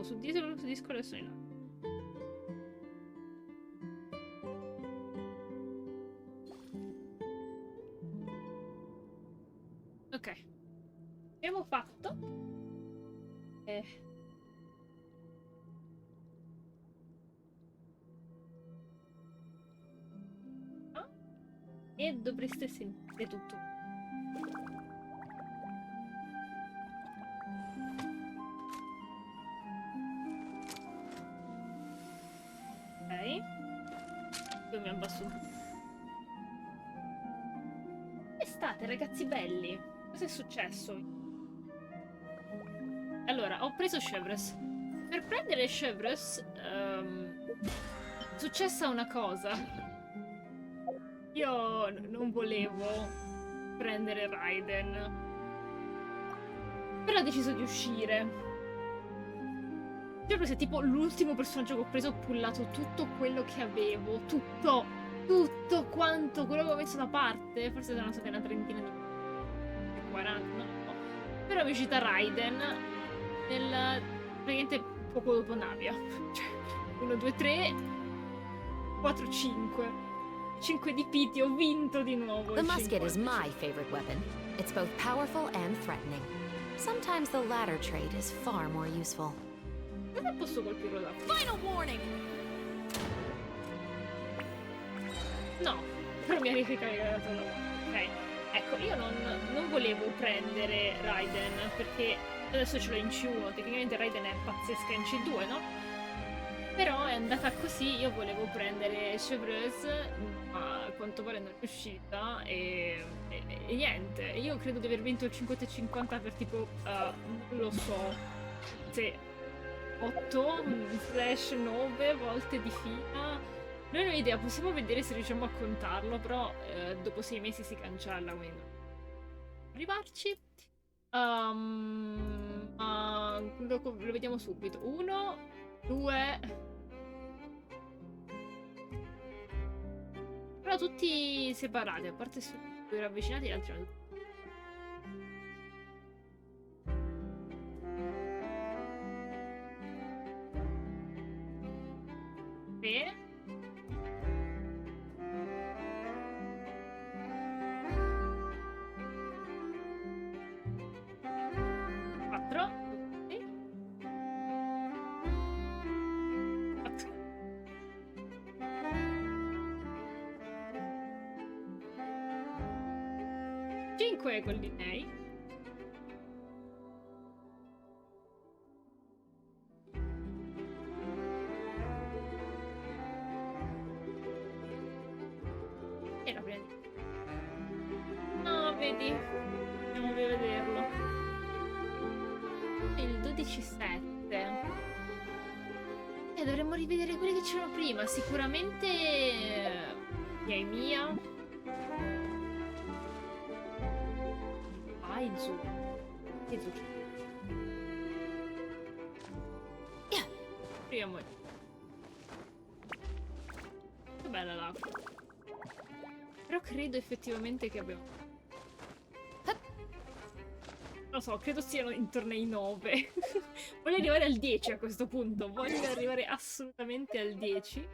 su Discord adesso in là. Ok. Abbiamo fatto. E dovreste sentire tutto. Ok. Poi mi abbasso un po'. Come state, ragazzi belli? Cosa è successo? Allora, ho preso Chevreuse. Per prendere Chevreuse è successa una cosa. Io non volevo prendere Raiden, però ho deciso di uscire. Chevreuse è tipo l'ultimo personaggio che ho preso, ho pullato tutto quello che avevo, tutto quanto quello che avevo messo da parte, forse sono state una trentina di 40, no. Però mi è uscita Raiden nel praticamente poco dopo Navia. Cioè 1, 2, 3, 4, 5 di PT, ho vinto di nuovo. The musket is my favorite weapon. It's both powerful and threatening. Sometimes the latter trait is far more useful. Cosa posso colpirlo da qui? Final warning! No, però mi ha ricaricato la... Ok, ecco, io non volevo prendere Raiden, perché adesso ce l'ho in C1, tecnicamente Raiden è pazzesca in C2, no? Però è andata così, io volevo prendere Chevreuse, ma a quanto pare non è uscita e niente. Io credo di aver vinto il 50-50 per tipo, non lo so, se 8 slash 9 volte di fila. Non ho idea, possiamo vedere se riusciamo a contarlo, però dopo 6 mesi si cancella, quindi arrivarci. Lo vediamo subito. 1, 2... Però tutti separati, a parte se due ravvicinati e gli altri no. E... 4. 5 quelli miei. E la prendi. No, vedi. Andiamo a vederlo. Il 12-7. Dovremmo rivedere quelli che c'erano prima. Sicuramente Mia. Aizu. Proviamo. Che bella l'acqua. Però credo effettivamente che abbiamo... Non lo so, credo siano intorno ai 9. Voglio arrivare al 10 a questo punto. Voglio arrivare assolutamente al 10.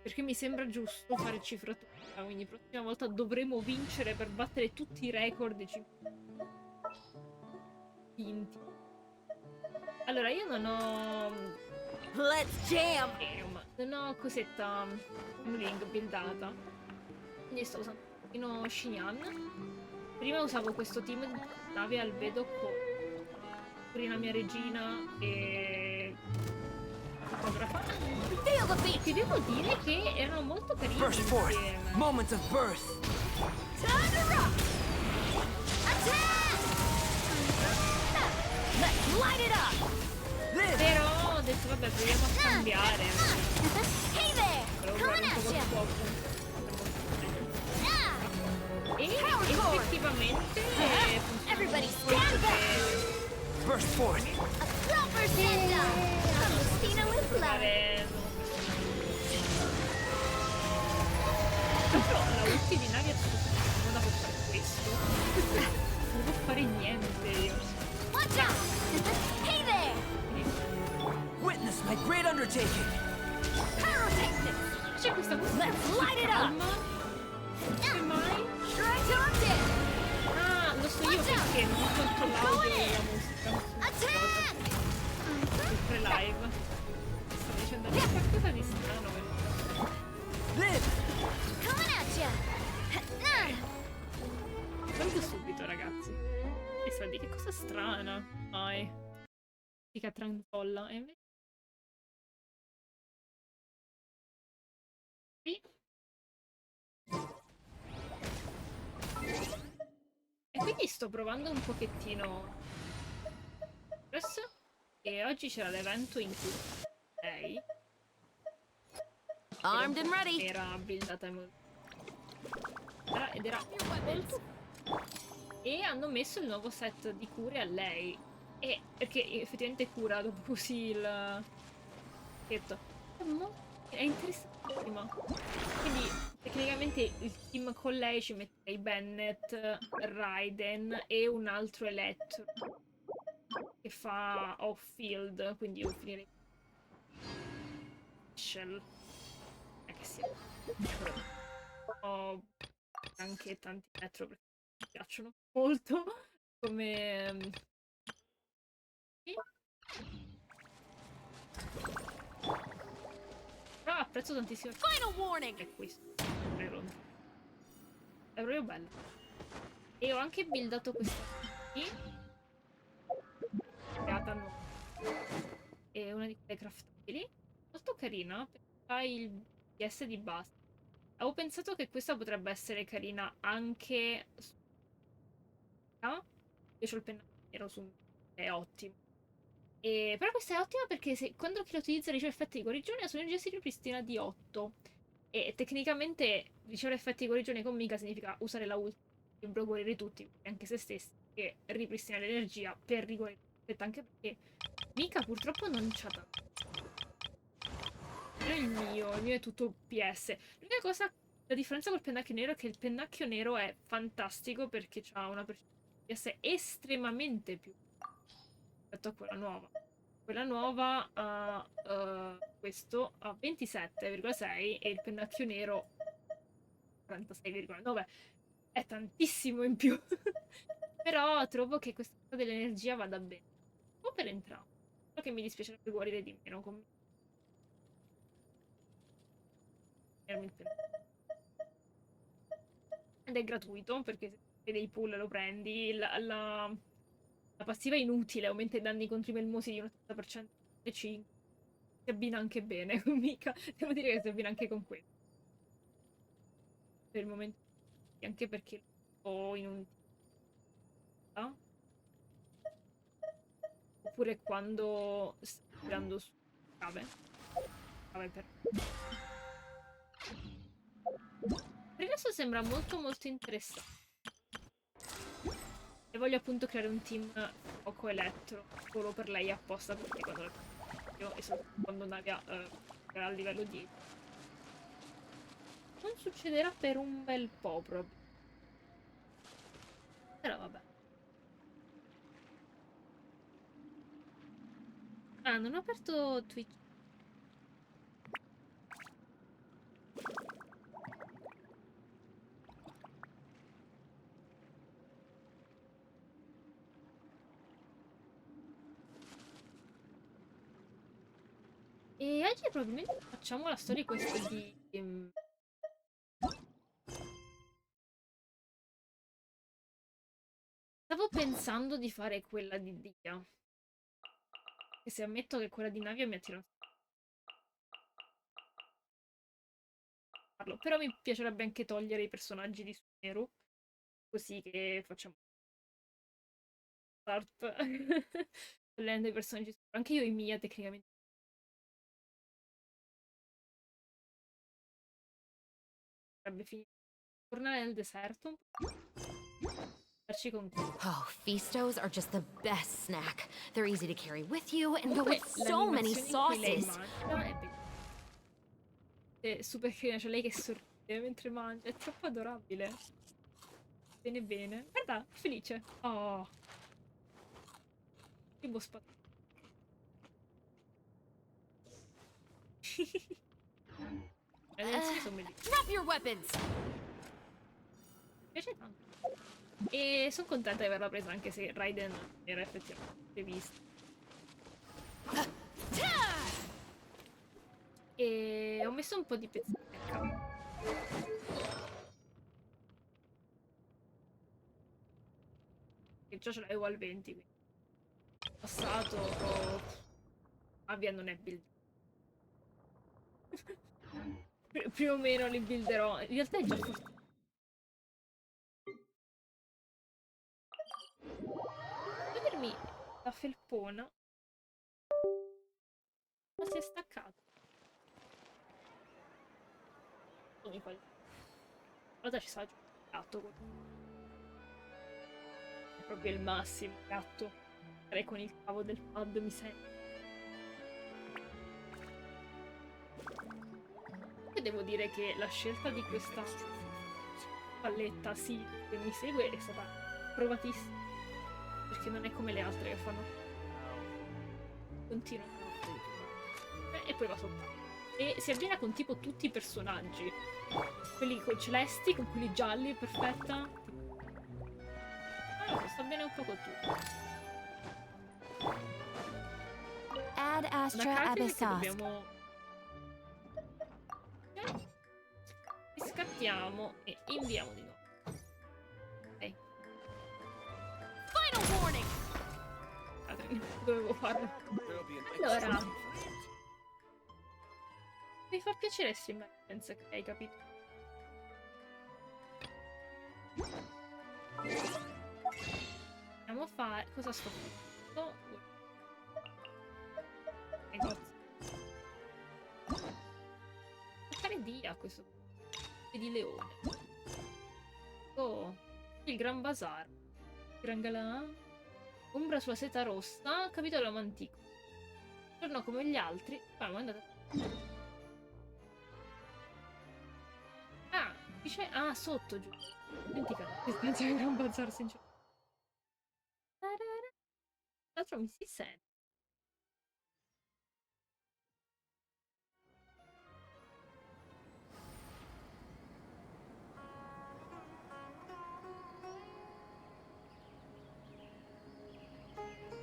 Perché mi sembra giusto fare cifratura. Quindi la prossima volta dovremo vincere per battere tutti i record di vinti. Allora, io non ho... Let's jam! Non ho cosetta ring buildata. Quindi sto usando un pochino Xinyan. Prima usavo questo team di nave albedo con Purina mia regina e fotografa. Ti devo dire che erano molto carini insieme. Moments of birth. Time to rock! Attack! Let's light it up! Però ho detto vabbè, proviamo a cambiare. Hey there! Però Coming un at po' ya! poco. E effettivamente Everybody stand back! Burst forth. A proper stand-up! Agostino with love! Proprio la ulti di navi è stata per fare questo. Non devo fare niente io. Watch out! Hey there! undertaking. C'è questa musica. Let's light it up! Come mai? Try to it! Ah, lo so io perché non controllavo la musica. Attack! Sempre live. Sto dicendo qualcosa di strano. Live! Coming at ya! Guardo subito, ragazzi. E sa di che cosa strana. Mai. Mica tranquilla. E invece... Sì. E quindi sto provando un pochettino questo. E oggi c'era l'evento in cui lei Armed and ready. era buildata ed era molto... E hanno messo il nuovo set di cure a lei. E perché effettivamente cura dopo così il pacchetto. È interessantissima. Quindi tecnicamente il team con lei ci metterei Bennett, Raiden e un altro Elettro che fa off-field, quindi io finirei Shell. Che sia. Ho anche tanti Elettro perché mi piacciono molto come... Sì. Però apprezzo tantissimo Final warning! è questo. È proprio bello. E ho anche buildato questa qui. Creata nuova. E una di quelle craftabili. Molto carina perché fa il PS di base. Avevo pensato che questa potrebbe essere carina anche su... Io ho il pennarello nero su... È ottimo. Però questa è ottima perché quando chi la utilizza riceve effetti di guarigione la sua energia si ripristina di 8. E tecnicamente ricevere effetti di guarigione con Mika significa usare la ulti per guarire tutti, anche se stessi, e ripristinare l'energia per riguarire. Aspetta, anche perché Mika purtroppo non c'ha tanto. Però il mio è tutto PS. L'unica cosa, la differenza col pennacchio nero è che il pennacchio nero è fantastico perché ha una percentuale di PS estremamente più rispetto a quella nuova. Quella nuova ha questo a 27,6 e il pennacchio nero 46,9. È tantissimo in più. Però trovo che questa cosa dell'energia vada bene. Un po' per entrambi. Solo che mi dispiacerebbe guarire di meno con il ed è gratuito perché se fai dei pull lo prendi. La passiva è inutile, aumenta i danni contro i melmosi di un 80% e 5. Si abbina anche bene con Mika. Devo dire che si abbina anche con questo. Per il momento. Anche perché ho in un... Oppure quando sto tirando su cave. Cave per... Per il resto sembra molto molto interessante. E voglio appunto creare un team poco elettro solo per lei apposta perché quando la io e soprattutto quando Navia era a livello 10 non succederà per un bel po' proprio. Però vabbè. Ah, non ho aperto Twitch. E oggi probabilmente facciamo la storia questa di... Stavo pensando di fare quella di Dehya. E se ammetto che quella di Navia mi attira un sacco. Però mi piacerebbe anche togliere i personaggi di Sumeru. Così che facciamo... Start. Togliendo i personaggi... Anche io e Mia tecnicamente. Sarebbe finito. Tornare nel deserto. Farci con... Oh, Feastos are just the best snack. They're easy to carry with you and go Comunque, with so many l'animazione in cui lei sauces. mangia è bellissima. È super carina, c'è lei che sorride mentre mangia, è troppo adorabile. Bene bene. Guarda, è felice. Oh. Cibo spazio. Le animazioni sono bellissime. Drop your weapons! Mi piace tanto. E sono contenta di averla presa anche se Raiden era effettivamente visto. E ho messo un po' di pezzetti a capo. Che già ce l'avevo al 20, quindi. Passato Avia non è build. Più o meno li builderò. In realtà è già forte. Vedermi la felpona. Ma si è staccato. Ogni volta. Guarda ci sa giù. Gatto. È proprio il massimo. Gatto. Sarei con il cavo del pad, mi sento. E devo dire che la scelta di questa palletta sì che mi segue è stata provatissima. Perché non è come le altre che fanno. Continua. E poi va sotto. E si abbina con tipo tutti i personaggi. Quelli con celesti, con quelli gialli, perfetta. Allora, sta bene un po' con tutto. Ad Una Astra carta che Abyssos. dobbiamo... Riscattiamo e inviamo di nuovo. Ok. Final warning! Dovevo farlo. Allora, mi fa piacere streamare senza che hai capito. Andiamo a fare... Cosa sto facendo? Negozio. Fare Dehya a questo punto. Di leone. Oh, il Gran Bazar. Gran Galà. Ombra sulla seta rossa. Capitolo antico. Torno come gli altri. Ah, ma è andata. Ah, dice... Ah, sotto giù. Dimenticato. Esistenza del Gran Bazar, sinceramente. Tra l'altro mi si sente.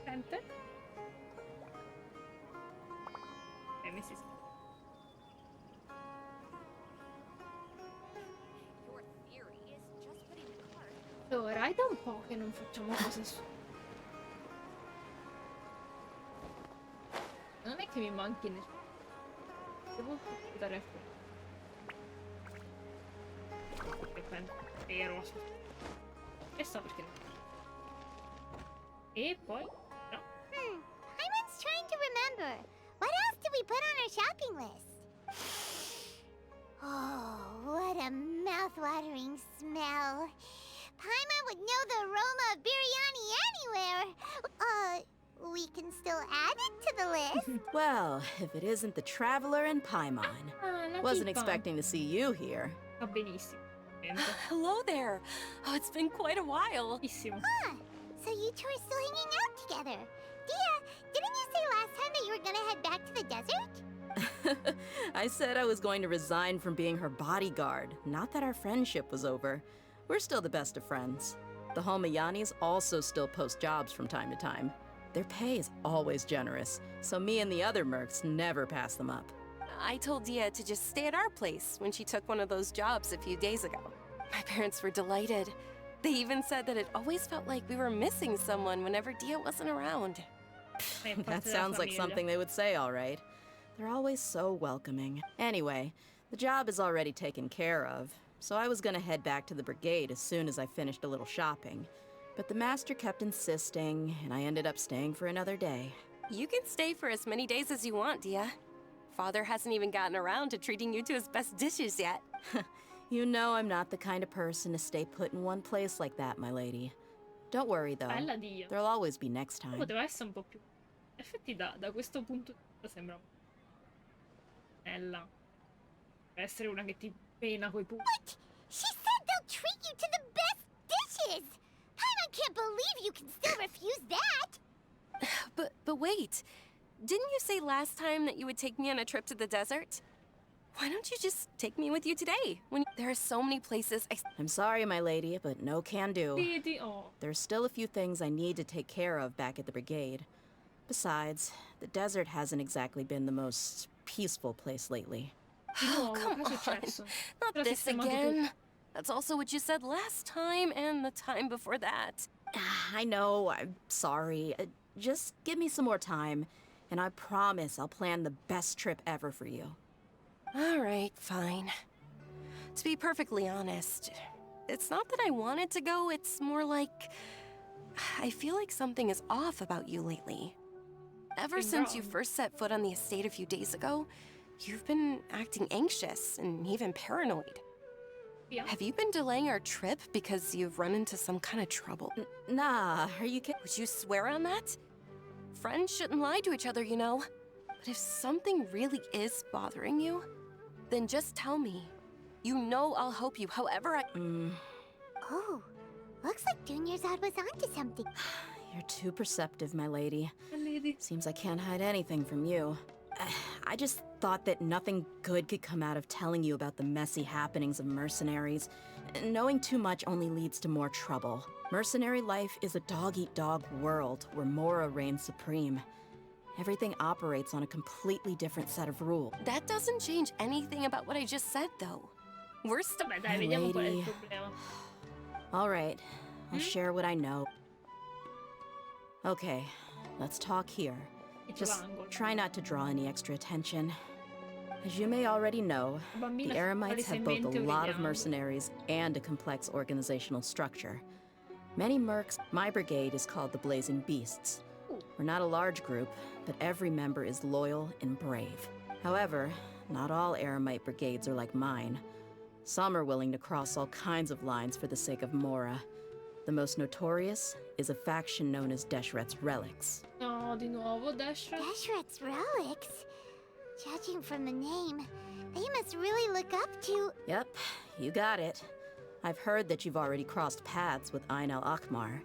Sente? Mi si sente. Allora, è da un po' che non facciamo cose su. Non è che mi manchi nessuno. Devo dare fuori. Ero e so perché no. E poi no. Paimon's trying to remember. What else did we put on our shopping list? Oh, what a mouth-watering smell. Paimon would know the aroma of biryani anywhere. We can still add it to the list. Well, if it isn't the Traveler and Paimon. La Wasn't tipa. expecting to see you here. Va benissimo. Hello there. Oh, it's been quite a while. Benissimo. Huh. So you two are still hanging out together. Dehya, didn't you say last time that you were gonna head back to the desert? I said I was going to resign from being her bodyguard, not that our friendship was over. We're still the best of friends. The Homayanis also still post jobs from time to time. Their pay is always generous, so me and the other mercs never pass them up. I told Dehya to just stay at our place when she took one of those jobs a few days ago. My parents were delighted. They even said that it always felt like we were missing someone whenever Dehya wasn't around. That sounds like something they would say, all right. They're always so welcoming. Anyway, the job is already taken care of, so I was gonna head back to the brigade as soon as I finished a little shopping. But the master kept insisting, and I ended up staying for another day. You can stay for as many days as you want, Dehya. Father hasn't even gotten around to treating you to his best dishes yet. You know I'm not the kind of person to stay put in one place like that, my lady. Don't worry, though. Bella Dehya. There'll always be next time. Poteva essere un po' più. In effetti da questo punto di vista sembra bella. Deve essere una che ti pena coi punti. What? She said they'll treat you to the best dishes! Paimon can't believe you can still refuse that! But wait. didn't you say last time that you would take me on a trip to the desert? Why don't you just take me with you today? When there are so many places I'm sorry, my lady, but no can do. Oh, There's still a few things I need to take care of back at the brigade. Besides, the desert hasn't exactly been the most peaceful place lately. di Oh, nuovo, come cosa è on. successo? Not L'ha this sistemato again. tutto. That's also what you said last time and the time before that. I know, I'm sorry. Just give me some more time, and I promise I'll plan the best trip ever for you. All right, fine. To be perfectly honest, it's not that I wanted to go, it's more like I feel like something is off about you lately. Ever Something since you wrong? first set foot on the estate a few days ago, you've been acting anxious and even paranoid. Via. Have you been delaying our trip because you've run into some kind of trouble? Nah, are you kidding? Would you swear on that? Friends shouldn't lie to each other, you know. But if something really is bothering you, then just tell me. You know I'll help you however I... Oh, looks like Junior's was onto something. You're too perceptive, my lady. Lady. Seems I can't hide anything from you. I just thought that nothing good could come out of telling you about the messy happenings of mercenaries. Knowing too much only leads to more trouble. Mercenary life is a dog-eat-dog world where Mora reigns supreme. Everything operates on a completely different set of rules. That doesn't change anything about what I just said, though. We're still... Vabbè, dai, vediamo qual è il Lady. problema. All right, I'll share what I know. Okay, let's talk here. Just Angolo. try not to draw any extra attention. As you may already know, Bambina, the Eremites have both a palesemente lot of odiando. mercenaries and a complex organizational structure. Many mercs, my brigade is called the Blazing Beasts. Ooh. We're not a large group, but every member is loyal and brave. However, not all Eremite brigades are like mine. Some are willing to cross all kinds of lines for the sake of Mora. The most notorious is a faction known as Deshret's Relics. No, di nuovo, Dash. Deshret's relics? Judging from the name, they must really look up to... Yep, you got it. I've heard that you've already crossed paths with Ain al-Akmar.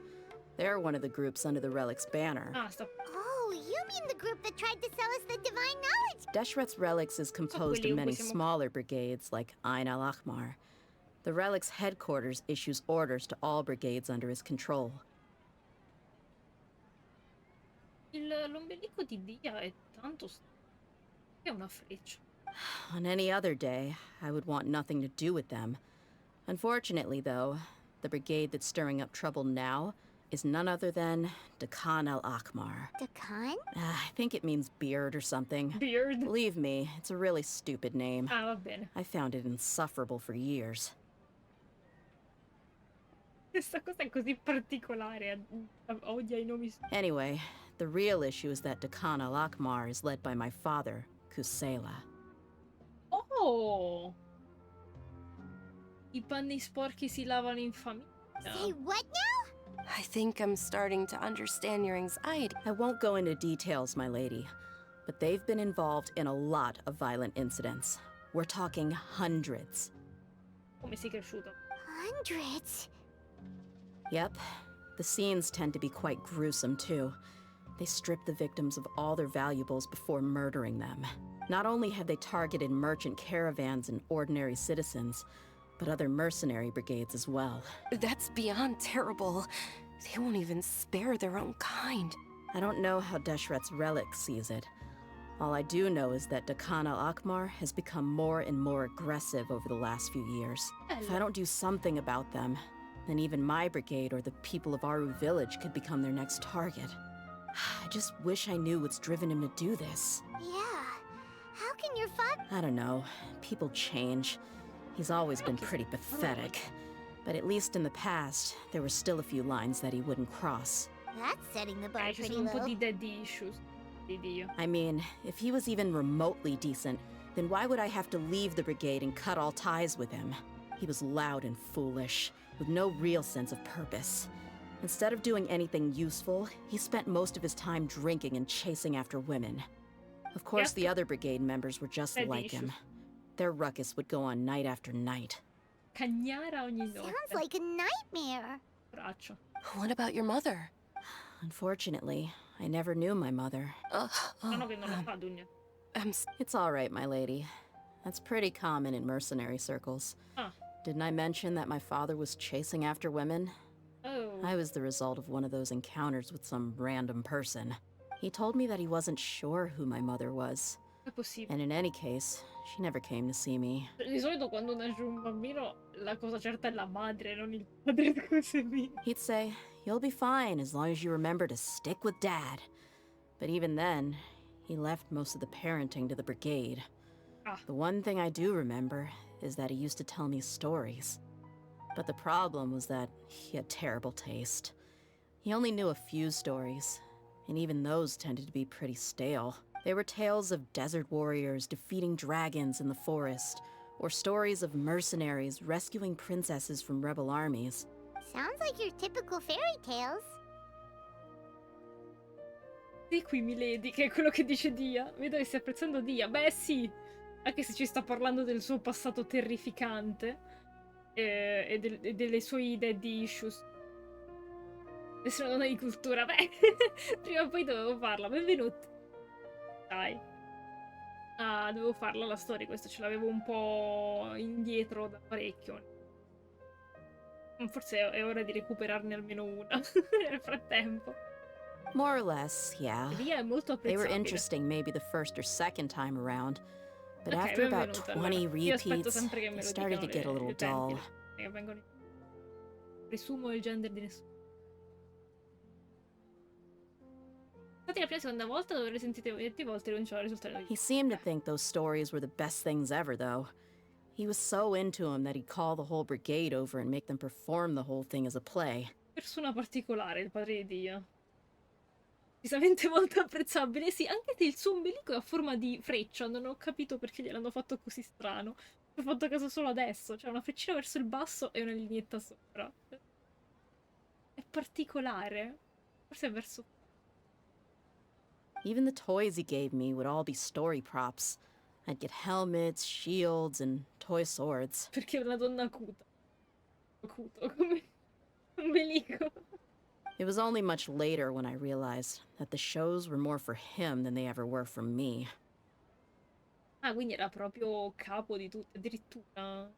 They're one of the groups under the Relic's banner. Ah, sto... Oh, you mean the group that tried to sell us the divine knowledge? Deshret's Relics is composed quelli of many cui siamo- smaller brigades like Ain al-Akmar. The Relic's headquarters issues orders to all brigades under his control. L'ombelico di Dia è tanto... È una freccia. On any other day, I would want nothing to do with them. Unfortunately, though, the brigade that's stirring up trouble now is none other than Dekan al-Akmar. Dakan? I think it means beard or something. Beard. Believe me, it's a really stupid name. Ah, va bene. I found it insufferable for years. Questa cosa è così particolare. Odia I nomi... Anyway, the real issue is that Dekan al-Akmar is led by my father, Kusela. Oh! I panni sporchi si lavano in famiglia. Say what now? I think I'm starting to understand your anxiety. I won't go into details, my lady, but they've been involved in a lot of violent incidents. We're talking hundreds. Come sei cresciuto? Hundreds. Yep, the scenes tend to be quite gruesome too. They strip the victims of all their valuables before murdering them. Not only have they targeted merchant caravans and ordinary citizens, but other mercenary brigades as well. That's beyond terrible. They won't even spare their own kind. I don't know how Deshret's Relic sees it. All I do know is that Dekan al-Akmar has become more and more aggressive over the last few years. If I don't do something about them, then even my brigade or the people of Aru village could become their next target. I just wish I knew what's driven him to do this. Yeah. How can your father... I don't know. People change. He's always been pretty pathetic. But at least in the past, there were still a few lines that he wouldn't cross. That's setting the bar Ci pretty sono un po' low. di dead issues. Di Dio. I mean, if he was even remotely decent, then why would I have to leave the brigade and cut all ties with him? He was loud and foolish, with no real sense of purpose. Instead of doing anything useful, he spent most of his time drinking and chasing after women. Of course, Yep. the other brigade members were just Dead like him. issues. Their ruckus would go on night after night. Cagnara ogni notte. Sounds like a nightmare. Braccio. What about your mother? unfortunately, I never knew my mother. No, no, che non lo fa, Dunya. It's all right, my lady. That's pretty common in mercenary circles. Ah. Didn't I mention that my father was chasing after women? Oh. I was the result of one of those encounters with some random person. He told me that he wasn't sure who my mother was. È possibile. And in any case, she never came to see me. Di solito quando nasce un bambino la cosa certa è la madre, non il padre di cose mie. He'd say, "You'll be fine as long as you remember to stick with Dad." But even then, he left most of the parenting to the brigade. Ah. The one thing I do remember is that he used to tell me stories. But the problem was that he had terrible taste. He only knew a few stories, and even those tended to be pretty stale. They were tales of desert warriors defeating dragons in the forest, or stories of mercenaries rescuing princesses from rebel armies. Sounds like your typical fairy tales. Sì, qui Milady, che è quello che dice Dia. Vedo che stai apprezzando Dia. Beh, sì. Anche se ci sta parlando del suo passato terrificante e delle sue daddy issues. Essere una donna di cultura. Beh, prima o poi dovevo farla. Benvenuti. Dai. Ah, dovevo farla la storia. Questa ce l'avevo un po' indietro da parecchio. Forse è ora di recuperarne almeno una nel frattempo. More or less, yeah. Dia è molto They were apprezzabile. interesting maybe the first or second time around, but Ok, after about benvenuta, 20 allora. Io aspetto repeats, sempre che me it lo started to dicano get a gli little utenti, dull. che vengono... Presumo il gender di nessuno. Infatti la prima e seconda volta dovrei sentire 20 volte e non c'è il risultato. He seemed to think those stories were the best things ever, though. He was so into them that he'd call the whole brigade over and make them perform the whole thing as a play. Persona particolare, il padre di Dia. Decisamente molto apprezzabile. Sì, anche se il suo ombelico è a forma di freccia, non ho capito perché gliel'hanno fatto così strano. Ho fatto caso solo adesso. C'è una freccina verso il basso e una lineetta sopra. È particolare. Forse è verso... Even the toys he gave me would all be story props. I'd get helmets, shields, and toy swords. Perché è una donna acuta. Acuto, come... ombelico. It was only much later when I realized that the shows were more for him than they ever were for me. Ah, quindi era proprio capo di tutto, addirittura.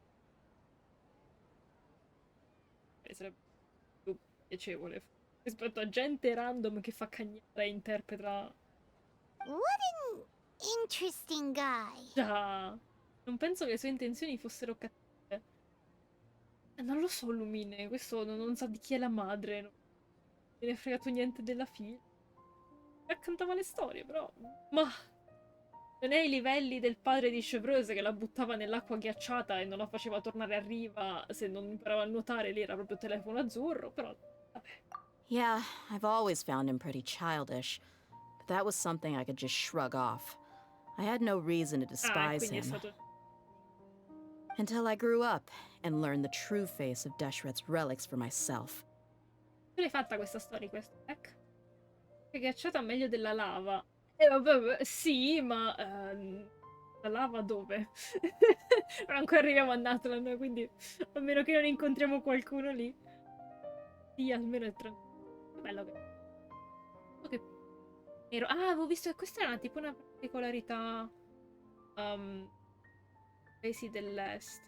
Sarebbe più piacevole rispetto a gente random che fa cagnare e interpreta. What an interesting guy. Già, non penso che le sue intenzioni fossero cattive. Non lo so, Lumine, questo non sa di chi è la madre, non gliene è fregato niente della figlia. Raccontava le storie, però. Ma non è ai livelli del padre di Chevreuse che la buttava nell'acqua ghiacciata e non la faceva tornare a riva se non imparava a nuotare, lì era proprio telefono azzurro, però vabbè. Yeah, I've always found him pretty childish, but that was something I could just shrug off. I had no reason to despise Quindi è him. stato... Until I grew up and learned the true face of Deshret's relics for myself. Tu l'hai fatta questa storia, questo? Ecco. È ghiacciata meglio della lava. Vabbè, sì, ma... la lava dove? Non ancora arriviamo a Natlan, quindi a meno che non incontriamo qualcuno lì. Sì, almeno è tranquillo. Che bello che... Ok. Nero. Ah, avevo visto che questa era tipo una particolarità... paesi dell'est.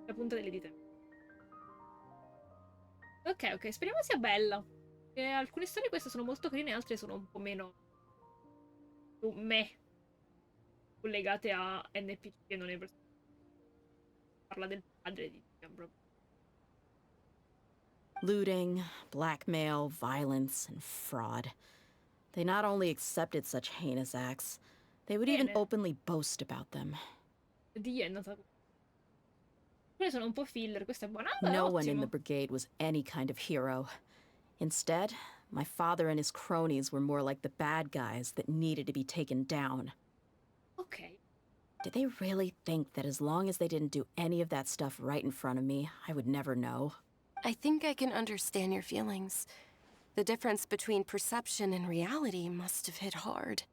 La punta delle dita. Ok, speriamo sia bella. Alcune storie queste sono molto carine, altre sono un po' meno... collegate a NPC e non è... Parla del padre di Gambro. Looting, blackmail, violence, and fraud. They not only accepted such heinous acts, they would even Bene. openly boast about them. Di è nata... Quelle sono un po' filler, questa è buona. Ah, No ottimo. one in the brigade was any kind of hero. Instead, my father and his cronies were more like the bad guys that needed to be taken down. Ok. Did they really think that as long as they didn't do any of that stuff right in front of me, I would never know? I think I can understand your feelings. The difference between perception and reality must have hit hard.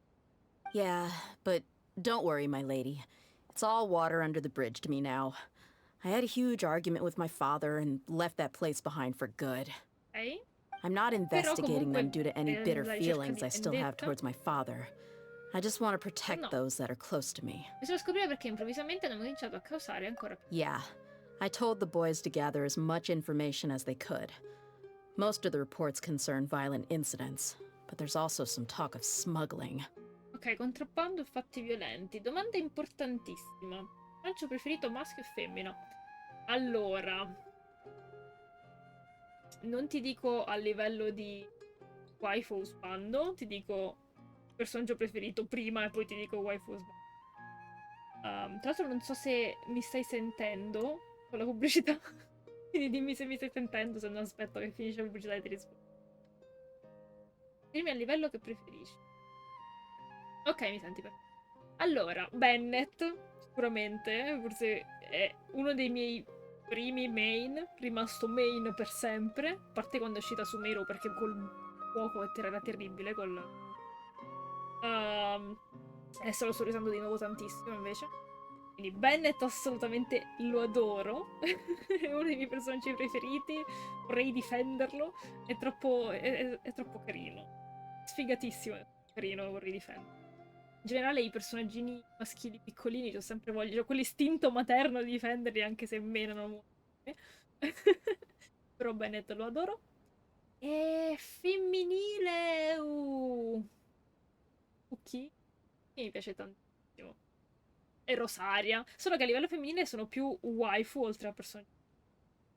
Yeah, but don't worry, my lady. It's all water under the bridge to me now. I had a huge argument with my father and left that place behind for good. Ok. I'm not investigating them due to any comunque, bitter la ricerca feelings di I still have vendetta. towards my father. I just want to protect No. those that are close to me. Bisogna scoprire perché improvvisamente hanno cominciato a causare ancora più. Yeah, I told the boys to gather as much information as they could. Most of the reports concern violent incidents, but there's also some talk of smuggling. Ok, contrabbando e fatti violenti. Domanda importantissima. Personaggio preferito maschio o femmina? Allora, non ti dico a livello di waifu o husbando, ti dico personaggio preferito prima e poi ti dico waifu o husbando. Tra l'altro non so se mi stai sentendo con la pubblicità, quindi dimmi se mi stai sentendo, se no aspetto che finisce la pubblicità e ti rispondo. Dimmi a livello che preferisci. Ok, mi senti perfetto. Allora, Bennett, sicuramente, forse è uno dei miei primi main, rimasto main per sempre, a parte quando è uscita su Meiro perché col fuoco era terribile, adesso lo sto usando di nuovo tantissimo invece. Quindi Bennett assolutamente lo adoro, è uno dei miei personaggi preferiti, vorrei difenderlo, è troppo carino, sfigatissimo, è carino, lo vorrei difendere. In generale i personaggini maschili piccolini c'ho sempre voglia, c'ho quell'istinto materno di difenderli anche se menano. Però Bennett lo adoro. E femminile... Chi? Mi piace tantissimo. E Rosaria. Solo che a livello femminile sono più waifu oltre a personaggi.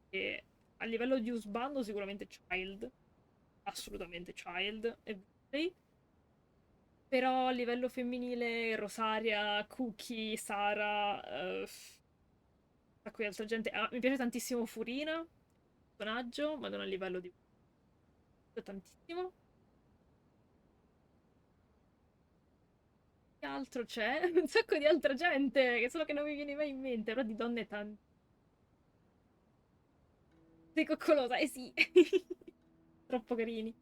E a livello di usbando sicuramente Child. Assolutamente Child. E Blade. Però a livello femminile Rosaria, Cookie, Sara, un sacco di altra gente. Mi piace tantissimo Furina, personaggio, ma non a livello di... tantissimo. Che altro c'è? Un sacco di altra gente, che solo che non mi viene mai in mente, però di donne tante. Sei coccolosa, eh sì. Troppo carini.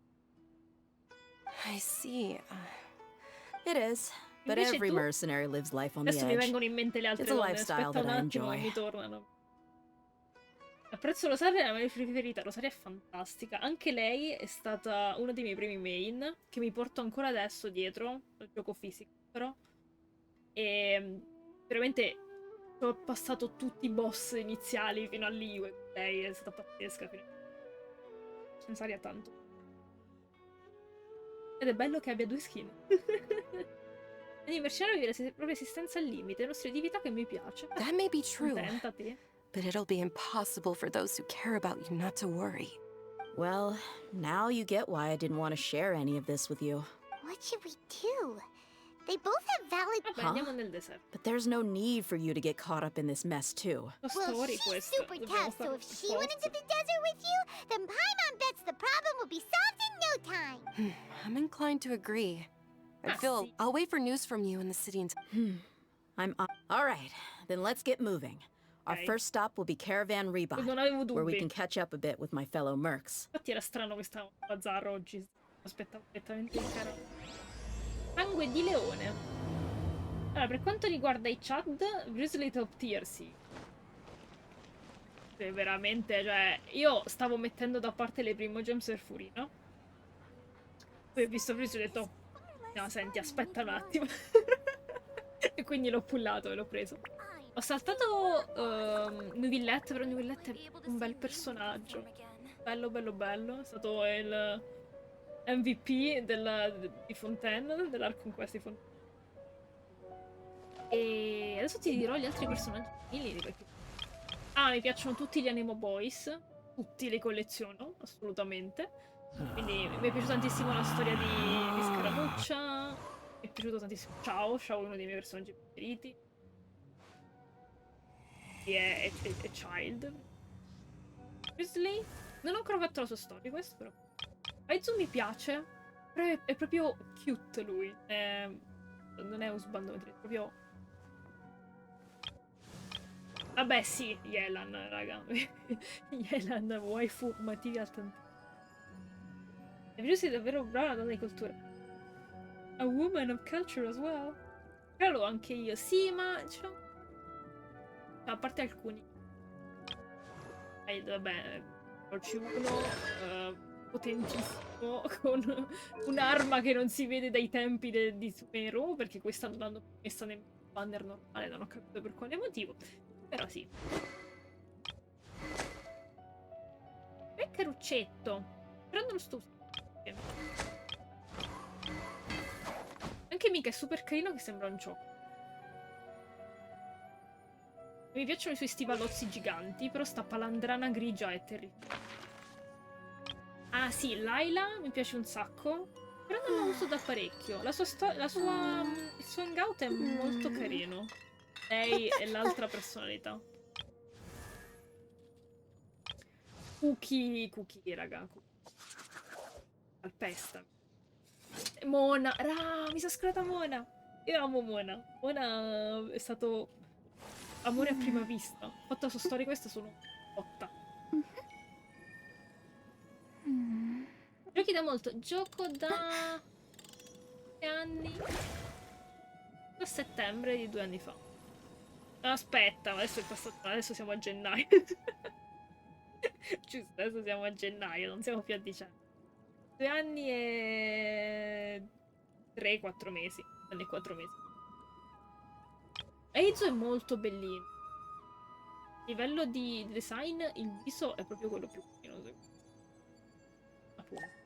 I see. It is, but Invece every tu? mercenary lives life on the Adesso mi edge. vengono in mente le altre It's a donne. lifestyle Aspetta un that I attimo, enjoy. mi tornano. Apprezzo Rosaria, è la mia preferita. Rosaria è fantastica. Anche lei è stata uno dei miei primi main, che mi porto ancora adesso dietro, al gioco fisico, però. E veramente ho passato tutti i boss iniziali fino a lì. Lei è stata pazzesca. Rosaria tanto. Ed è bello che abbia due skin. Ogni mercenario vive la propria esistenza al limite, è una stridività che mi piace. That may be true, Contenta te. but it'll be impossible for those who care about you not to worry. Well, now you get why I didn't want to share any of this with you. What should we do? They both have valid... Vabbè, Huh? andiamo nel deserto. But there's no need for you to get caught up in this mess, too. La Well, story she's questa. super Dobbiamo tough, so fare if per she went forza. into the desert with you, then Paimon bets the problem will be solved in no time. I'm inclined to agree. Ah, Phil, sì. I'll wait for news from you in the city until... All right, then let's get moving. Our Okay. first stop will be Caravan Rebuy, Non avevo where we dubbi. can catch up a bit with my fellow mercs. Infatti era strano che stavamo a bazar oggi. Aspettavo direttamente il caro. Sangue di leone. Allora, per quanto riguarda i Chad, Grizzly Top Tier sì. Cioè, veramente, cioè, io stavo mettendo da parte le Primogems per Furina. Poi ho visto Grizzly e ho detto, no, senti, aspetta un attimo. E quindi l'ho pullato e l'ho preso. Ho saltato Nuvillette, però Nuvillette è un bel personaggio. Bello, bello, bello. È stato il MVP di Fontaine, dell'Arc Conquest di Fontaine. E adesso ti dirò gli altri personaggi femminili, perché... Ah, mi piacciono tutti gli Anemo Boys. Tutti li colleziono, assolutamente. Quindi mi è piaciuta tantissimo la storia di Scaramuccia. Mi è piaciuto tantissimo Ciao è uno dei miei personaggi preferiti. E Child. Grizzly. Non ho ancora fatto la sua storia, questo però. Aizu mi piace. Però è proprio cute lui. Non è un sbandometro, è proprio... Vabbè sì, Yelan, raga. Yelan, waifu material tantissimo. E più sei davvero brava a donna di cultura. A woman of culture as well. Però l'ho anche io. Sì, ma... a parte alcuni. vabbè, il C1 potentissimo, con un'arma che non si vede dai tempi di Sumeru, perché questa non l'hanno messa nel banner normale, non ho capito per quale motivo, però sì. Che caruccetto, però non lo sto usando. Anche mica è super carino che sembra un gioco. Mi piacciono i suoi stivalozzi giganti, però sta palandrana grigia è terribile. Ah sì, Layla mi piace un sacco, però non la uso da parecchio. Il suo hangout è molto carino. Lei e l'altra personalità. Cookie, raga. Calpesta. Mona, mi sono scordata Mona. Io amo Mona. Mona è stato amore a prima vista. Ho fatto la sua storia, questa sono 8. Giochi da molto. Gioco da... che anni? Da settembre di 2 anni fa. Aspetta, adesso è passato. Adesso siamo a gennaio. Giusto, adesso siamo a gennaio, non siamo più a dicembre. 2 anni e 3-4 mesi. 2 anni e 4 mesi. Eizo è molto bellino. A livello di design, il viso è proprio quello più carino. Appunto.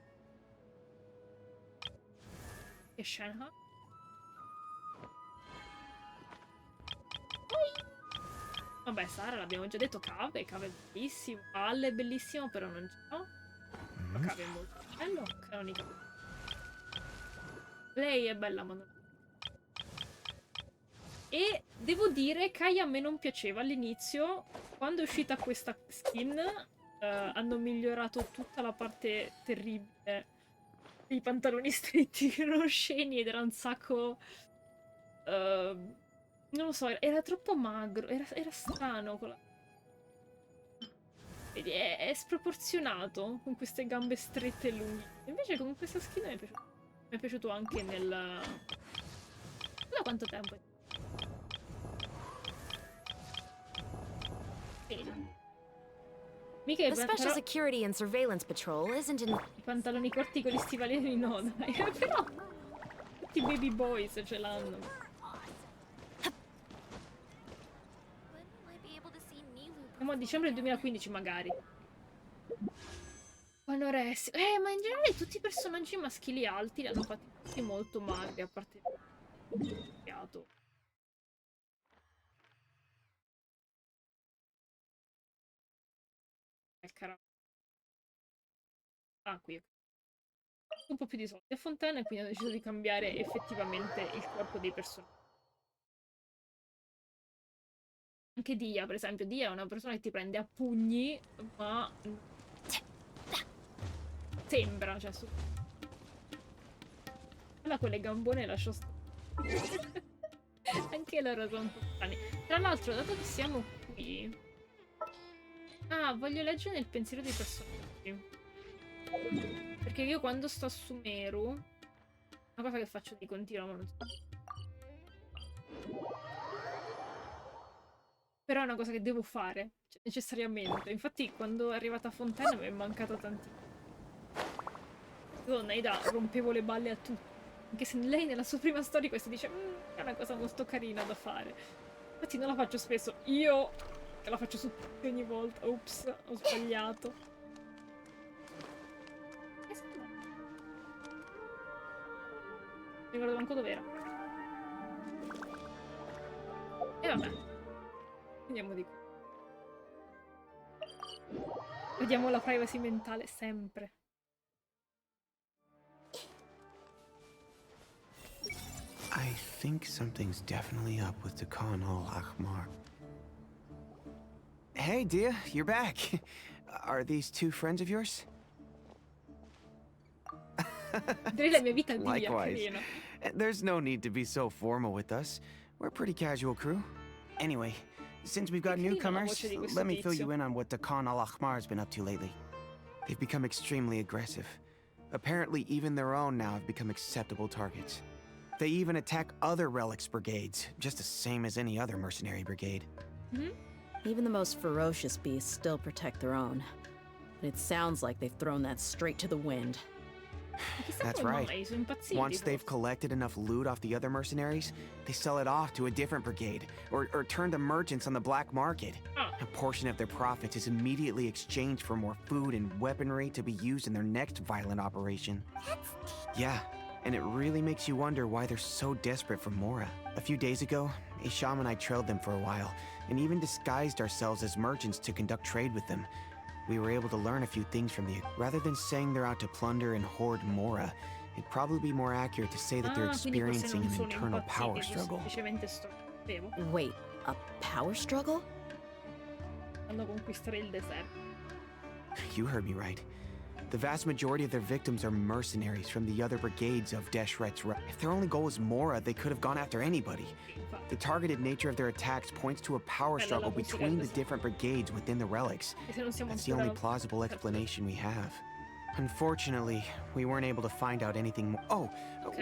E Shenha. Vabbè, Sara l'abbiamo già detto. Cave è bellissimo. Alle è bellissimo, però non ce l'ho. Ma Cave è molto bello. Canonica. Lei è bella, ma non... E devo dire, Kai a me non piaceva all'inizio. Quando è uscita questa skin, hanno migliorato tutta la parte terribile dei pantaloni stretti che erano osceni ed era un sacco... non lo so, era troppo magro, era strano. Vedi, è sproporzionato con queste gambe strette e lunghe. Invece con questa skin mi è piaciuto anche nel... Da quanto tempo è? Mica The Special Security and Surveillance Patrol isn't in... I pantaloni corti con gli stivalini no, dai. Però tutti i baby boys ce l'hanno. Siamo a dicembre 2015 magari. Anoressico. Ma in generale tutti i personaggi maschili alti li hanno fatti tutti molto magri, a parte il fiato. Ah, qui. Un po' più di soldi a Fontana e quindi ho deciso di cambiare effettivamente il corpo dei personaggi. Anche Dehya, per esempio. Dehya è una persona che ti prende a pugni, ma... sembra, cioè... Guarda quelle gambone lascio stare. Anche loro sono un po' strani. Tra l'altro, dato che siamo qui... Ah, voglio leggere nel pensiero dei personaggi. Perché io quando sto a Sumeru... Una cosa che faccio di continuo, ma non so. Però è una cosa che devo fare, cioè, necessariamente. Infatti quando è arrivata a Fontana mi è mancato tantissimo. Io Neida rompevo le balle a tutti. Anche se lei nella sua prima storia questa dice è una cosa molto carina da fare. Infatti non la faccio spesso. Io che la faccio su tutti ogni volta. Ops, ho sbagliato. Mi ricordo manco dov'era. E vabbè. Andiamo di qua. Vediamo la privacy mentale sempre. I think something's definitely up with the Khan al-Ahmar. Hey, Dehya, you're back. Are these two friends of yours? Direi la mia vita è Dehya, Likewise. carino. There's no need to be so formal with us. We're a pretty casual crew. Anyway, since we've got newcomers, let me fill you in on what the Khan al-Ahmar has been up to lately. They've become extremely aggressive. Apparently, even their own now have become acceptable targets. They even attack other relics brigades, just the same as any other mercenary brigade. Even the most ferocious beasts still protect their own. But it sounds like they've thrown that straight to the wind. That's right. Once they've collected enough loot off the other mercenaries, they sell it off to a different brigade, or turn to merchants on the black market. A portion of their profits is immediately exchanged for more food and weaponry to be used in their next violent operation. Yeah, and it really makes you wonder why they're so desperate for Mora. A few days ago, Isham and I trailed them for a while, and even disguised ourselves as merchants to conduct trade with them. We were able to learn a few things from the... Rather than saying they're out to plunder and hoard Mora, it'd probably be more accurate to say that they're experiencing an internal power struggle. Wait, a power struggle? You heard me right. The vast majority of their victims are mercenaries from the other brigades of Deshret's. If their only goal was Mora, they could have gone after anybody. The targeted nature of their attacks points to a power struggle between the different brigades within the relics. That's the only plausible explanation we have. Unfortunately, we weren't able to find out anything more. Oh,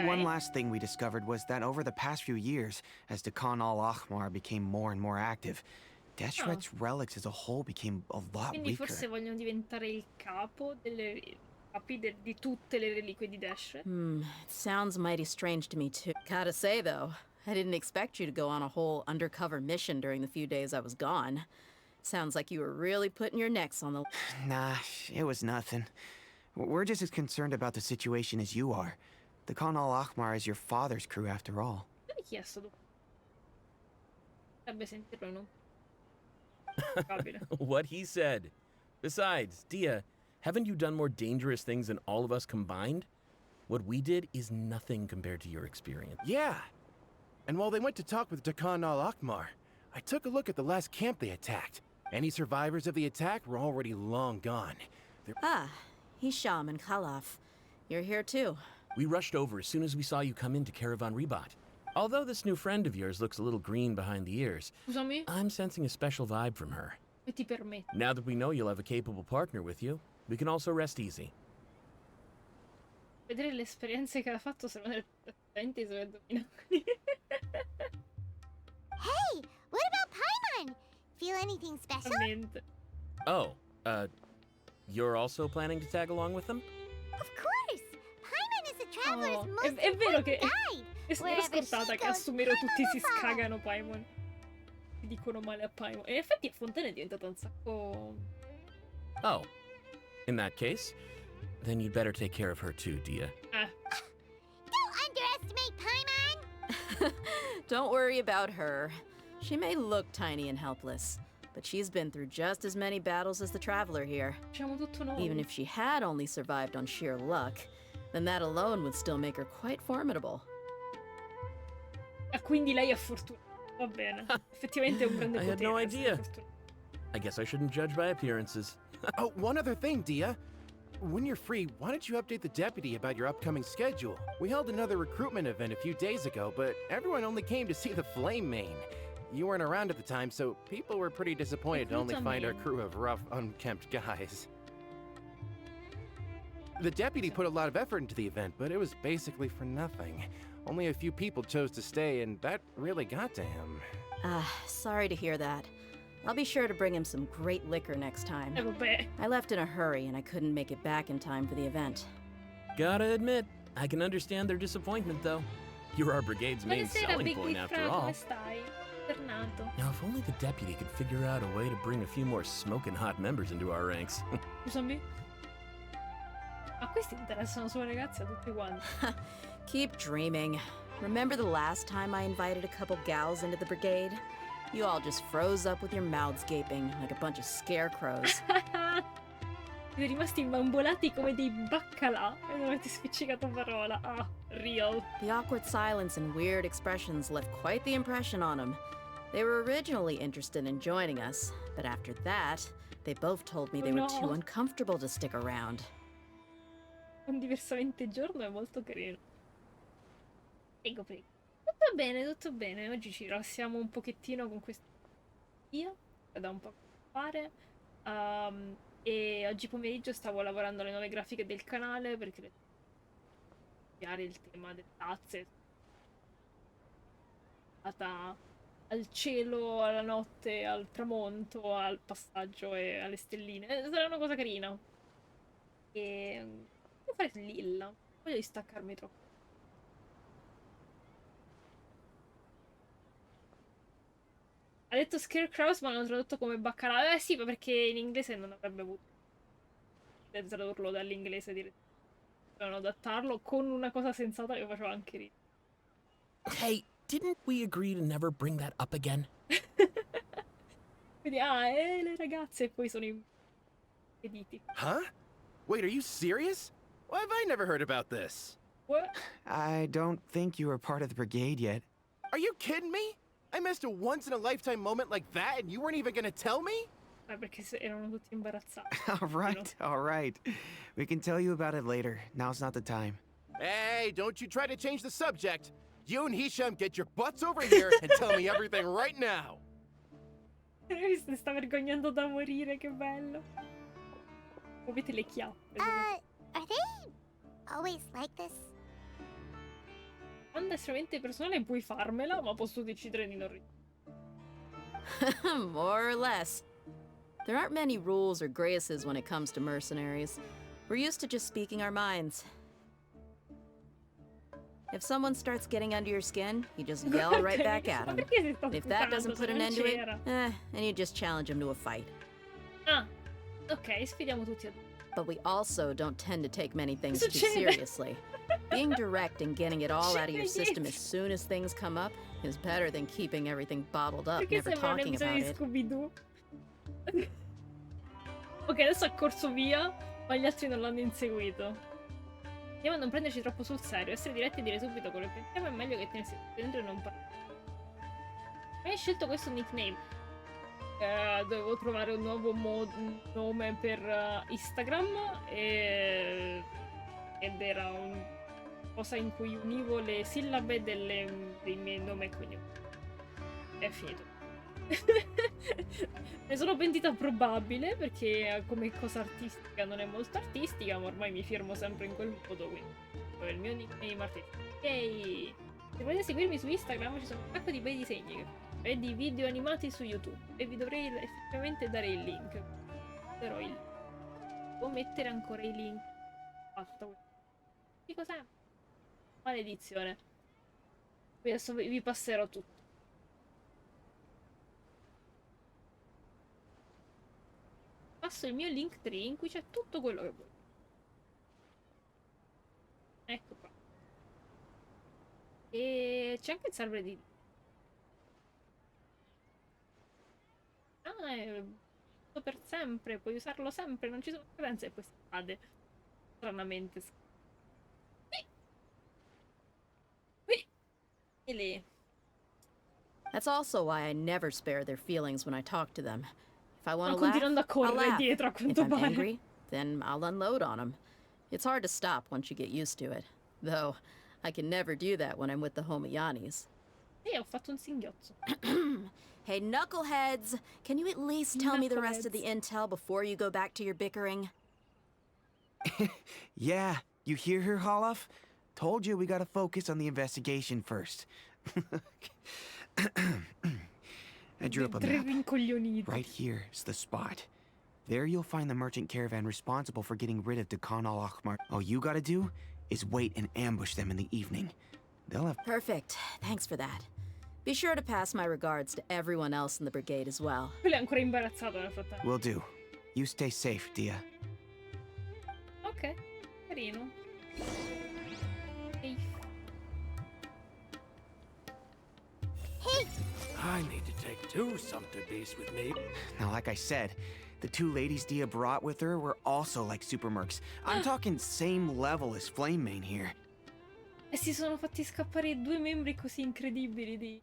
one last thing we discovered was that over the past few years, as the Khan al-Ahmar became more and more active, Deshret's relics as a whole became a lot Quindi weaker. forse vogliono diventare il capo delle di tutte le reliquie di Deshret. It sounds mighty strange to me too. Gotta say though, I didn't expect you to go on a whole undercover mission during the few days I was gone. Sounds like you were really putting your necks on the... Nah, it was nothing. We're just as concerned about the situation as you are. The Khan al-Ahmar is your father's crew after all. Mi hai chiesto tu? Dovrebbe sentirlo, no? What he said. Besides, Dehya, haven't you done more dangerous things than all of us combined? What we did is nothing compared to your experience. Yeah. And while they went to talk with Khan al-Ahmar, I took a look at the last camp they attacked. Any survivors of the attack were already long gone. Hisham and Khalaf. You're here too. We rushed over as soon as we saw you come into Caravan Ribat. Although this new friend of yours looks a little green behind the ears, Scusami? I'm sensing a special vibe from her. E ti permetto. Now that we know you'll have a capable partner with you, we can also rest easy. Vedere le esperienze che ha fatto sono attenti sulle addominali. Hey, what about Paimon? Feel anything special? Veramente. Oh, you're also planning to tag along with them? Of course! Paimon is the traveler's most è vero important che guide. è scontata che a Sumero tutti si scagano Paimon. Ti dicono male a Paimon. E in effetti a Fontana è diventata un sacco... Oh. In that case, then you'd better take care of her too, Dehya. Don't underestimate Paimon! Don't worry about her. She may look tiny and helpless, but she's been through just as many battles as the traveler here. Facciamo tutto noi. Even if she had only survived on sheer luck, then that alone would still make her quite formidable. Quindi lei è fortunata. Va bene. Effettivamente è un grande I potere. had no essere idea. fortunata. I guess I shouldn't judge by appearances. Oh, one other thing, Dehya. When you're free, why don't you update the deputy about your upcoming schedule? We held another recruitment event a few days ago, but everyone only came to see the Flame Main. You weren't around at the time, so people were pretty disappointed to only find our crew of rough, unkempt guys. The deputy put a lot of effort into the event, but it was basically for nothing. Only a few people chose to stay, and that really got to him. Sorry to hear that. I'll be sure to bring him some great liquor next time. Vabbè. I left in a hurry and I couldn't make it back in time for the event. Gotta admit, I can understand their disappointment, though. You're our brigade's main Buonasera, selling Big point, Big after Fra, all. come stai? Tornato. Now, if only the deputy could figure out a way to bring a few more smoking hot members into our ranks. Scusami? Ma questi interessano solo ragazzi a tutti quanti. Keep dreaming. Remember the last time I invited a couple gals into the brigade? You all just froze up with your mouths gaping like a bunch of scarecrows. Siete rimasti imbambolati come dei baccalà e non avete spiccicato parola. Ah, real. The awkward silence and weird expressions left quite the impression on them. They were originally interested in joining us, but after that, they both told me they were too uncomfortable to stick around. Un diversamente giorno è molto carino. Prego, prego. Tutto bene. Oggi ci rilassiamo un pochettino con questa via, da un po' a fare. E oggi pomeriggio stavo lavorando alle nuove grafiche del canale perché cambiare il tema delle tazze. al cielo, alla notte, al tramonto, al passaggio e alle stelline. Sarà una cosa carina. E... devo fare lilla. Voglio distaccarmi troppo. Ha detto Scarecrows ma l'hanno tradotto come baccalà. Eh sì, ma perché in inglese non avrebbe avuto tradurlo dall'inglese direttamente. Dovevano adattarlo con una cosa sensata che faceva anche ridere. Hey, didn't we agree to never bring that up again? Quindi, le ragazze poi sono impediti. Huh? Wait, are you serious? Why have I never heard about this? What? I don't think you were part of the brigade yet. Are you kidding me? I missed a once-in-a-lifetime moment like that and you weren't even gonna tell me? Perché erano tutti imbarazzati. All right. We can tell you about it later. Now's not the time. Hey, don't you try to change the subject. You and Hisham get your butts over here and tell me everything right now. Si sta vergognando da morire, che bello. Muovete le chiappe. Are they always like this? Quando è estremamente personale puoi farmela, ma posso decidere di non ridere. More or less. There aren't many rules or graces when it comes to mercenaries. We're used to just speaking our minds. If someone starts getting under your skin, you just yell right back at them. If that doesn't put an end to it, then you just challenge them to a fight. Ah, ok, sfidiamo tutti a due. But we also don't tend to take many things too seriously. Being direct and getting it all out of your system as soon as things come up is better than keeping everything bottled up, never talking about it. Ok, adesso ha corso via, ma gli altri non l'hanno inseguito. Andiamo a non prenderci troppo sul serio, essere diretti e dire subito quello che pensiamo è meglio che tenersi dentro e non parlare. Hai scelto questo nickname. Dovevo trovare un nuovo nome per Instagram ed era una cosa in cui univo le sillabe dei miei nomi e cognome. È finito. Ne sono pentita probabile perché come cosa artistica non è molto artistica, ma ormai mi firmo sempre in quel modo, quindi è il mio nickname artistico. Ok, se volete seguirmi su Instagram ci sono un sacco di bei disegni e di video animati su YouTube e vi dovrei effettivamente dare il link. Però devo mettere ancora i link. Fatto. Che cos'è? Maledizione. Adesso vi passerò tutto. Passo il mio Linktree in cui c'è tutto quello che vuoi. Ecco qua. E c'è anche il server di... Ah, è per sempre, puoi usarlo sempre, non ci sono differenze e poi scade. Stranamente. E lì. That's also why I never spare their feelings when I talk to them. If I want to continuando a laugh, I'll correre laugh. dietro a If quanto I'm pare. angry, then I'll unload on them. It's hard to stop once you get used to it. Though, I can never do that when I'm with the Homiyanis. Ho fatto un singhiozzo. Hey, knuckleheads! Can you at least tell me the rest of the intel before you go back to your bickering? Yeah, you hear her, Holloff? Told you we gotta focus on the investigation first. I drew up a map. Right here is the spot. There you'll find the merchant caravan responsible for getting rid of Dekan al-Ahmar. All you gotta do is wait and ambush them in the evening. They'll have... Perfect. Thanks for that. Be sure to pass my regards to everyone else in the brigade as well. Quello è ancora imbarazzato nel frattempo. Will do. You stay safe, Dehya. Ok, carino. Ehi. Hey, I need to take two sumpter beasts with me. Now, like I said, the two ladies Dehya brought with her were also like super mercs. I'm talking same level as Flame Mane here. E si sono fatti scappare due membri così incredibili di...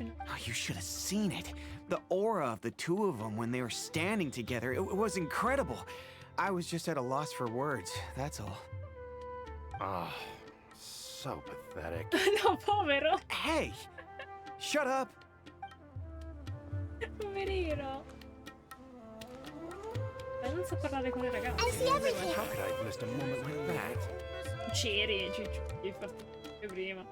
Oh, you should have seen it. The aura of the two of them when they were standing together, it was incredible. I was just at a loss for words, that's all. Oh, so pathetic. No, povero. Hey! Shut up! Poverino. Ma non sa parlare con le ragazze. I see everything. How could I have missed a moment like that? C'eri, ciccioli, prima.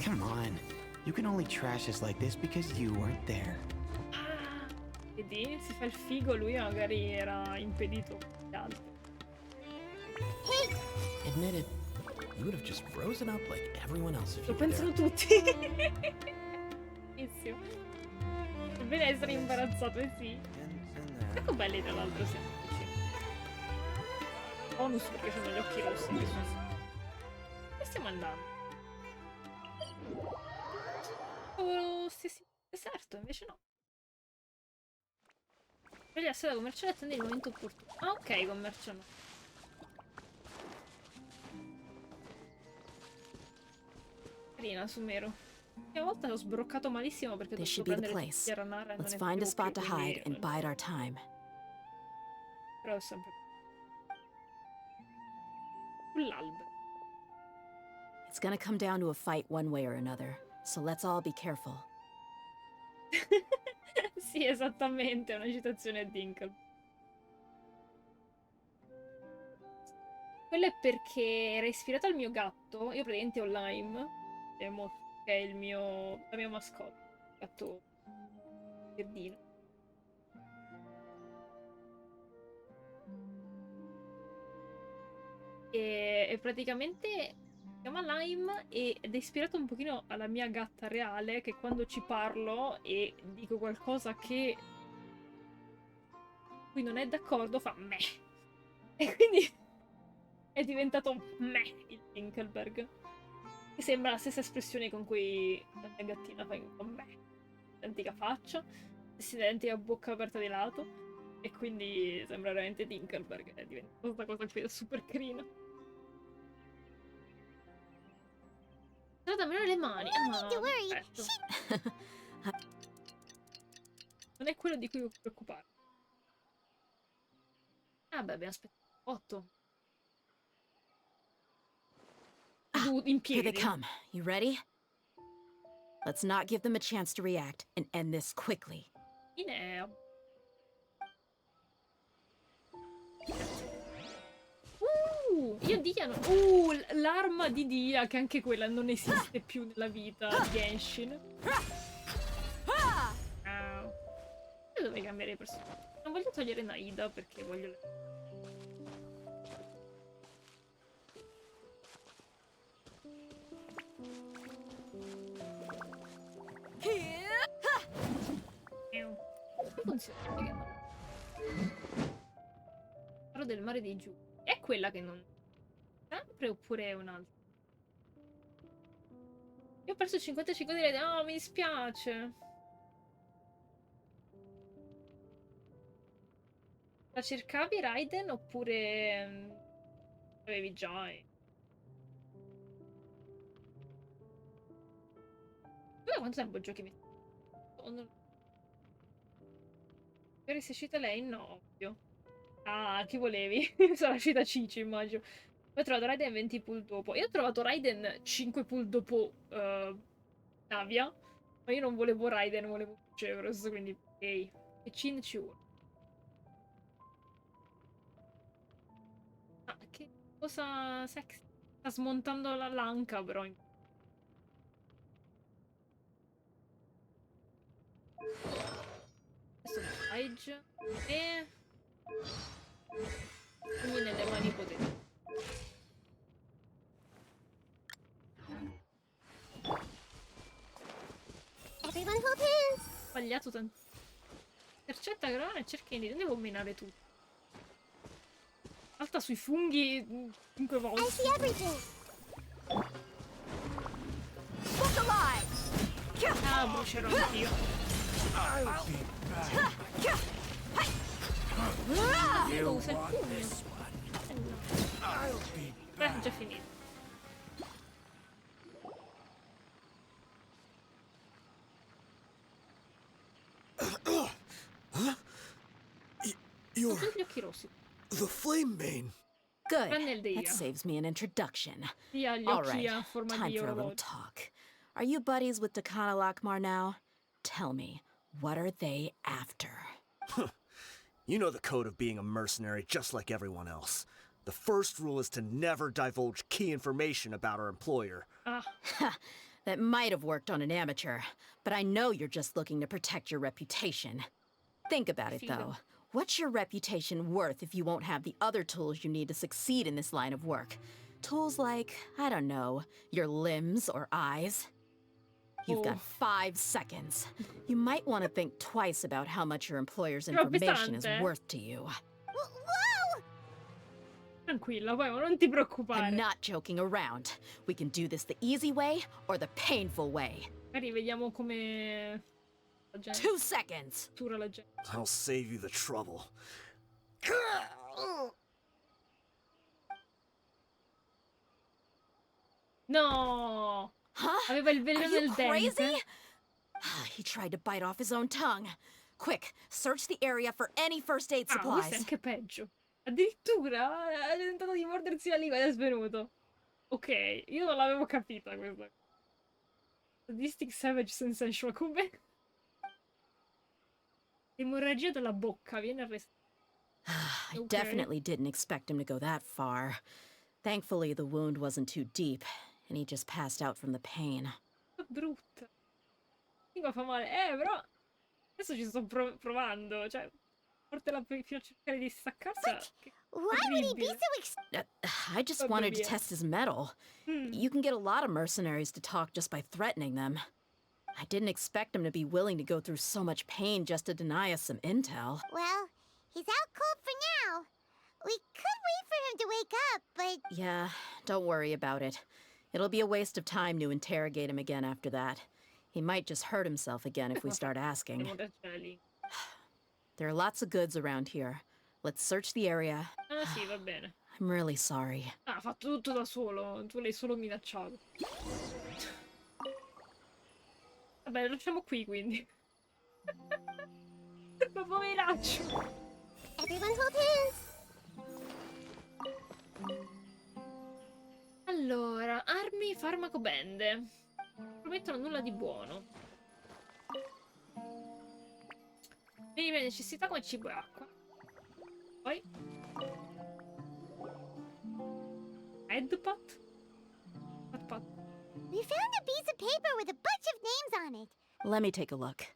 Come on. You can only trash us like this because you weren't there. Vedi, si fa il figo, lui magari era impedito dagli altri. Admit it, you would have just frozen up like everyone else if Lo you were pensano there. tutti. Benissimo. È bene essere imbarazzato, eh sì. Ecco belli tra l'altro semplici. Bonus perché sono gli occhi rossi. Che dove stiamo andando? Oh, stessi deserto, invece no. Scegli la sede commerciale e attendi il momento opportuno. Ah, ok, commercio no. Carina, Sumero. L'ultima volta l'ho sbroccato malissimo perché This dovevo should be the prendere place. la nara e non Let's è find più a spot ok, to quindi hide and bide our time. Però è sempre sull'albero. It's gonna come down to a fight one way or another, so let's all be careful. Sì, esattamente, è una citazione a Dinkle. Quello è perché era ispirato al mio gatto. Io praticamente ho Lime, che è la mia mascotte, il gatto verdino. E praticamente si chiama Lime ed è ispirato un pochino alla mia gatta reale, che quando ci parlo e dico qualcosa che cui non è d'accordo fa meh. E quindi è diventato meh il Tinkelberg. Che sembra la stessa espressione con cui la mia gattina fa meh. Identica faccia, stessa identica bocca aperta di lato. E quindi sembra veramente Tinkelberg. È diventata questa cosa qui, è super carina. Però dammelo le mani. Perfetto. Non è quello di cui devo preoccupare. Ah beh, abbiamo aspettato 8. In Here they piedi. come. You ready? Let's not give them a chance to react and end this quickly. Ineo. Io Dia non... l'arma di Dia, che anche quella non esiste più nella vita Genshin. Io dovrei cambiare personaggio. Non voglio togliere Naida perché voglio... Come funziona? Parlo del mare dei giù. È quella che non... Sempre oppure è un'altra? Io ho perso 55 di rete. No, mi dispiace. La cercavi Raiden oppure... avevi già... Tu da quanto tempo giochi? Magari se è uscita lei? No, ovvio. Ah, chi volevi? Sarà uscita Cici, immagino. Poi ho trovato Raiden 20 pull dopo. Io ho trovato Raiden 5 pull dopo Navia. Ma io non volevo Raiden, volevo Chevros, quindi ok. E Chin ci vuole. Ah, che cosa sexy. Sta smontando la lanca, però. Questo è Page. E... quindi nelle mani potenti. Everyone hold hands. Sbagliato tanto. Intercetta Grana e cerca di... devo minare tutto. Salta sui funghi 5 I volte. see everything. Look alive! Ah, brucerò anch'io. Usa il pugno. Beh, già finito. You're Sono gli occhi rossi. the Flame Mane. Good. Tranne il Dehya. That saves me an introduction. Sì, ha gli All occhi right, a forma time di for a little orologio. talk. Are you buddies with Dakana Lakmar now? Tell me, what are they after? You know the code of being a mercenary just like everyone else. The first rule is to never divulge key information about our employer. Ah, That might have worked on an amateur, but I know you're just looking to protect your reputation. Think about it, though. What's your reputation worth if you won't have the other tools you need to succeed in this line of work? Tools like, I don't know, your limbs or eyes? You've got 5 seconds. You might want to think twice about how much your employer's information is worth to you. Whoa! Tranquilla, poi, ma non ti preoccupare. I'm not joking around. We can do this the easy way or the painful way. Magari vediamo come... 2 seconds! La gente. I'll save you the trouble. No! Huh? Aveva il veleno Are you nel crazy? dente. He tried to bite off his own tongue. Quick, search the area for any first aid Questo è supplies. anche peggio. Addirittura ha tentato di mordersi la lingua ed è svenuto. Ok, io non l'avevo capita questa. Sadistic Savage Sensational, come? Emorragia della bocca, viene arrestato. I definitely didn't expect him to go that far. Thankfully, the wound wasn't too deep, and he just passed out from the pain. È brutta. Lingua fa male. Però adesso ci sto provando, cioè portela fino a cercare di staccarsela. Why would he be so I just wanted to test his mettle. You can get a lot of mercenaries to talk just by threatening them. I didn't expect him to be willing to go through so much pain just to deny us some intel. Well, he's out cold for now. We could wait for him to wake up, but... Yeah, don't worry about it. It'll be a waste of time to interrogate him again after that. He might just hurt himself again if we start asking. There are lots of goods around here. Let's search the area. Ah sì, va bene. I'm really sorry. Ah, ha fatto tutto da solo. Tu l'hai solo minacciato. Vabbè, lo lasciamo qui quindi. Ma poveraccio. Everyone hold hands. Allora, armi, farmaco, bende. Promettono nulla di buono. Minime necessità come cibo e acqua. Poi Headpot? Pot. We found a piece of paper with a bunch of names on it. Let me take a look.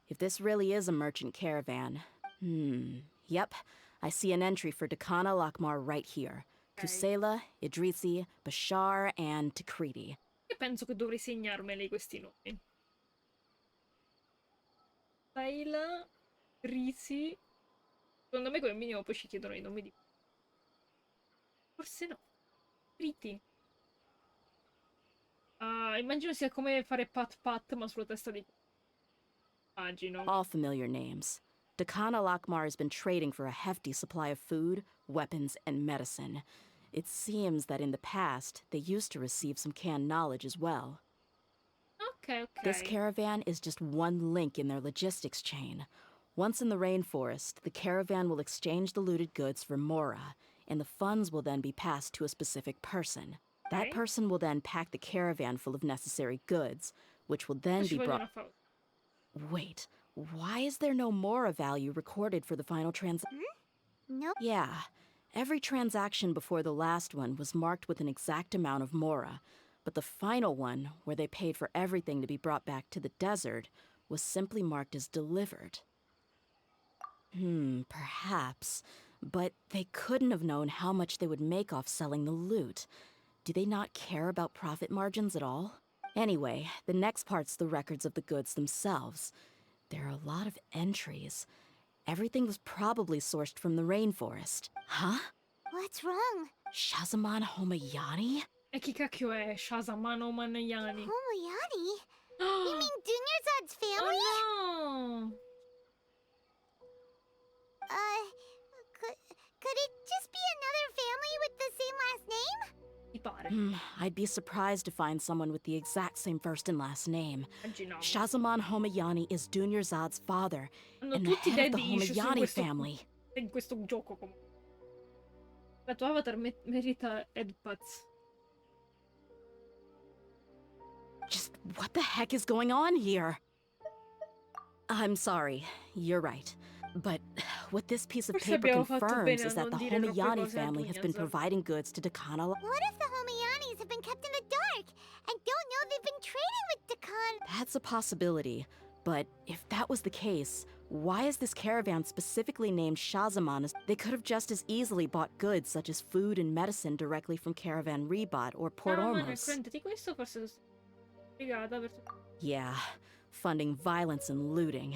If this really is a merchant caravan... Yep. I see an entry for Dakana Lakmar right here. Kusela, Idrisi, Bashar, and Takriti. Io penso che dovrei segnarmeli questi nomi. Taila, Risi. Secondo me come minimo poi ci chiedono i nomi di... Forse no. Riti. Immagino sia come fare pat ma sulla testa di... Immagino. All familiar names. Dakana Lakmar has been trading for a hefty supply of food, weapons, and medicine. It seems that in the past, they used to receive some canned knowledge as well. Okay. This caravan is just one link in their logistics chain. Once in the rainforest, the caravan will exchange the looted goods for Mora, and the funds will then be passed to a specific person. That person will then pack the caravan full of necessary goods, which will then be brought... Wait, why is there no Mora value recorded for the final transaction? Nope. Yeah, every transaction before the last one was marked with an exact amount of Mora, but the final one, where they paid for everything to be brought back to the desert, was simply marked as delivered. Perhaps. But they couldn't have known how much they would make off selling the loot. Do they not care about profit margins at all? Anyway, the next part's the records of the goods themselves. There are a lot of entries. Everything was probably sourced from the rainforest. Huh? What's wrong? Shazaman Homayani? E chi cacchio è Shazamano Manayani? Homayani? You mean Dunyarzad's family? Oh no! Could it just be another family with the same last name? Mi pare. I'd be surprised to find someone with the exact same first and last name. Immaginavo. Shazaman Homayani is Dunyarzad's father, Hanno and the tutti head of the daddy issues Homayani family. in questo gioco comunque. La tua avatar merita headpats. Just what the heck is going on here? I'm sorry, you're right. But what this piece of Forse paper abbiamo fatto confirms bene is a that the non dire troppe Homayani cose a family has been Dunyazad. providing goods to Dakana. What if the Homayanis have been kept in the dark and don't know they've been That's a possibility, but if that was the case, why is this caravan specifically named Shazamon? They could have just as easily bought goods such as food and medicine directly from Caravan Rebot or Port Ormos. Yeah, funding violence and looting.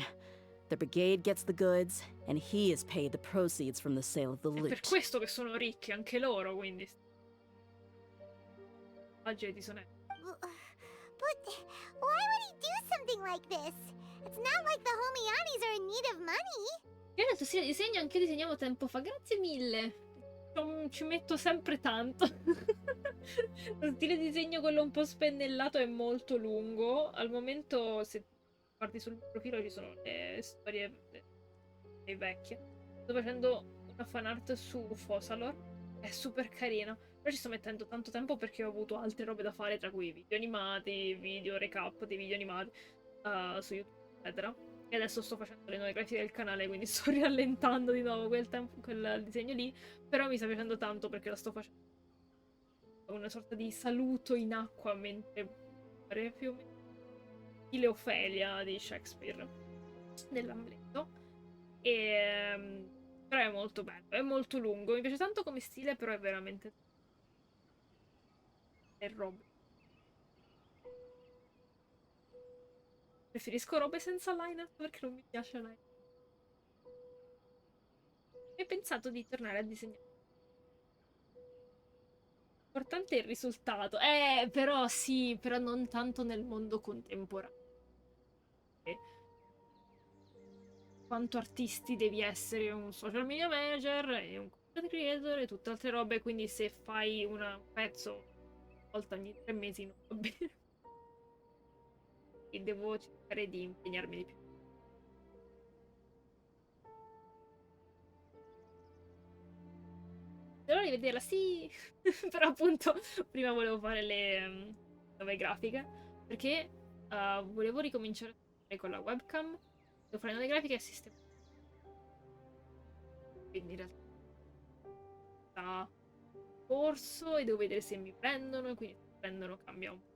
The brigade gets the goods, and he is paid the proceeds from the sale of the loot. È per questo che sono ricchi anche loro, quindi. But why would he do something like this? It's not like the Homianis are in need of money. Io ho detto sì, disegno, anche io disegnavo tempo fa. Grazie mille. Ci metto sempre tanto. Lo stile di disegno, quello un po' spennellato, è molto lungo. Al momento, se guardi sul profilo, ci sono le storie vecchie. Sto facendo una fan art su Fossalor. È super carina. Però ci sto mettendo tanto tempo perché ho avuto altre robe da fare, tra cui video animati, video recap dei video animati su YouTube, eccetera. E adesso sto facendo le nuove grafiche del canale, quindi sto rallentando di nuovo quel disegno lì. Però mi sta piacendo tanto perché la sto facendo una sorta di saluto in acqua mentre più o meno stile Ofelia di Shakespeare nell'Amleto. Però è molto bello, è molto lungo. Mi piace tanto come stile, però è veramente robe. Preferisco robe senza line perché non mi piace line. Ho pensato di tornare a disegnare. L'importante è il risultato. Però sì, però non tanto nel mondo contemporaneo. Quanto artisti devi essere un social media manager e un content creator e tutte altre robe, quindi se fai un pezzo volta ogni 3 mesi non va bene. E devo cercare di impegnarmi di più. Devo rivederla, sì! Però appunto prima volevo fare le nuove grafiche perché volevo ricominciare con la webcam. Devo fare nuove grafiche e sistemare. Quindi in realtà corso e devo vedere se mi prendono, e quindi se mi prendono cambia un po'.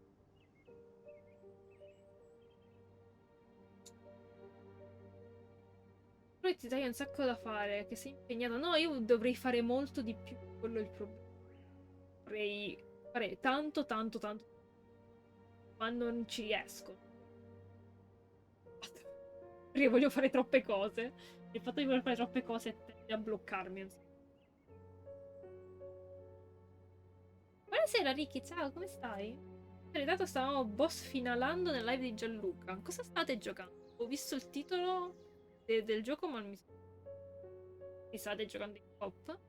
Però ti dai un sacco da fare, che sei impegnata. No, io dovrei fare molto di più, quello è il problema. Dovrei fare tanto, ma non ci riesco. Perché voglio fare troppe cose. Il fatto di voler fare troppe cose tende a bloccarmi. Buonasera Ricky, ciao, come stai? In realtà stavamo boss finalando nel live di Gianluca. Cosa state giocando? Ho visto il titolo del gioco, ma non mi state giocando in pop?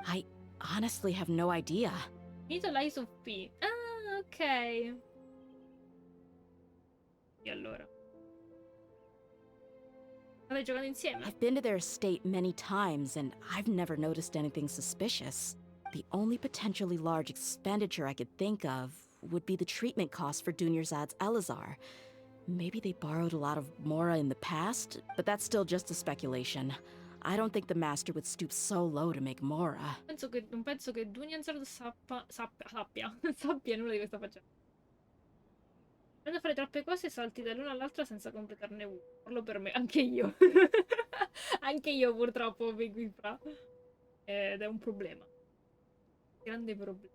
I honestly have no idea. Finito l'Eyes of P. Ah, ok. E allora? State giocando insieme? I've been to their estate many times, and I've never noticed anything suspicious. The only potentially large expenditure I could think of would be the treatment costs for Dunyarzad's Elazar. Maybe they borrowed a lot of Mora in the past, but that's still just a speculation. I don't think the master would stoop so low to make Mora. Non penso che Dunyarzad sappia nulla di questa faccenda. Quando a fare troppe cose salti dall'una all'altra senza completarne uno. Parlo per me, anche io. Anche io purtroppo vengo in fra. Ed è un problema. Grande problema.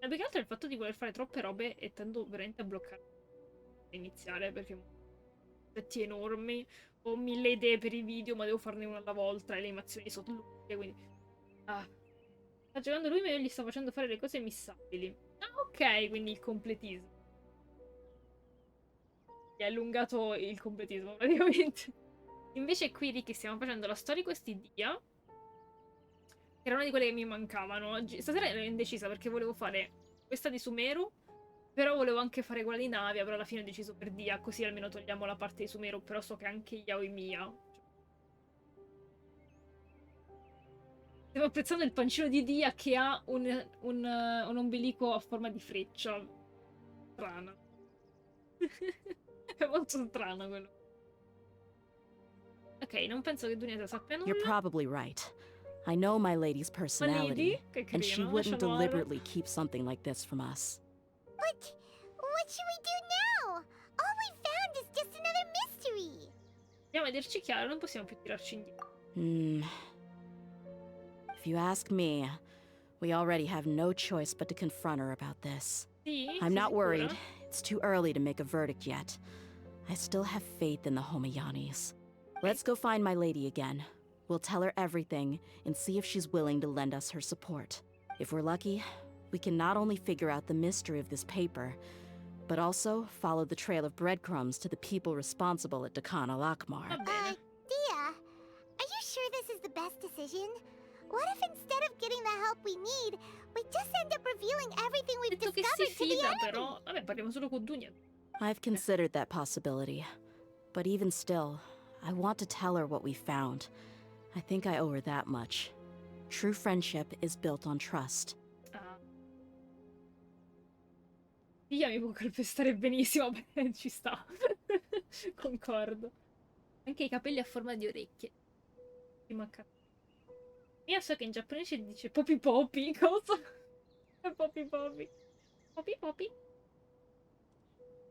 Ma più che altro è il fatto di voler fare troppe robe e tendo veramente a bloccare iniziale perché ho progetti enormi, ho 1000 idee per i video, ma devo farne una alla volta e le animazioni sono lunghe, quindi sta giocando lui, ma io gli sto facendo fare le cose missabili. Ah, ok, quindi il completismo. Gli ha allungato il completismo praticamente. Invece qui Ricky stiamo facendo la Storyquest di Dehya, che era una di quelle che mi mancavano. Oggi stasera ero indecisa perché volevo fare questa di Sumeru, però volevo anche fare quella di Navia, però alla fine ho deciso per Dehya, così almeno togliamo la parte di Sumeru, però so che anche Yaoi Mia. Stiamo apprezzando il pancino di Dehya che ha un ombelico a forma di freccia. Strana. È molto strano quello. Ok, non penso che Dunia sappia nulla. You're probably right. I know my lady's personality, and she wouldn't deliberately keep something like this from us. But what should we do Dobbiamo vederci chiaro, non possiamo più tirarci indietro. If you ask me, we already have no choice but to confront her about this. Sì? I'm Sei not sicura? worried. It's too early to make a verdict yet. I still have faith in the Homayanis. Let's go find my lady again. We'll tell her everything and see if she's willing to lend us her support. If we're lucky, we can not only figure out the mystery of this paper, but also follow the trail of breadcrumbs to the people responsible at Dakan al-Akmar. Va bene. Dia, are you sure this is the best decision? What if instead of getting the help we need, we just end up revealing everything Ha we've detto che discovered si to the fida, enemy? però. Vabbè, parliamo solo con Dunia. I've considered that possibility. But even still, I want to tell her what we found. I think I owe her that much. True friendship is built on trust. Ah. Io mi può calpestare benissimo, beh, ci sta. Concordo. Anche i capelli a forma di orecchie. Ti manca. Io so che in giapponese dice popi popi, cosa? Popi popi. Popi popi?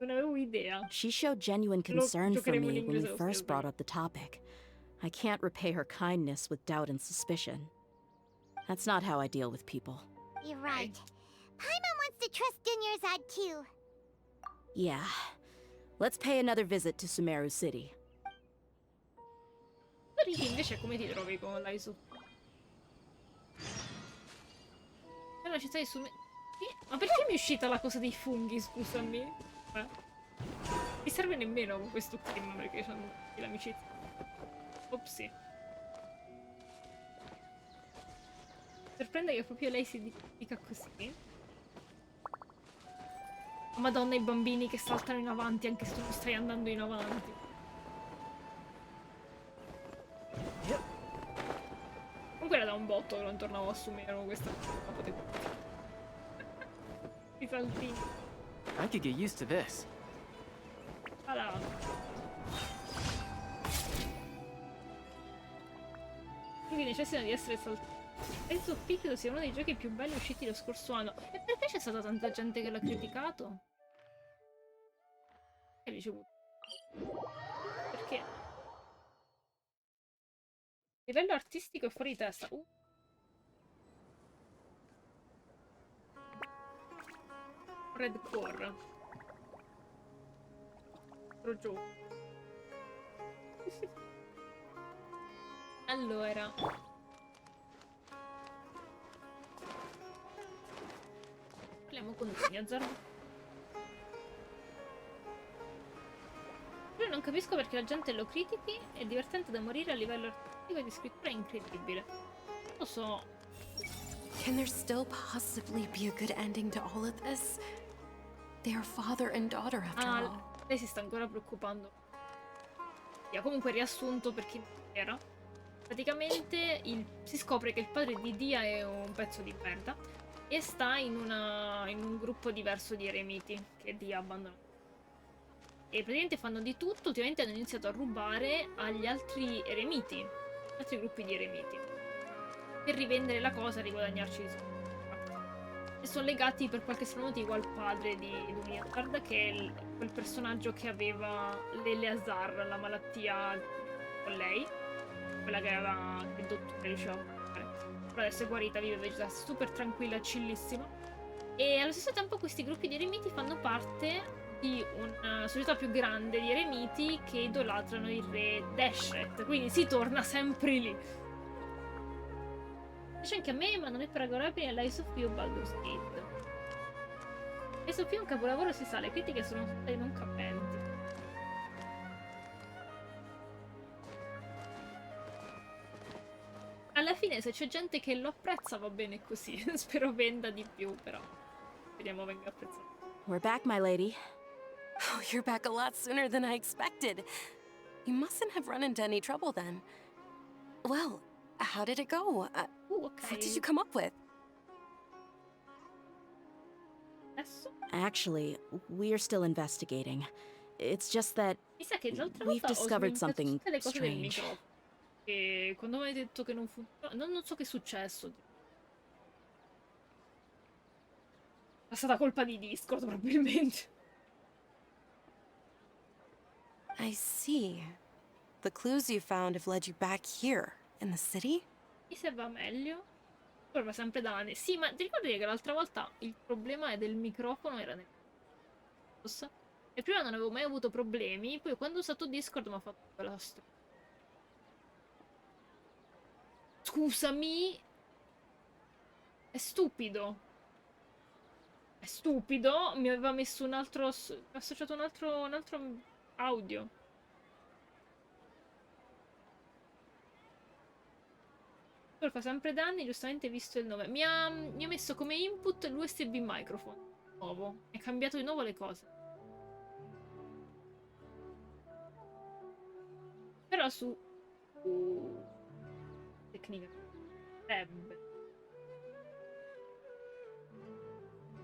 Non avevo idea. She showed genuine Lo concern for giocheremo in me when we inglese lo first stesso. brought up the topic. I can't repay her kindness with doubt and suspicion. That's not how I deal with people. You're right. Paimon wants to trust Dunyarzad too. Yeah. Let's pay another visit to Sumeru City. Riti, invece come ti trovi con l'Aisu? È una città di Sume... Ma perché mi è uscita la cosa dei funghi, scusami? Mi serve nemmeno con questo team perché c'hanno l'amicizia. Opsi. Sorprende che proprio lei si dica così. Oh, Madonna, i bambini che saltano in avanti anche se tu non stai andando in avanti. Comunque era da un botto che non tornavo a Sumeru questa i saltini. I could get used to this. Allora. Quindi necessitano di essere saltati. Penso Picchio sia uno dei giochi più belli usciti lo scorso anno. E perché c'è stata tanta gente che l'ha criticato? Che hai ricevuto? Perché? Livello artistico è fuori di testa. Red Core. Altro gioco. Allora. Parliamo con Dunyarzad. Io non capisco perché la gente lo critichi, è divertente da morire a livello artistico e di scrittura è incredibile. Non lo so. Can there still possibly be a good ending to all of this? They are father and daughter after all. Lei si sta ancora preoccupando. Comunque riassunto per chi non era. Praticamente si scopre che il padre di Dia è un pezzo di merda e sta in un gruppo diverso di eremiti che Dia ha abbandonato. E praticamente fanno di tutto, ultimamente hanno iniziato a rubare agli altri eremiti, altri gruppi di eremiti, per rivendere la cosa e riguadagnarci di soldi. E sono legati per qualche strano motivo al padre di Dunyarzad, che è quel personaggio che aveva l'Eleazar, la malattia con lei, quella che aveva che il dottore riusciva a curare. Però adesso è guarita, vive vegeta super tranquilla, chillissima. E allo stesso tempo questi gruppi di eremiti fanno parte di una società più grande di eremiti che idolatrano il re Deshet, quindi si torna sempre lì. Dice anche a me, ma non è paragonabile all'Ice of P o Baldur's Gate. Ice of P è un capolavoro, si sa, le critiche sono state non capenti. Alla fine se c'è gente che lo apprezza va bene così, spero venda di più, però speriamo venga apprezzato. We're back, my lady. Oh, you're back a lot sooner than I expected. You mustn't have run into any trouble then. Well, how did it go? Okay. What did you come up with? Adesso? Actually, we're still investigating. It's just that Mi sa che l'altra we've volta discovered ho something tutte le cose del strange. microfono. E quando mi hai detto che non funziona, non so che è successo. È stata colpa di Discord, probabilmente. I see. The clues you found have led you back here, in the city? Mi se va meglio. Poi va sempre da anni. Sì, ma ti ricordi che l'altra volta il problema è del microfono era nel... E prima non avevo mai avuto problemi, poi quando ho usato Discord mi ha fatto quella storia. Scusami. È stupido. È stupido. Mi aveva messo un altro... associato un altro audio. Poi fa sempre danni, giustamente visto il nome. Mi ha messo come input l'USB microphone. Nuovo. Mi ha cambiato di nuovo le cose. Però su... tecnica.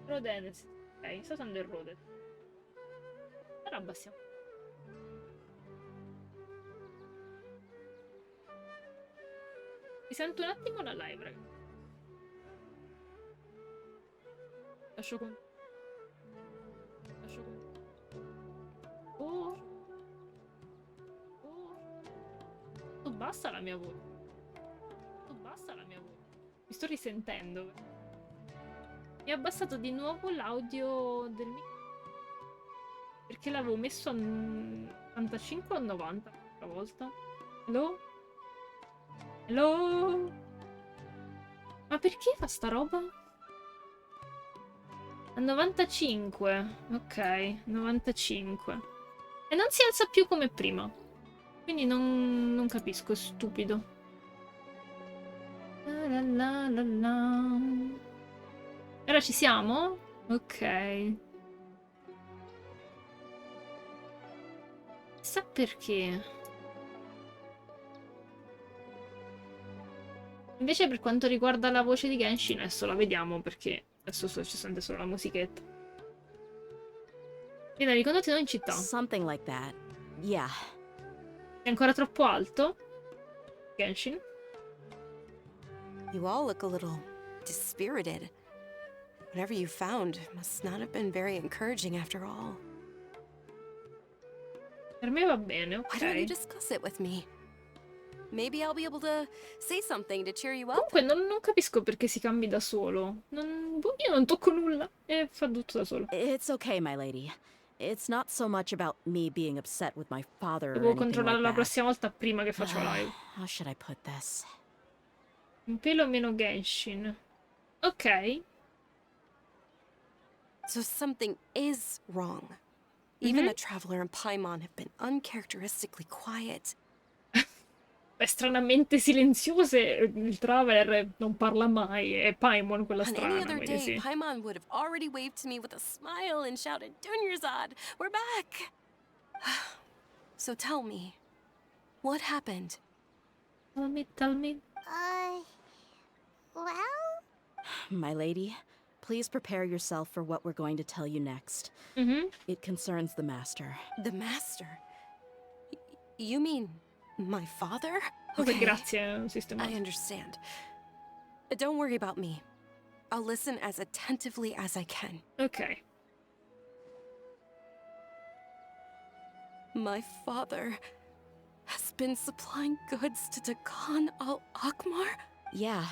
Rodenes. Ok, sto usando il Rode. Però abbassiamo. Mi sento un attimo la live, raga. Lascio con... Oh. Basta la mia voce. Basta la mia voce. Mi sto risentendo. Mi ha abbassato di nuovo l'audio del microfono. Perché l'avevo messo a 95 o 90 la volta. Hello? Hello? Ma perché fa sta roba? A 95. Ok, 95. E non si alza più come prima. Quindi non capisco, è stupido. La la la la. Ora ci siamo? Ok. Chissà perché. Invece per quanto riguarda la voce di Genshin, adesso la vediamo perché adesso ci sente solo la musichetta. Vieni, ricordati noi in città. Something like that. Yeah. È ancora troppo alto? Genshin? You all look a little dispirited. Whatever you found must not have been very encouraging after all. Per me va bene, ok. Why don't you discuss it with me? Maybe I'll be able to say something to cheer you up. Comunque non capisco perché si cambi da solo. Io non tocco nulla e fa tutto da solo. It's okay, my lady. It's not so much about me being upset with my father or Devo anything controllare like la that. prossima volta prima che faccio la live. How should I put this? Un pelo meno Genshin. Ok. So something is wrong. Even a traveler and Paimon have been uncharacteristically quiet. È stranamente silenzioso e il Traveler non parla mai. È Paimon quella On strana, any other quindi day, sì. Paimon would have already waved to me with a smile and shouted, Dunyarzad, we're back! So tell me, what happened? Tell me. Well? My lady, please prepare yourself for what we're going to tell you next. It concerns the Master. The Master? You mean my father? Okay, grazie, sistema. I understand. Don't worry about me. I'll listen as attentively as I can. Ok. My father has been supplying goods to Dakan al-Akmar? Yeah,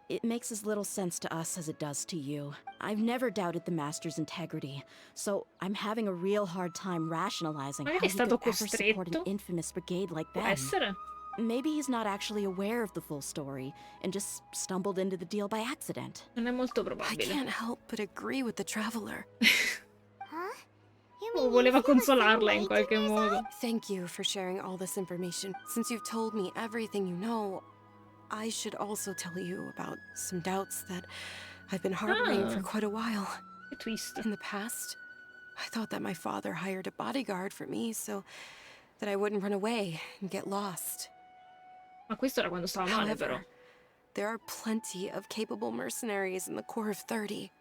it makes as little sense to us as it does to you. I've never doubted the Master's integrity, so I'm having a real hard time rationalizing how Magari he è stato could ever support an costretto. infamous brigade like Può that. essere. Maybe he's not actually aware of the full story and just stumbled into the deal by accident. Non è molto I probabile. can't help but agree with the traveler. Huh? You mean Voleva you feel the same consolarla way in to qualche me, modo. Zed? Thank you for sharing all this information. Since you've told me everything you know, I should also tell you about some doubts that I've been harboring for quite a while. Che twist. In the past, I thought that my father hired a bodyguard for me so that I wouldn't run away and get lost. Ma questo era quando stava male, però. However, there are plenty of capable mercenaries in the Corps of 30.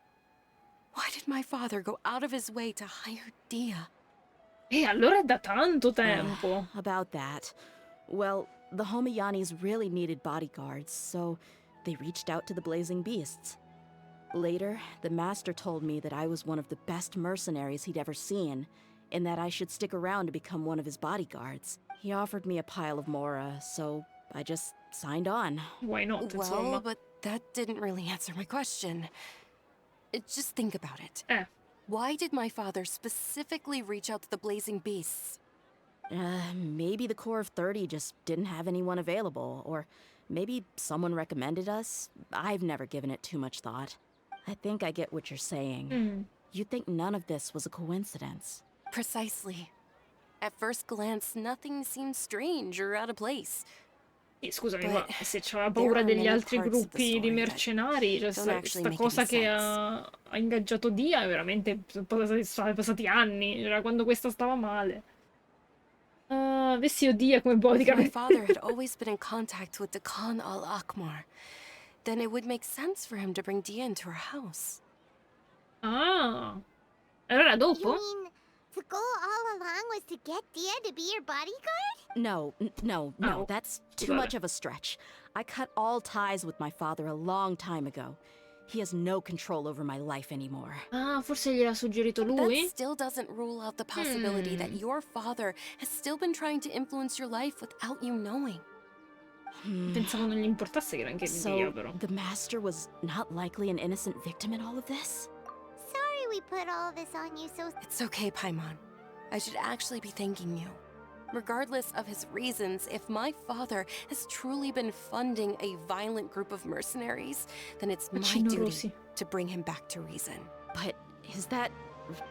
Why did my father go out of his way to hire Dehya? Allora è da tanto tempo. About that. Well, the Homayanis really needed bodyguards, so they reached out to the Blazing Beasts. Later, the Master told me that I was one of the best mercenaries he'd ever seen, and that I should stick around to become one of his bodyguards. He offered me a pile of mora, so I just signed on. Why not, Well, insomma. but that didn't really answer my question. Just think about it. Why did my father specifically reach out to the Blazing Beasts? Maybe the Corps of 30 just didn't have anyone available, or maybe someone recommended us. I've never given it too much thought. I think I get what you're saying. You'd think none of this was a coincidence. Precisely. At first glance, nothing seems strange or out of place. Scusami, ma se c'aveva paura degli altri gruppi di mercenari, cioè questa cosa che ha ingaggiato Dia, veramente sono passati anni, era quando questa stava male. Avessi io Dia come bodyguard. My father had always been in contact with the Khan al-Akmar. Then it would make sense for him to bring Dia into our house. Ah, allora dopo? You mean the goal all along was to get Dia to be your bodyguard? No, that's too much of a stretch. I cut all ties with my father a long time ago. He has no control over my life anymore. Ah, forse gliel'ha suggerito lui? That still doesn't rule out the possibility that your father has still been trying to influence your life without you knowing. Pensavo non gli importasse granché di Dia, però. The Master was not likely an innocent victim in all of this? Sorry we put all this on you so... It's okay, Paimon. I should actually be thanking you. Regardless of his reasons, if my father has truly been funding a violent group of mercenaries, then it's my duty to bring him back to reason. But is that...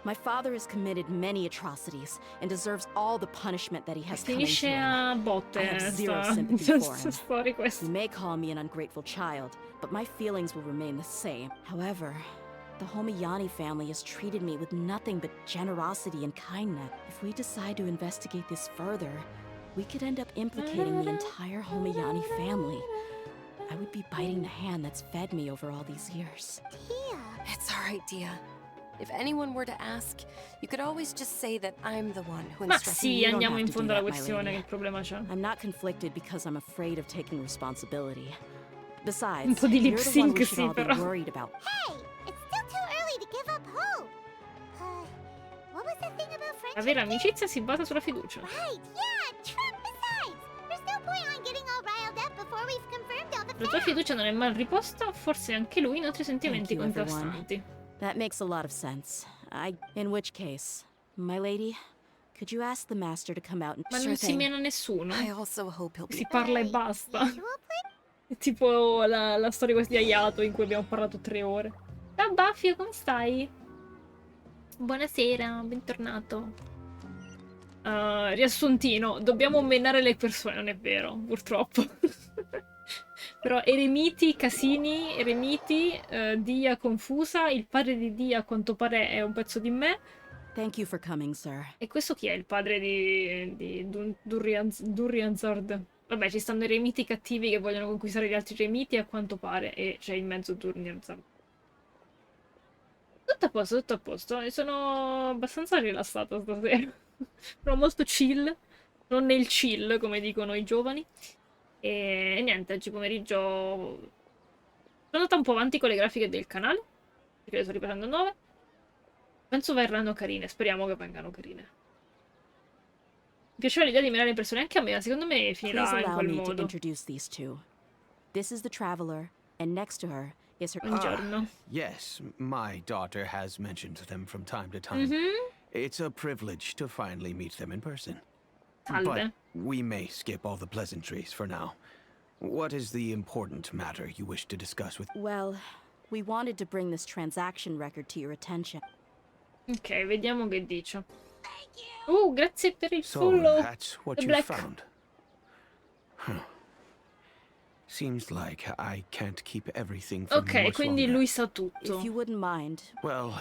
My father has committed many atrocities and deserves all the punishment that he has coming to him. I have zero sympathy for him. You may call me an ungrateful child, but my feelings will remain the same. However, the Homayani family has treated me with nothing but generosity and kindness. If we decide to investigate this further, we could end up implicating the entire Homayani family. I would be biting the hand that's fed me over all these years. Dia. It's all right, Dia. If anyone were to ask, you could always just say that I'm the one who Ma instructed sì, you. andiamo in fondo alla questione, che problema c'è? I'm not conflicted because I'm afraid of taking responsibility. Besides, Un po' di lip you're the one sync we should sì, all be però. worried about. Hey, it's still too early to give up hope. What was the thing about friendship? La vera amicizia si basa sulla fiducia. Right, yeah, true. Besides, there's no point on getting all riled up before we've confirmed all the La tua facts. fiducia non è mai riposta, forse anche lui nutri sentimenti Thank you, contrastanti. That makes a lot of sense. In which case, my lady, could you ask the master to come out and... Ma non si mena nessuno. I also hope he'll be... Si parla e basta. È tipo la storia questa di Ayato in cui abbiamo parlato 3 ore. Ciao Buffy, come stai? Buonasera, bentornato. Riassuntino, dobbiamo menare le persone, non è vero, purtroppo. Però eremiti, casini, eremiti, Dia confusa, il padre di Dia a quanto pare è un pezzo di me. Thank you for coming, sir. E questo chi è il padre di Durrianzard? Vabbè, ci stanno eremiti cattivi che vogliono conquistare gli altri eremiti a quanto pare, e c'è in mezzo Durrianzard. Tutto a posto, tutto a posto. E sono abbastanza rilassata stasera. Sono molto chill, non nel chill come dicono i giovani. E niente, oggi pomeriggio sono andata un po' avanti con le grafiche del canale, perché le sto riprendendo 9. Penso verranno carine, speriamo che vengano carine. Mi piaceva l'idea di menare le persone anche a me, ma secondo me finirà Please in allow quel me to modo. introduce these two. This is the traveler, and next to her is her... Buongiorno. Yes, my daughter has mentioned them from time to time. It's a privilege to finally meet them in person. Salve. But we may skip all the pleasantries for now. What is the important matter you wish to discuss with... Well, we wanted to bring this transaction record to your attention. Ok, vediamo che dice. Grazie per il So follow. that's what The you Black. found. Huh. Seems like I can't keep everything from you Ok, much quindi longer. lui sa tutto. If you wouldn't mind. Well,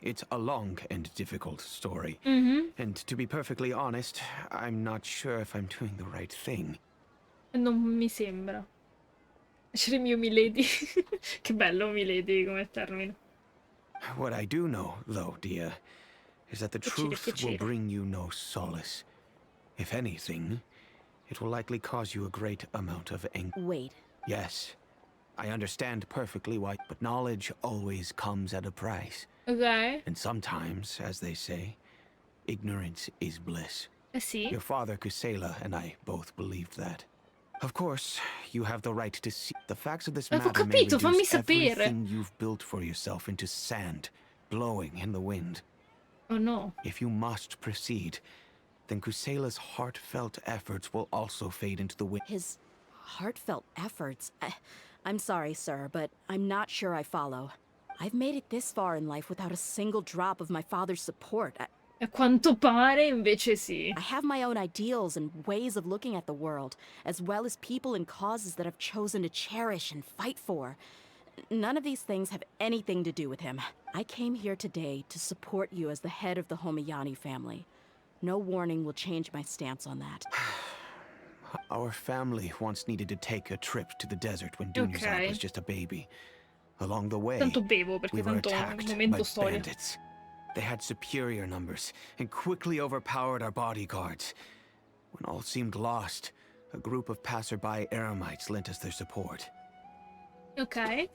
it's a long and difficult story. And to be perfectly honest, I'm not sure if I'm doing the right thing. Non mi sembra. Essere mio milady. Che bello milady come termine. What I do know, though, Dia, is that the truth will bring you no solace. If anything, it will likely cause you a great amount of anger. Wait. Yes, I understand perfectly why, but knowledge always comes at a price. Ok. And sometimes, as they say, ignorance is bliss. sì. Your father, Kusela, and I both believed that. Of course, you have the right to see. The facts of this matter may reduce everything you've built for yourself into sand, blowing in the wind. Oh no. If you must proceed, then Kusela's heartfelt efforts will also fade into the wind. His heartfelt efforts? I'm sorry, sir, but I'm not sure I follow. I've made it this far in life without a single drop of my father's support. A quanto pare invece sì. I have my own ideals and ways of looking at the world, as well as people and causes that I've chosen to cherish and fight for. None of these things have anything to do with him. I came here today to support you as the head of the Homayani family. No warning will change my stance on that. Our family once needed to take a trip to the desert when Dunyazad was just a baby. Along the way, we were attacked by bandits. They had superior numbers and quickly overpowered our bodyguards. When all seemed lost, a group of passerby Eremites lent us their support. Ok.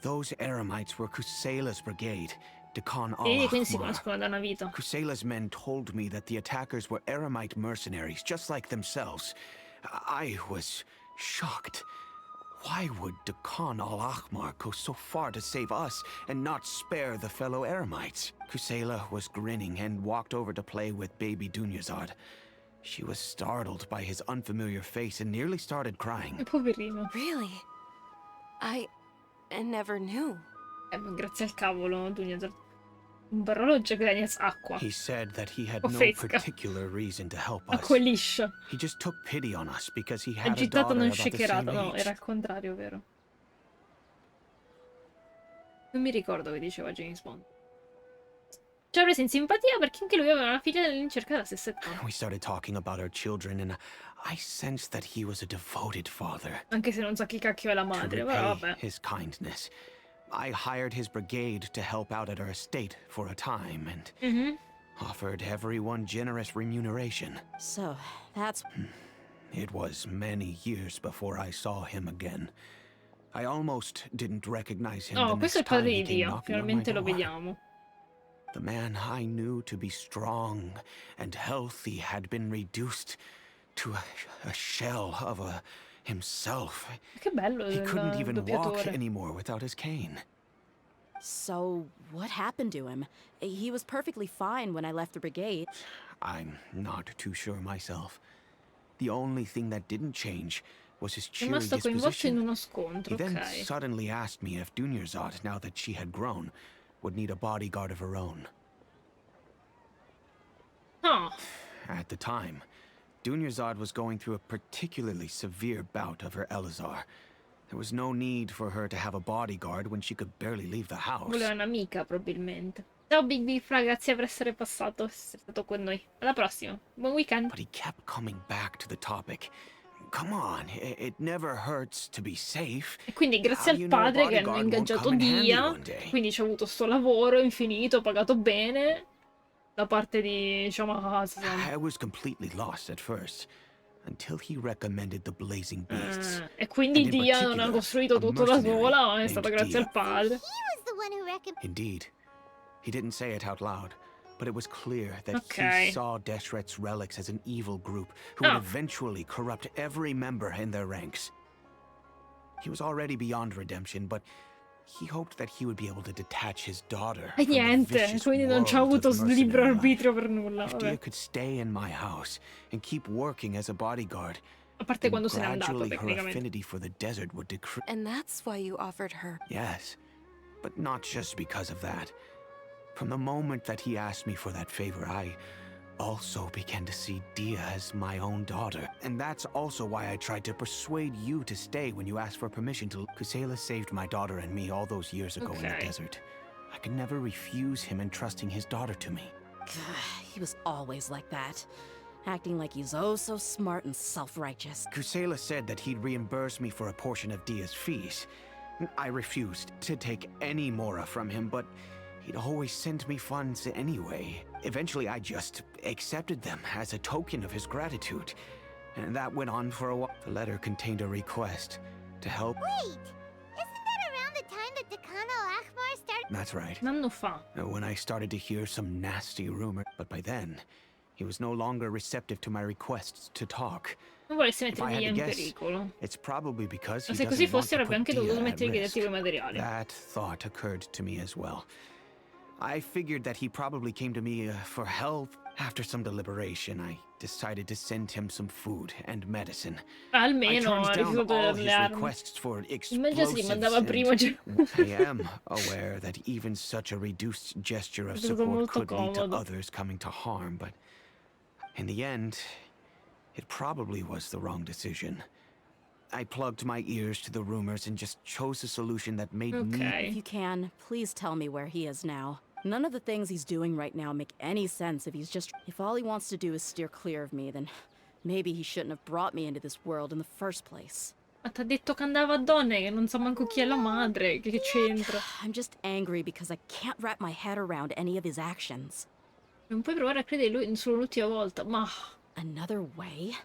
Those Eremites were Kusela's brigade, Dekan quindi si conoscono da una vita. Kusela's men told me that the attackers were Eremite mercenaries, just like themselves. I was shocked. Why would Dekan al-Ahmar go so far to save us and not spare the fellow Eremites? Kusela was grinning and walked over to play with baby Dunyazad. She was startled by his unfamiliar face and nearly started crying. Poverino. Really? I never knew. Ma grazie al cavolo, Dunyazad. Un barologgio che dagli acqua. He said that he had no particular reason to help us. Acqua liscia. He just took pity on us because he had a Agitata daughter non about the same shakerato, no, age. era al contrario, vero? Non mi ricordo che diceva James Bond. Ci ha preso in simpatia perché anche lui aveva una figlia all'incirca della stessa età. We started talking about our children and I sensed that he was a devoted father. Anche se non sa chi cacchio è la madre, però vabbè. His kindness. I hired his brigade to help out at our estate for a time and offered everyone generous remuneration. So, that's... It was many years before I saw him again. I almost didn't recognize him the questo è next il padre time di he came Dio, knocking on my finalmente lo door. vediamo. The man I knew to be strong and healthy had been reduced to a shell of himself. Che bello He couldn't even walk doppiatore. anymore without his cane. So, what happened to him? He was perfectly fine when I left the brigade. I'm not too sure myself. The only thing that didn't change was his cheery Rimasto coinvolto in disposition. uno scontro, He then ok. suddenly asked me if Dunyazad, now that she had grown, would need a bodyguard of her own. Oh, At the time, Dunyazad was going through a particularly severe bout of her Elazar. There was no need for her to have a bodyguard when she could barely leave the house. voleva un'amica probabilmente. Ciao Big Beef, grazie per essere passato, essere stato con noi. Alla prossima. Buon weekend. But he kept coming back to the topic. Come on, it never hurts to be safe. E quindi grazie al padre che hanno ingaggiato Dehya, quindi ci ha avuto sto lavoro infinito, pagato bene, da parte di, diciamo, Hasan. I was completely lost at first, until he recommended the Blazing Beasts. E quindi Dehya non ha costruito tutto da sola, ma è stato grazie al padre. Indeed. He didn't say it out loud, but it was clear that Okay. he saw Deshret's relics as an evil group who would eventually corrupt every member in their ranks. He was already beyond redemption, but he hoped that he would be able to detach his daughter E from the niente, vicious quindi non c'ha world avuto of libero mercenary life. arbitrio per nulla. If Vabbè. Dehya could stay in my house and keep working as a bodyguard, A parte then quando se n'è andato, gradually her tecnicamente. affinity for the desert would decrease. And that's why you offered her. Yes, but not just because of that. From the moment that he asked me for that favor, I also began to see Dehya as my own daughter. And that's also why I tried to persuade you to stay when you asked for permission to... Kusela saved my daughter and me all those years ago in the desert. I could never refuse him entrusting his daughter to me. He was always like that. Acting like he's oh so smart and self-righteous. Kusela said that he'd reimburse me for a portion of Dehya's fees. I refused to take any mora from him, but he'd always send me funds anyway. Eventually, I just accepted them as a token of his gratitude. And that went on for a while. The letter contained a request to help... Wait! Isn't that around the time that Dekan al-Ahmar started? That's right. Un anno fa. When I started to hear some nasty rumor. But by then, He was no longer receptive to my requests to talk. Non volessi If I mettere had Dehya to in guess, pericolo. it's probably because Ma he se così doesn't want fosse to avrebbe put anche dovuto Dehya at mettere risk. quei materiali. That thought occurred to me as well. I figured that he probably came to me for help. After some deliberation, I decided to send him some food and medicine. Almeno I ha turned down rifiutato all le his armi. requests for Immagina se li explosives, mandava prima. I am aware that even such a reduced gesture of support could lead to others coming to harm, but in the end, it probably was the wrong decision. I plugged my ears to the rumors and just chose a solution that made me... If you can, please tell me where he is now. None of the things he's doing right now make any sense if all he wants to do is steer clear of me, then maybe he shouldn't have brought me into this world in the first place. Ma t'ha detto che andava a donne, che non sa manco chi è la madre, che c'entra? I'm just angry because I can't wrap my head around any of his actions. Non puoi provare a credere lui solo l'ultima volta, ma... Another way?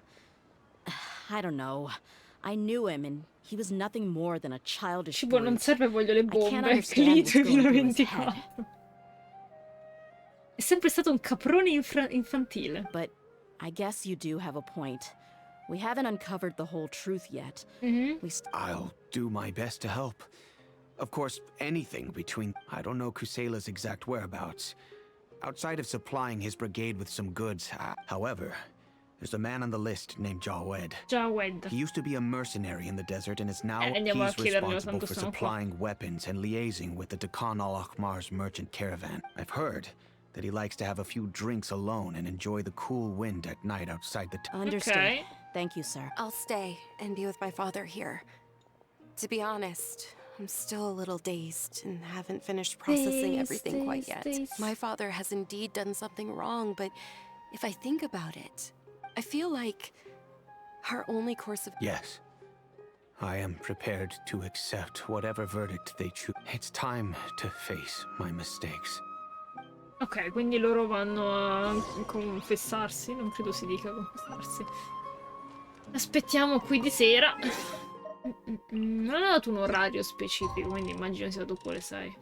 I don't know. I knew him and he was nothing more than a childish Cibo non serve, voglio le bombe. Finito 2024. È sempre stato un caprone infantile. But I guess you do have a point. We haven't uncovered the whole truth yet. I'll do my best to help. Of course, anything between... I don't know Kusela's exact whereabouts. Outside of supplying his brigade with some goods, however, there's a man on the list named Jawed. Jawed. He used to be a mercenary in the desert and is now he's responsible for supplying weapons and liaising with the Dakan al-Akhmar's merchant caravan. I've heard that he likes to have a few drinks alone and enjoy the cool wind at night outside the town. Understood. Thank you, sir. I'll stay and be with my father here. To be honest, I'm still a little dazed and haven't finished processing everything quite yet. My father has indeed done something wrong, but if I think about it, I feel like our only course of... Yes. I am prepared to accept whatever verdict they choose. It's time to face my mistakes. Ok, quindi loro vanno a confessarsi, non credo si dica confessarsi. Aspettiamo qui di sera. Non ha dato un orario specifico, quindi immagino sia dopo le 6.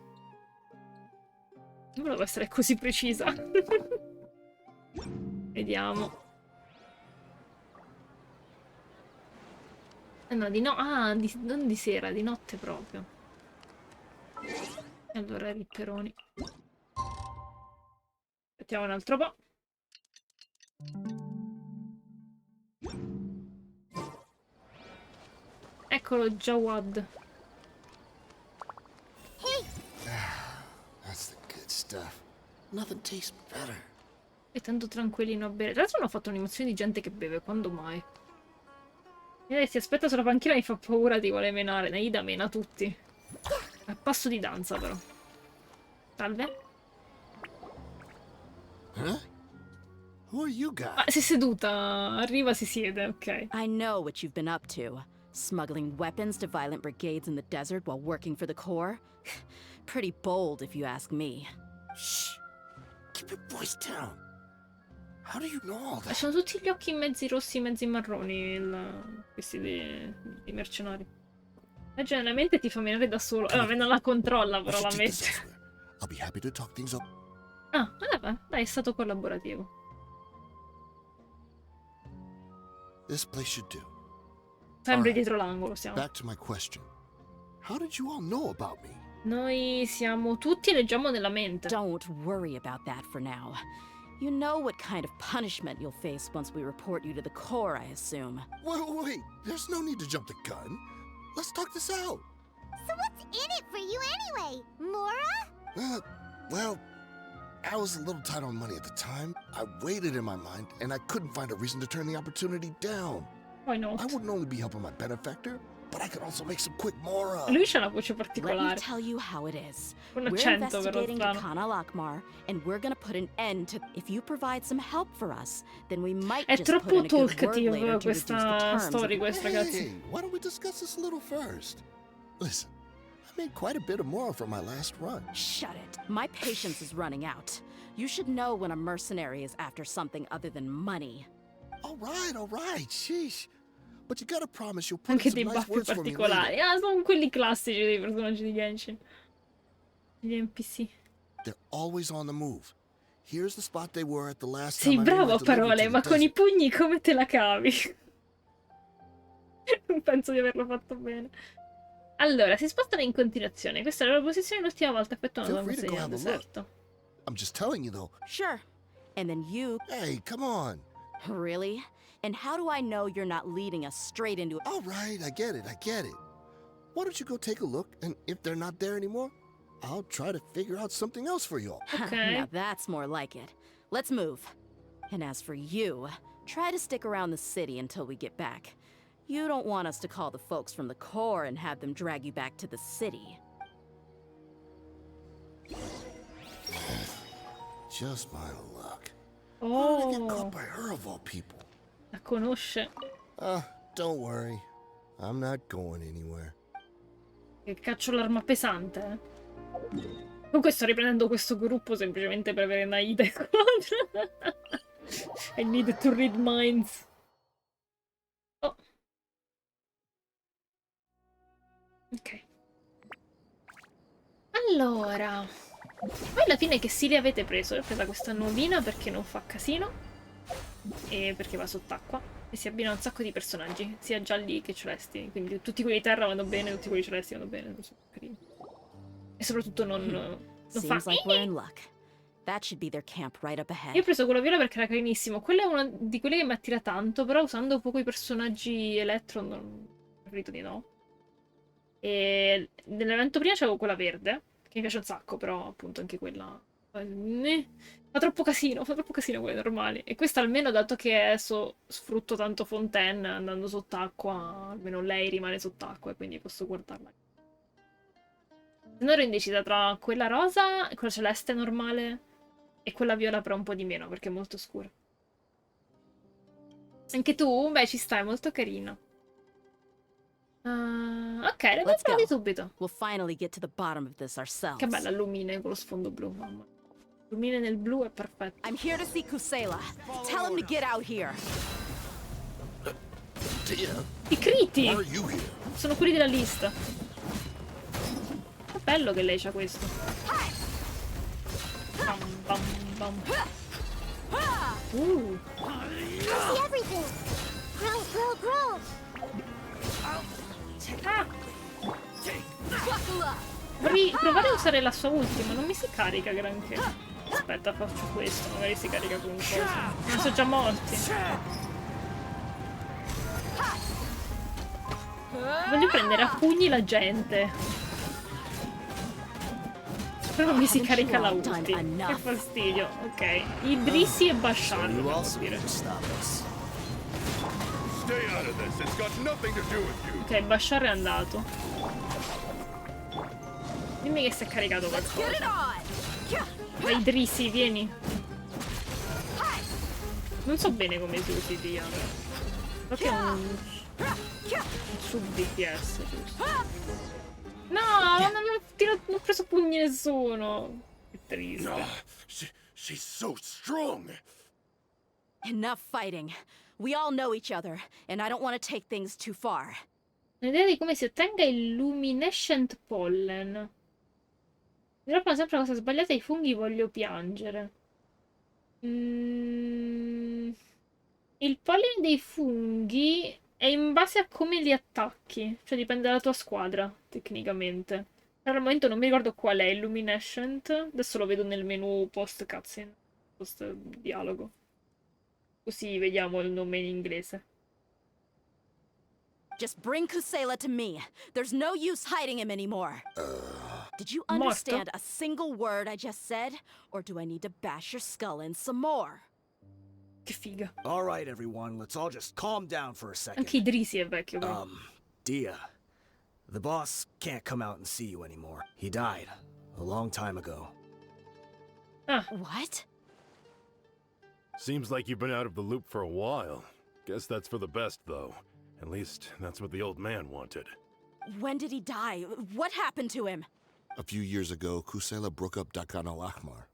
Non volevo essere così precisa. Vediamo. No, non di sera, di notte proprio. E allora ripperoni. Aspettiamo un altro po'. Eccolo, Jawad. That's the good stuff. Nothing tastes better. È tanto tranquillino a bere. Tra l'altro hanno fatto un'animazione di gente che beve, quando mai? Si aspetta sulla panchina, mi fa paura, ti vuole menare. Naida mena tutti. A passo di danza, però. Salve. Huh? Who are you guys? Ah, si è seduta. Arriva, si siede, ok. I know what you've been up to. Smuggling weapons to violent brigades in the desert while working for the Corps? Pretty bold, if you ask me. Shh. Keep your voice down. How do you know all that? Sono tutti gli occhi mezzi rossi, mezzi marroni, questi dei mercenari. Generalmente ti fa menare da solo. Vabbè, non la controlla, però la mette. I'll be happy to talk things up. Ah, vabbè, dai, è stato collaborativo. This place should do. Sempre dietro l'angolo siamo. Back to my question. How did you all know about me? Noi siamo tutti e leggiamo nella mente. Don't worry about that for now. You know what kind of punishment you'll face once we report you to the Corps, I assume. Wait. There's no need to jump the gun. Let's talk this out. So what's in it for you anyway, Mora? Well, I was a little tight on money at the time. I weighed it in my mind, and I couldn't find a reason to turn the opportunity down. Why not? I wouldn't only be helping my benefactor, but I could also make some quick Mora. Lui c'ha una voce Let me particolare. tell you how it is. Un We're accento, però, investigating strano. Dakan al-Akhmar, and we're gonna put an end to... If you provide some help for us, then we might È just put troppo in a good word talkative later to reduce the questa terms. story, questa ragazzi. Hey, why don't we discuss this a little first? Listen, I made quite a bit of Mora from my last run. Shut it. My patience is running out. You should know when a mercenary is after something other than money. All right, sheesh. But you gotta promise you'll put in Anche some dei nice baffi words for me particolari. later. Sono quelli classici dei personaggi di Genshin. Gli NPC. They're always on the move. Here's the spot they were at the last Sei time I made bravo my a delivery parole, to ma the con i desert. pugni come te la cavi? Non penso di averlo fatto bene. Allora, si spostano in continuazione. Questa è la loro posizione l'ultima volta effettuata Feel una free to go consegna al have a look. deserto. I'm just telling you though. Sure. And then you... Hey, come on. Really? And how do I know you're not leading us straight into... All right, I get it. Why don't you go take a look, and if they're not there anymore, I'll try to figure out something else for you all. Okay. Now that's more like it. Let's move. And as for you, try to stick around the city until we get back. You don't want us to call the folks from the Corps and have them drag you back to the city. Just my luck. How did I get caught Oh, by her of all people? la conosce. Don't worry. I'm not going anywhere. Che caccio l'arma pesante, eh. Comunque sto riprendendo questo gruppo semplicemente per avere Naida in squadra. I need to read minds. Oh. Ok. Allora. Poi alla fine che stile avete preso? Ho presa questa nuovina perché non fa casino. E perché va sott'acqua. E si abbina a un sacco di personaggi, sia gialli che celesti. Quindi tutti quelli di terra vanno bene, tutti quelli celesti vanno bene. Sono carini. E soprattutto non fa... Seems like we're in luck. That should be their camp right up ahead. Io ho preso quello viola perché era carinissimo. Quella è una di quelle che mi attira tanto, però usando poco i personaggi elettro non... ho preferito di no. E nell'evento prima c'avevo quella verde, che mi piace un sacco, però appunto anche quella... fa troppo casino quelle normali. E questa almeno, dato che adesso sfrutto tanto Fontaine, andando sott'acqua, almeno lei rimane sott'acqua e quindi posso guardarla. Non ero indecisa tra quella rosa, quella celeste normale e quella viola però un po' di meno, perché è molto scura. Anche tu? Beh, ci stai, molto carina. Ok, le Let's mettiamo go. subito. We'll finally get to the bottom of this ourselves. Che bella lumine con lo sfondo blu, mamma. Lumine nel blu è perfetto. I'm here to see Kusela. Tell him to get out here. Dehya, I criti! why are you here? Sono quelli della lista. Che bello che lei c'ha questo. Bam, bam, bam. I see everything. Grow. Ah! Vorrei provare a usare la sua ultima, non mi si carica granché. Aspetta, faccio questo, magari si carica con un coso. Non sono già morti. Voglio prendere a pugni la gente. Però non mi si carica la ulti. Che fastidio. Ok. Idrissi e Bashar dobbiamo dire. Ok, Bashar è andato. Dimmi che si è caricato qualcosa. Vai Idrissi, vieni. Non so bene come si usi Dehya. So che è un sub DPS, giusto? No, non ho preso pugni nessuno. Che triste. No, she's so strong. Enough fighting. We all know each other, and I don't want to take things too far. Un'idea di come si ottenga il luminescent pollen. Mi droppano sempre cose sbagliate, i funghi voglio piangere. Il polline dei funghi è in base a come li attacchi, cioè dipende dalla tua squadra, tecnicamente. Per il momento non mi ricordo qual è il luminescent, adesso lo vedo nel menu post cutscene, post dialogo. Così vediamo il nome in inglese. Just bring Kusela to me. There's no use hiding him anymore. Did you Morto? understand a single word I just said? Or do I need to bash your skull in some more? Che figa. All right, everyone, let's all just calm down for a second. Anche Idrisi è vecchio, però. Dehya, the boss can't come out and see you anymore. He died a long time ago. Ah. What? Seems like you've been out of the loop for a while. Guess that's for the best, though. At least, that's what the old man wanted. When did he die? What happened to him? A few years ago, Kusela broke up Dakan al-Ahmar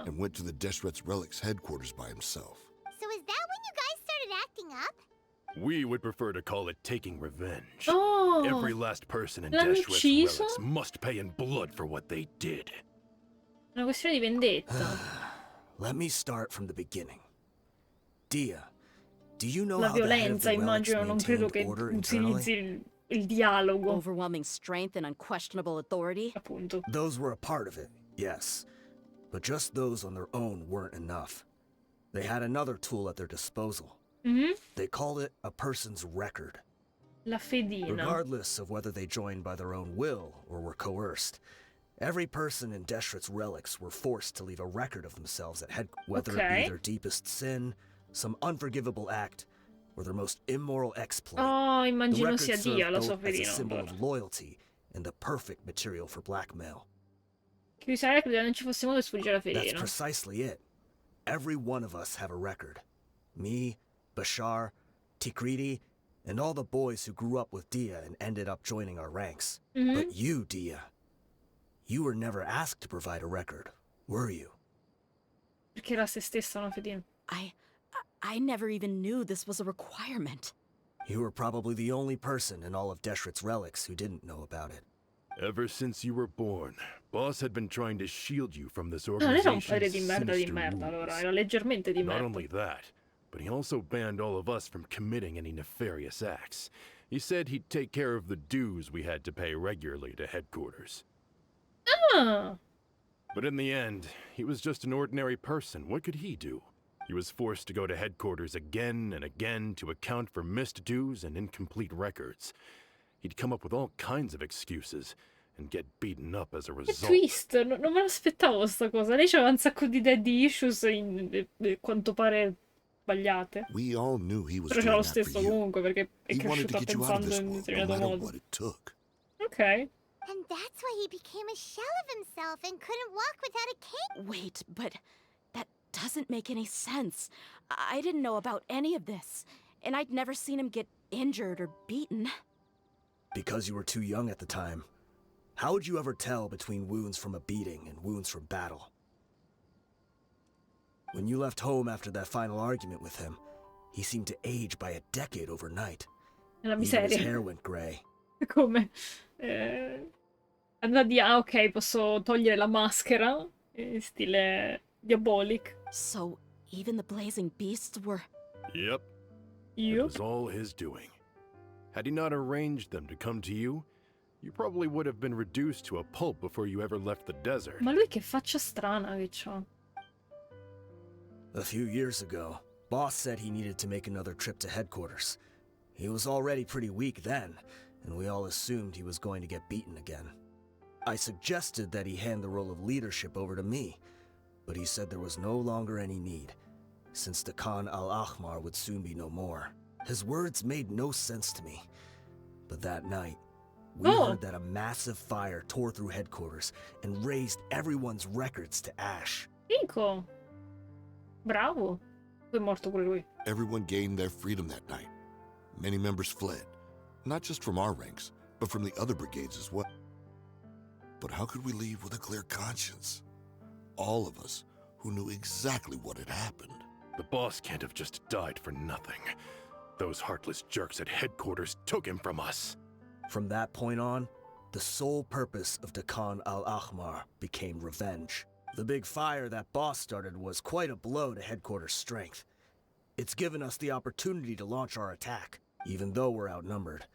and went to the Deshret's relics headquarters by himself. So is that when you guys started acting up? We would prefer to call it taking revenge. Oh, Every last person in l'hanno Deshret's ucciso? relics must pay in blood for what they did. Una questione di vendetta. Let me start from the beginning. Dehya, do you know La how the head of violenza, the relics immagino, non credo maintained che order utilizzi internally? il dialogo. Overwhelming strength and unquestionable authority? Appunto. Those were a part of it, yes. But just those on their own weren't enough. They had another tool at their disposal. They called it a person's record. La fedina. Regardless of whether they joined by their own will or were coerced, every person in Deshret's relics were forced to leave a record of themselves at headquarters, whether it be their deepest sin, some unforgivable act, or their most immoral exploit. Oh, The immagino record sia served Dio la sua both as a fedina. symbol of loyalty and the perfect material for blackmail. Che mi sa che non ci fosse modo di sfuggire la That's fedina. precisely it. Every one of us have a record. Me, Bashar, Tikriti, and all the boys who grew up with Dehya and ended up joining our ranks. But you, Dehya, you were never asked to provide a record, were you? Perché era se stessa una fedina. I never even knew this was a requirement. You were probably the only person in all of Deshret's relics who didn't know about it. Ever since you were born, Boss had been trying to shield you from this No, non era un organization's padre di sinister merda, allora, rules. era leggermente di Not merda. only that, but he also banned all of us from committing any nefarious acts. He said he'd take care of the dues we had to pay regularly to headquarters. Ah! But in the end, he was just an ordinary person. What could he do? He was forced to go to headquarters again and again to account for missed dues and incomplete records. He'd come up with all kinds of excuses and get beaten up as a Che result. twist, non me l'aspettavo sta cosa. Lei aveva un sacco di daddy issues, quanto pare sbagliate. We all knew he was Però doing c'era lo that for stesso you. comunque, perché è He wanted to cresciuta get you out of pensando this in un world, no determinato matter modo. what it took. Ok. And that's why he became a shell of himself and couldn't walk without a cane. Wait, but that doesn't make any sense. I didn't know about any of this, and I'd never seen him get injured or beaten. Because you were too young at the time. How would you ever tell between wounds from a beating and wounds from battle? When you left home after that final argument with him, he seemed to age by a decade overnight. È una Even his miseria. hair went gray. Come? Andava di, ah ok, posso togliere la maschera, stile Diabolic. So, even the blazing beasts were... Yep. It was all his doing. Had he not arranged them to come to you, you probably would have been reduced to a pulp before you ever left the desert. Ma lui che faccia strana che c'ha. A few years ago, Boss said he needed to make another trip to headquarters. He was already pretty weak then, and we all assumed he was going to get beaten again. I suggested that he hand the role of leadership over to me, but he said there was no longer any need, since the Khan al-Ahmar would soon be no more. His words made no sense to me, but that night, we heard that a massive fire tore through headquarters and razed everyone's records to ash. Fico. Bravo. Poi è morto pure lui. Everyone gained their freedom that night. Many members fled, not just from our ranks, but from the other brigades as well. But how could we leave with a clear conscience? All of us who knew exactly what had happened. The boss can't have just died for nothing. Those heartless jerks at headquarters took him from us. From that point on, the sole purpose of the Khan al-Ahmar became revenge. The big fire that Boss started was quite a blow to headquarters' strength. It's given us the opportunity to launch our attack. Even though we're outnumbered,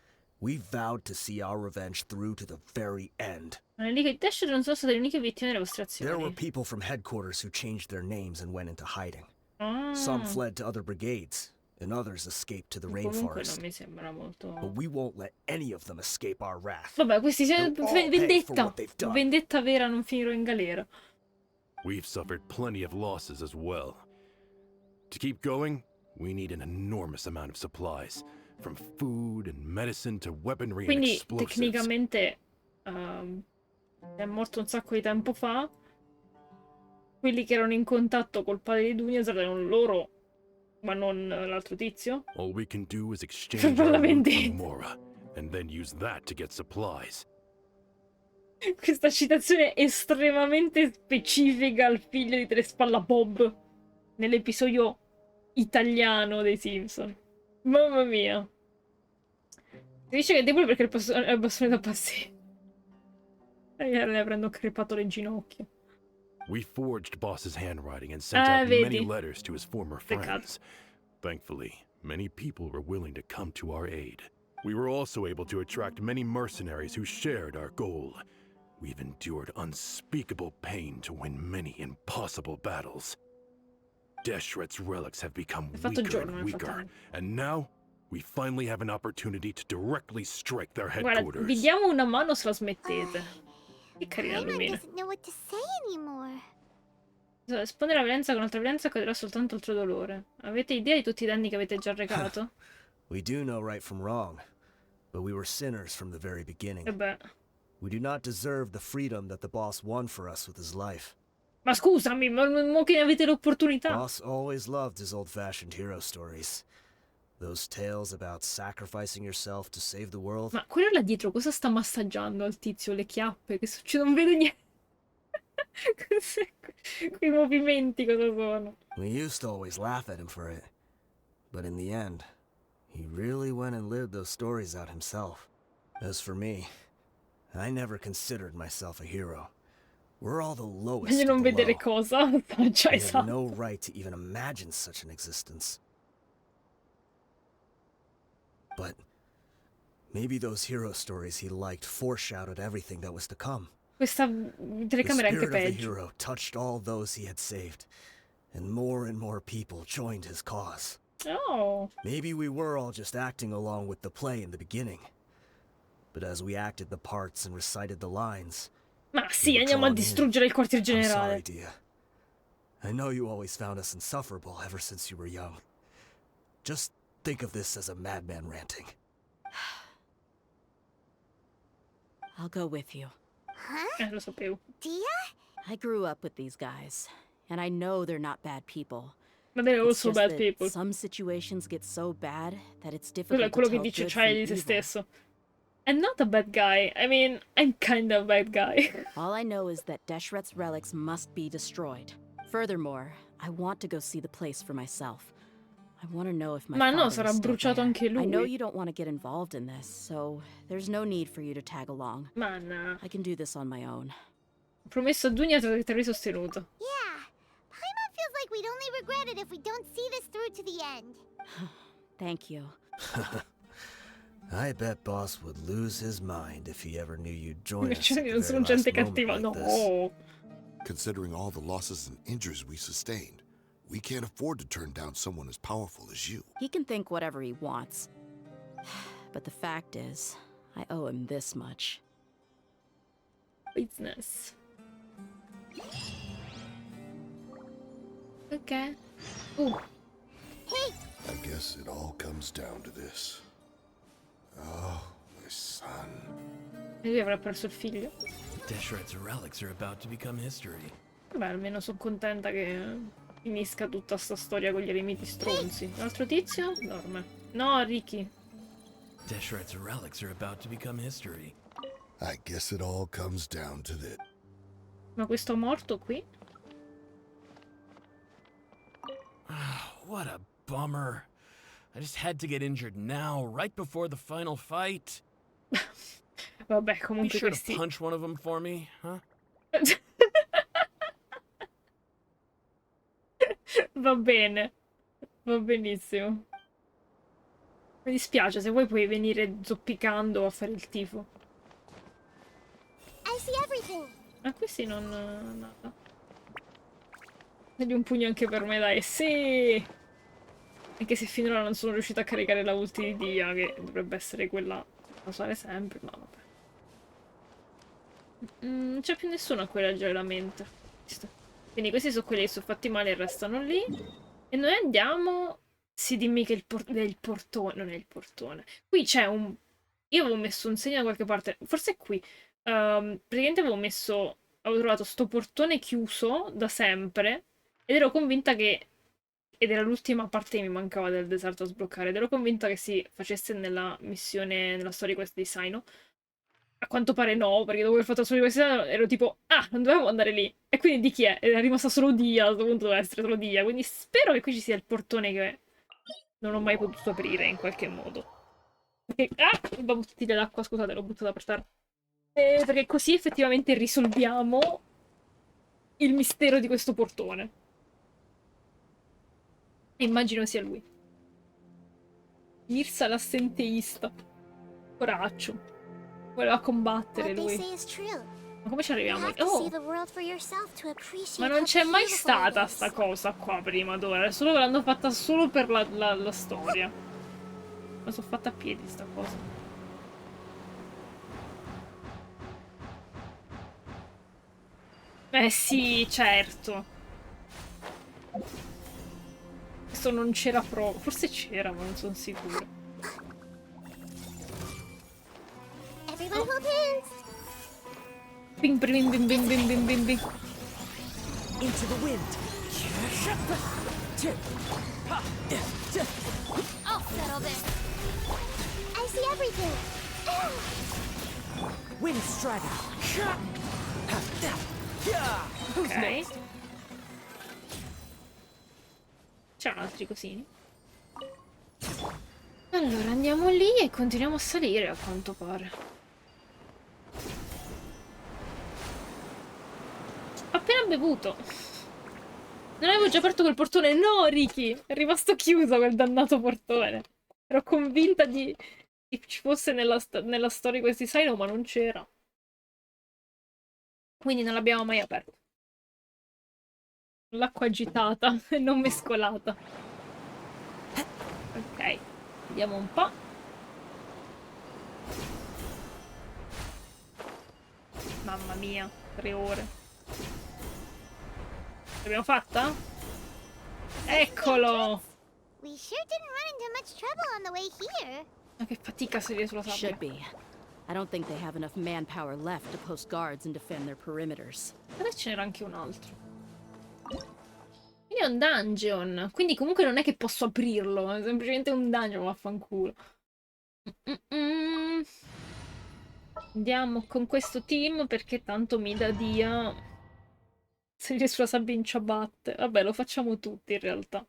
we vowed to see our revenge through to the very end. Le Dash non sono state le uniche vittime delle vostre azioni. There were people from headquarters who changed their names and went into hiding. Ah. Some fled to other brigades, and others escaped to the Comunque rainforest. non mi sembra molto... But we won't let any of them escape our wrath. Vabbè, questi They'll all pay for vendetta. what they've done. Vendetta vera, non finirò in galera. We've suffered plenty of losses as well. To keep going, we need an enormous amount of supplies, from food and medicine to weaponry and Quindi explosives. tecnicamente è morto un sacco di tempo fa. Quelli che erano in contatto col padre di Dunia erano loro, ma non l'altro tizio. All we can do is exchange La our loot vendetta. from Mora, and then use that to get supplies. Questa citazione estremamente specifica al figlio di Tre Spalla Bob nell'episodio italiano dei Simpson. Mamma mia. Si dice che è debole perché è il bastone da passi. E ne prendo crepatore in ginocchio. We forged Boss's handwriting and sent out many letters to his former friends. Thankfully, many people were willing to come to our aid. We were also able to attract many mercenaries who shared our goal. We've endured unspeakable pain to win many impossible battles. Deshret's relics have become weaker and weaker, and now we finally have an opportunity to directly strike their headquarters. Guarda, vi diamo una mano se la smettete. Che carina Lumina. Espone la violenza con altra violenza causerà soltanto altro dolore. Avete idea di tutti i danni che avete già recato? We do know right from wrong, but we were sinners from the very beginning. We do not deserve the freedom that the boss won for us with his life. Ma scusami, ma che ne avete l'opportunità? Boss always loved his old-fashioned hero stories. Those tales about sacrificing yourself to save the world. Ma quello là dietro cosa sta massaggiando al tizio? Le chiappe? Che succede? Non vedo niente. Quei movimenti cosa sono? We used to always laugh at him for it. But in the end, he really went and lived those stories out himself. As for me, I never considered myself a hero. We're all the lowest Voglio non vedere cosa. We have no right to even imagine such an existence. But maybe those hero stories he liked foreshadowed everything that was to come. Questa telecamera è anche peggio. The spirit of the peggio. hero touched all those he had saved, and more people joined his cause. Oh. Maybe we were all just acting along with the play in the beginning. But as we acted the parts and recited the lines, Ma sì, andiamo a distruggere il quartier I'm generale. sorry, Dehya. I know you always found us insufferable ever since you were young. Just think of this as a madman ranting. I'll go with you. Huh? Lo sapevo. Dehya? I grew up with these guys, and I know they're not bad people. Ma they're It's also just bad that people. some situations get so bad that it's Quello è difficult quello to che tell dice good Charlie from di se evil. stesso. I'm not a bad guy. I mean, I'm kind of a bad guy. All I know is that Deshret's relics must be destroyed. Furthermore, I want to go see the place for myself. I want to know if my Ma no, father sarà is still bruciato there. anche I know lui. you don't want to get involved in this, so there's no need for you to tag along. Ma no. I can do this on my own. Ho promesso a Dunia di terrore sostenuto. Yeah. Paimon feels like we'd only regret it if we don't see this through to the end. Thank you. I bet Boss would lose his mind if he ever knew you'd join us. Cioè, non sono gente cattiva, no. Considering all the losses and injuries we sustained, we can't afford to turn down someone as powerful as you. He can think whatever he wants. But the fact is, I owe him this much. Business. Ok. Hey! I guess it all comes down to this. Oh, my son. E lui avrà perso il figlio. Deshret's relics are about to become history. Vabbè, almeno sono contenta che finisca tutta sta storia con gli eremiti stronzi. L'altro tizio? Dorme. No, Ricky. Deshret's relics are about to become history. I guess it all comes down to this. Ma questo morto qui? What a bummer. I just had to get injured now, right before the final fight. Vabbè, Be comunque sure questi... to punch one of them for me, huh? Va bene. Va benissimo. Mi dispiace, se vuoi puoi venire zoppicando a fare il tifo. I see everything. Ma questi non... nada. Dagli un pugno anche per me, dai. Sì! Anche se finora non sono riuscita a caricare la ulti di Dehya, che dovrebbe essere quella da usare sempre, ma vabbè. Non c'è più nessuno a cui leggere la mente. Quindi questi sono quelli che sono fatti male e restano lì. E noi andiamo... Sì, dimmi che il portone... Non è il portone. Qui c'è un... Io avevo messo un segno da qualche parte. Forse è qui. Praticamente avevo trovato sto portone chiuso da sempre. Ed ero convinta che... Ed era l'ultima parte che mi mancava del deserto a sbloccare. Ed ero convinta che si facesse nella missione, nella story quest di Saino. A quanto pare no, perché dopo aver fatto la story quest ero tipo, ah, non dovevamo andare lì. E quindi di chi è? Era rimasta solo Dehya, a questo punto doveva essere solo Dehya. Quindi spero che qui ci sia il portone che non ho mai potuto aprire in qualche modo. Perché... Ah! La bottiglia d'acqua, scusate, l'ho buttata per terra. Perché così effettivamente risolviamo il mistero di questo portone. Immagino sia lui. Mirsa l'assenteista. Coraggio. Voleva combattere lui. Ma come ci arriviamo? Oh! Ma non c'è mai stata sta cosa qua prima d'ora. Solo l'hanno fatta solo per la storia. Ma sono fatta a piedi sta cosa. Sì, certo. Questo non c'era proprio. Forse c'era, ma non sono sicura. Bing, bing, bing, bing, bing, bing, bing, bing. Into the wind. I'll settle this. I see everything. Wind strider. Ok. C'erano altri cosini. Allora andiamo lì e continuiamo a salire a quanto pare. Ho appena bevuto. Non avevo già aperto quel portone. No, Ricky! È rimasto chiuso quel dannato portone. Ero convinta che ci fosse nella storia questi Sino, ma non c'era. Quindi non l'abbiamo mai aperto. L'acqua agitata e non mescolata. Ok, vediamo un po'. Mamma mia, 3 ore. L'abbiamo fatta? Eccolo! We sure didn't run into much trouble on the way here. Ma che fatica salire sulla sabbia. Should be. I don't think they have enough manpower left to post guards and defend their perimeters. Adesso ce n'era anche un altro. Quindi è un dungeon. Quindi comunque non è che posso aprirlo. È semplicemente un dungeon, vaffanculo. Andiamo con questo team perché tanto mi dà dia salire sulla sabbia in ciabatte. Vabbè, lo facciamo tutti in realtà.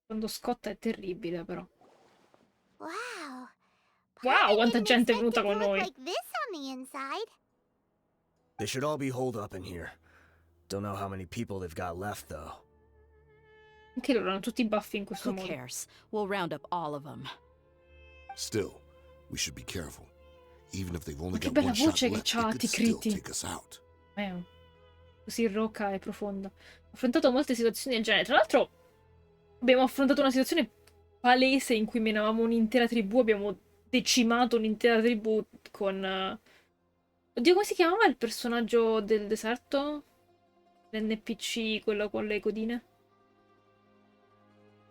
Quando scotta è terribile, però. Wow. Wow, quanta gente è venuta con noi. Like this on the inside. They should all be holed up in here. Don't know how many people they've got left, though. Anche loro hanno tutti i baffi in questo Who modo. cares? We'll round up all of them. Still, we should be careful. Even if they've only Ma che got bella one shot voce che left, c'ha, they could ti still criti. take us out. Così roca e profonda. Ho affrontato molte situazioni del genere. Tra l'altro abbiamo affrontato una situazione palese in cui menavamo un'intera tribù. Abbiamo decimato un'intera tribù con... Oddio, come si chiamava il personaggio del deserto? L'NPC, quello con le codine?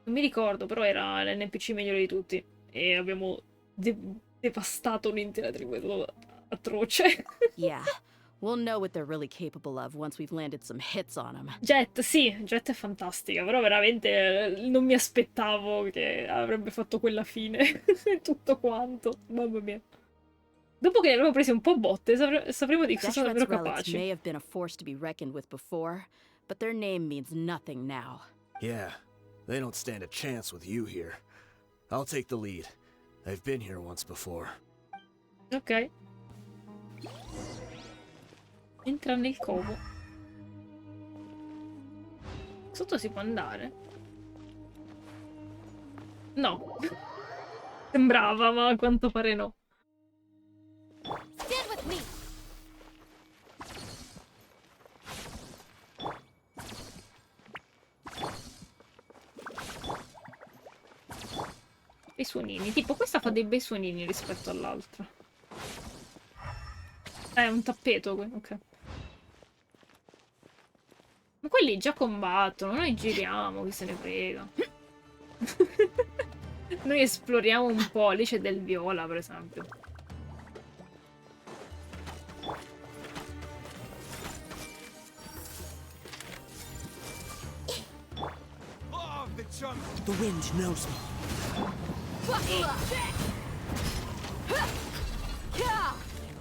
Non mi ricordo, però era l'NPC migliore di tutti. E abbiamo devastato un'intera tribù. È stato atroce. Yeah. We'll know what they're really capable of once we've landed some hits on them. Jet, sì, Jet è fantastica, però veramente non mi aspettavo che avrebbe fatto quella fine. Tutto quanto, mamma mia. Dopo che li avevo presi un po' botte, sapremo di cosa sarebbero Deshret's relics capaci. may have been a force to be reckoned with before, but their name means nothing now. Yeah, they don't stand a chance with you here. I'll take the lead. I've been here once before. Ok. Entra nel covo. Sotto si può andare? No. Sembrava, ma a quanto pare no. Stand with me. I suonini. Tipo, questa fa dei bei suonini rispetto all'altra. È un tappeto, ok. Ma quelli già combattono, noi giriamo, chi se ne frega. Noi esploriamo un po', lì c'è del viola, per esempio. The wind knows me.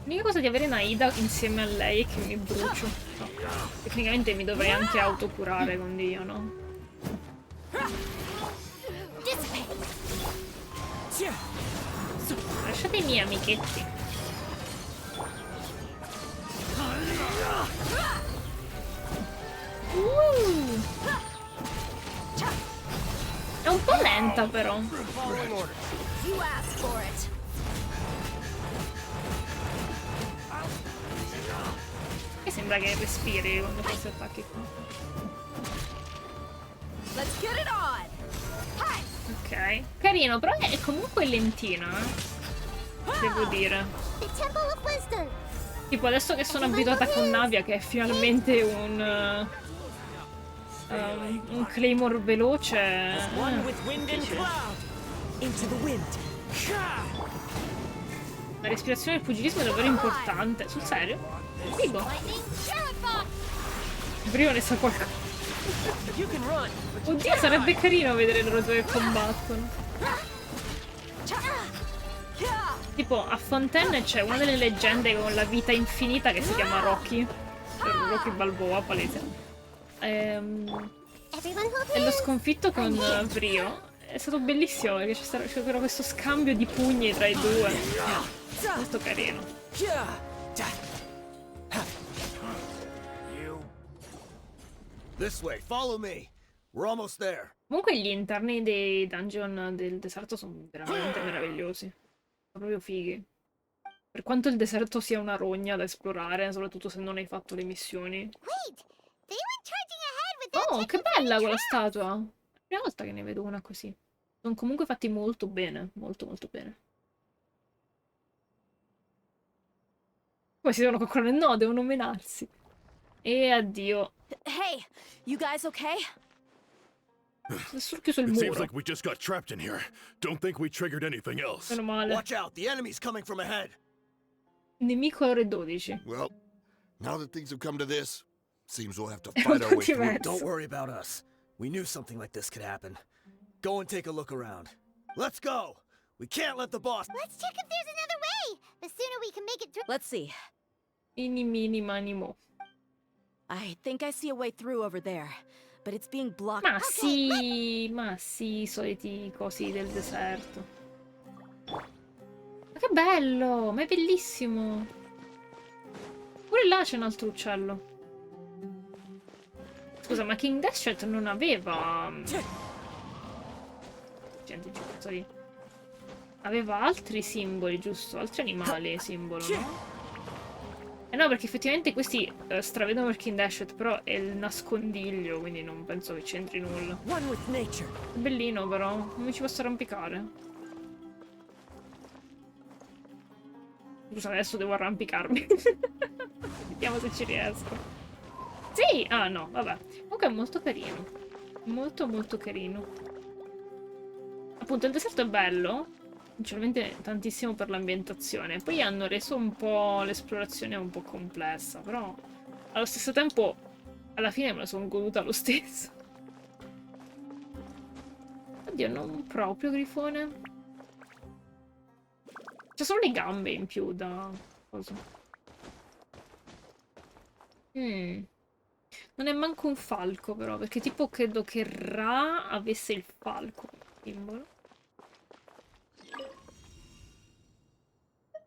L'unica cosa di avere Naida insieme a lei è che mi brucio. No. Tecnicamente mi dovrei anche autocurare con Dio, no? Lasciate i miei amichetti. È un po' lenta però. You asked for it. E sembra che respiri quando fa questi attacchi qua. Let's get it on. Ok. Carino, però è comunque lentino, devo dire. The Temple of Wisdom. Tipo adesso che sono abituata con Navia, che è finalmente un Claymore veloce. One with wind and cloud. Into the wind. La respirazione del pugilismo è davvero importante. Sul serio? Figo. Brio ne sa qualcosa. You can run. Oddio, sarebbe carino vedere loro due che combattono. Tipo, a Fontaine c'è una delle leggende con la vita infinita che si chiama Rocky. Rocky Balboa, palese. E l'ho sconfitto con Brio. È stato bellissimo perché c'era questo scambio di pugni tra i due. Molto carino. This way, follow me. We're almost there. Comunque gli interni dei dungeon del deserto sono veramente meravigliosi. Sono proprio fighi. Per quanto il deserto sia una rogna da esplorare, soprattutto se non hai fatto le missioni. Oh, che bella quella statua! È la prima volta che ne vedo una così. Sono comunque fatti molto bene, molto molto bene. Come si devono coccolare? No, devono menarsi. E addio. Hey, you guys okay? Adesso ho chiuso il It seems muro. like we just got trapped in here. Don't think we triggered anything else. Meno male. Watch out, the enemy's coming from ahead. Nemico ore 12. Well, now that things have come to this, seems we'll have to fight our way through. Don't worry about us. We knew something like this could happen. Go and take a look around. Let's go! We can't let the boss... Let's check if there's another way. The sooner we can make it through. Let's see. Ini mini manimo. I think I see a way through over there, but it's being blocked. Ma sì, i soliti cosi del deserto. Ma che bello, ma è bellissimo. Pure là c'è un altro uccello. Scusa, ma King Deathshot non aveva... Gente, cazzo. Aveva altri simboli, giusto? Altri animali simbolo, no? Eh no, perché effettivamente questi stravedono per King Deathshot, però è il nascondiglio, quindi non penso che c'entri nulla. È bellino però, non mi ci posso arrampicare. Scusa, adesso devo arrampicarmi. Vediamo se ci riesco. Sì! Ah no, vabbè. Comunque è molto carino. Molto molto carino. Appunto, il deserto è bello. Principalmente tantissimo per l'ambientazione. Poi hanno reso un po' l'esplorazione un po' complessa, però allo stesso tempo alla fine me la sono goduta lo stesso. Oddio, non proprio grifone. C'è solo le gambe in più da... cosa? Non è manco un falco però, perché tipo credo che Ra avesse il falco simbolo.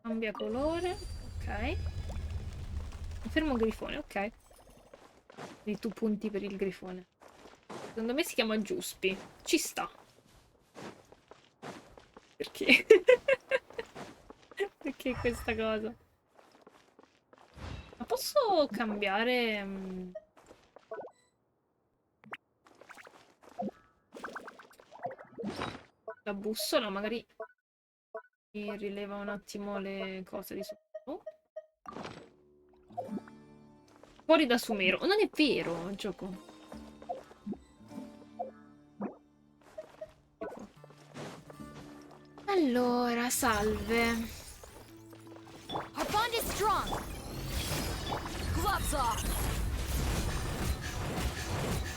Cambia colore, ok. Fermo grifone, ok. Quindi tu punti per il grifone. Secondo me si chiama Giuspi. Ci sta. Perché? Perché questa cosa? Ma posso cambiare... la bussola, magari... mi rileva un attimo le cose di sotto. Fuori da Sumero. Non è vero, gioco. Allora, salve. Our bond is strong. Gloves off.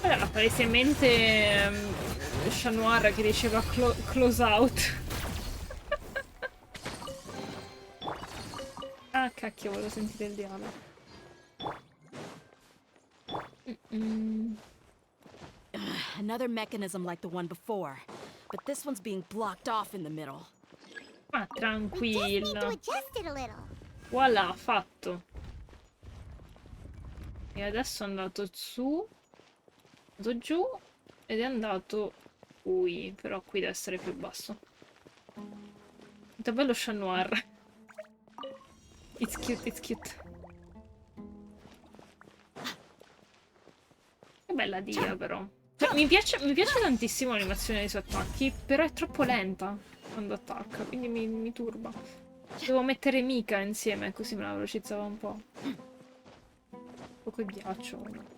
Era palesemente Chat Noir che diceva close out. Ah, cacchio, volevo sentire il dialogo. Another mechanism like the one before, but this one's being blocked off in the middle. Ma tranquilla. Adjust it a little. Voilà, fatto. E adesso è andato su. andato giù ed è andato qui, però qui deve essere più basso. È bello Chat Noir. It's cute, it's cute. Che bella Dehya però. Cioè, mi piace tantissimo l'animazione dei suoi attacchi, però è troppo lenta quando attacca, quindi mi turba. Devo mettere Mika insieme, così me la velocizzava un po'. Un po' quel ghiaccio.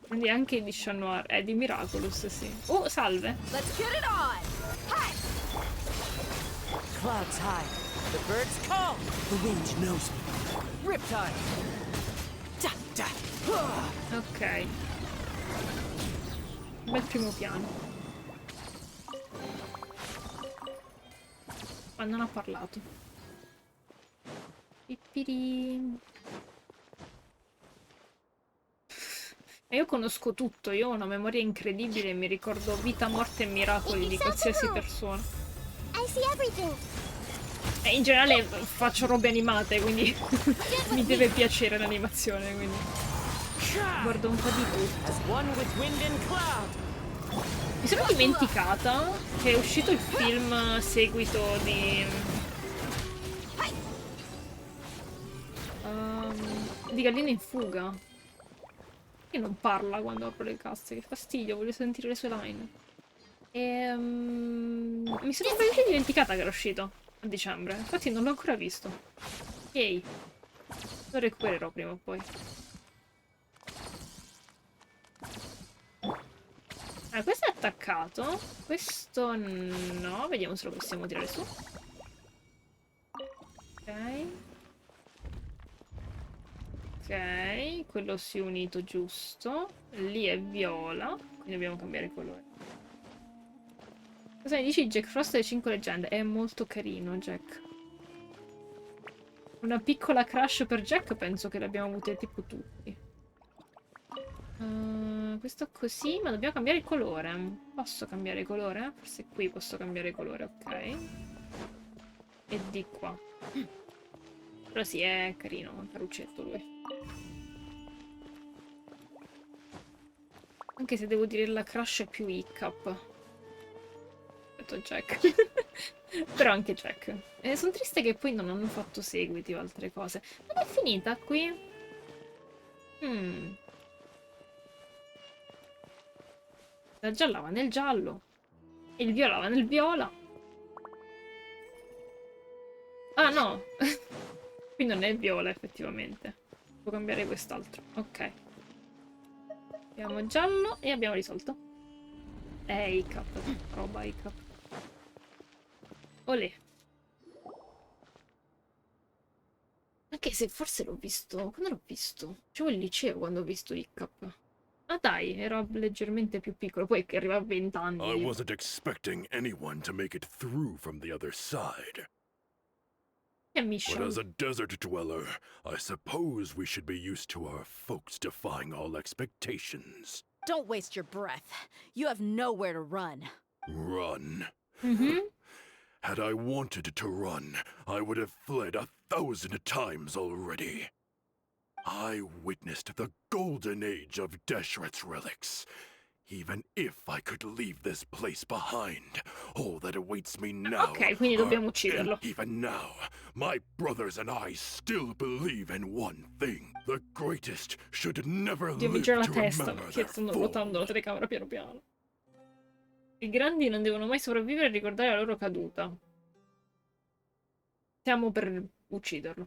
Quindi anche di Chat Noir, di Miraculous, sì. Oh, salve! Let's get it on! Hi! Clouds high. The birds call. The wind knows me. Riptide. Da, da. Ok. Bel primo piano. Ma non ha parlato. Pippiri. Io conosco tutto, io ho una memoria incredibile, mi ricordo vita, morte e miracoli di qualsiasi persona. E in generale faccio robe animate, quindi mi deve piacere l'animazione, quindi guardo un po' di tutto. Mi sono dimenticata che è uscito il film seguito di Gallina in fuga. Che non parla quando apro le casse, che fastidio, voglio sentire le sue line. Mi sono completamente dimenticata che era uscito a dicembre, infatti non l'ho ancora visto. Yay. Lo recupererò prima o poi. Questo è attaccato, questo no, vediamo se lo possiamo tirare su. Ok. Ok, quello si è unito giusto. Lì è viola, quindi dobbiamo cambiare colore. Cosa ne dici Jack Frost delle 5 leggende? È molto carino Jack. Una piccola crush per Jack penso che l'abbiamo avute tipo tutti. Questo così, ma dobbiamo cambiare il colore. Posso cambiare colore? Forse qui posso cambiare colore, ok. E di qua. Però sì, è carino, un caruccetto lui. Anche se devo dire la crush è più Hiccup. Aspetta Jack. Però anche Jack. Sono triste che poi non hanno fatto seguiti o altre cose. Non è finita qui? La gialla va nel giallo. E il viola va nel viola. Ah no! Qui non è viola effettivamente. Devo cambiare quest'altro. Ok. Abbiamo giallo e abbiamo risolto. Hiccup. Roba Hiccup. Olè. Anche se forse l'ho visto. Quando l'ho visto? Facevo il liceo quando ho visto Hiccup. Ah dai, era leggermente più piccolo. Poi che arriva a 20 anni. I wasn't expecting anyone to make it through from the other side. But as a desert dweller, I suppose we should be used to our folks defying all expectations. Don't waste your breath. You have nowhere to run. Run? Had I wanted to run, I would have fled 1,000 times already. I witnessed the golden age of Deshret's relics. Even if I could leave this place behind, all that awaits me now. Ok, quindi dobbiamo ucciderlo. Even now, my brothers and I still believe in one thing. The greatest should never live mi gira la to testa remember perché their stanno fall. ruotando la telecamera piano piano. I grandi non devono mai sopravvivere e ricordare la loro caduta. Stiamo per ucciderlo.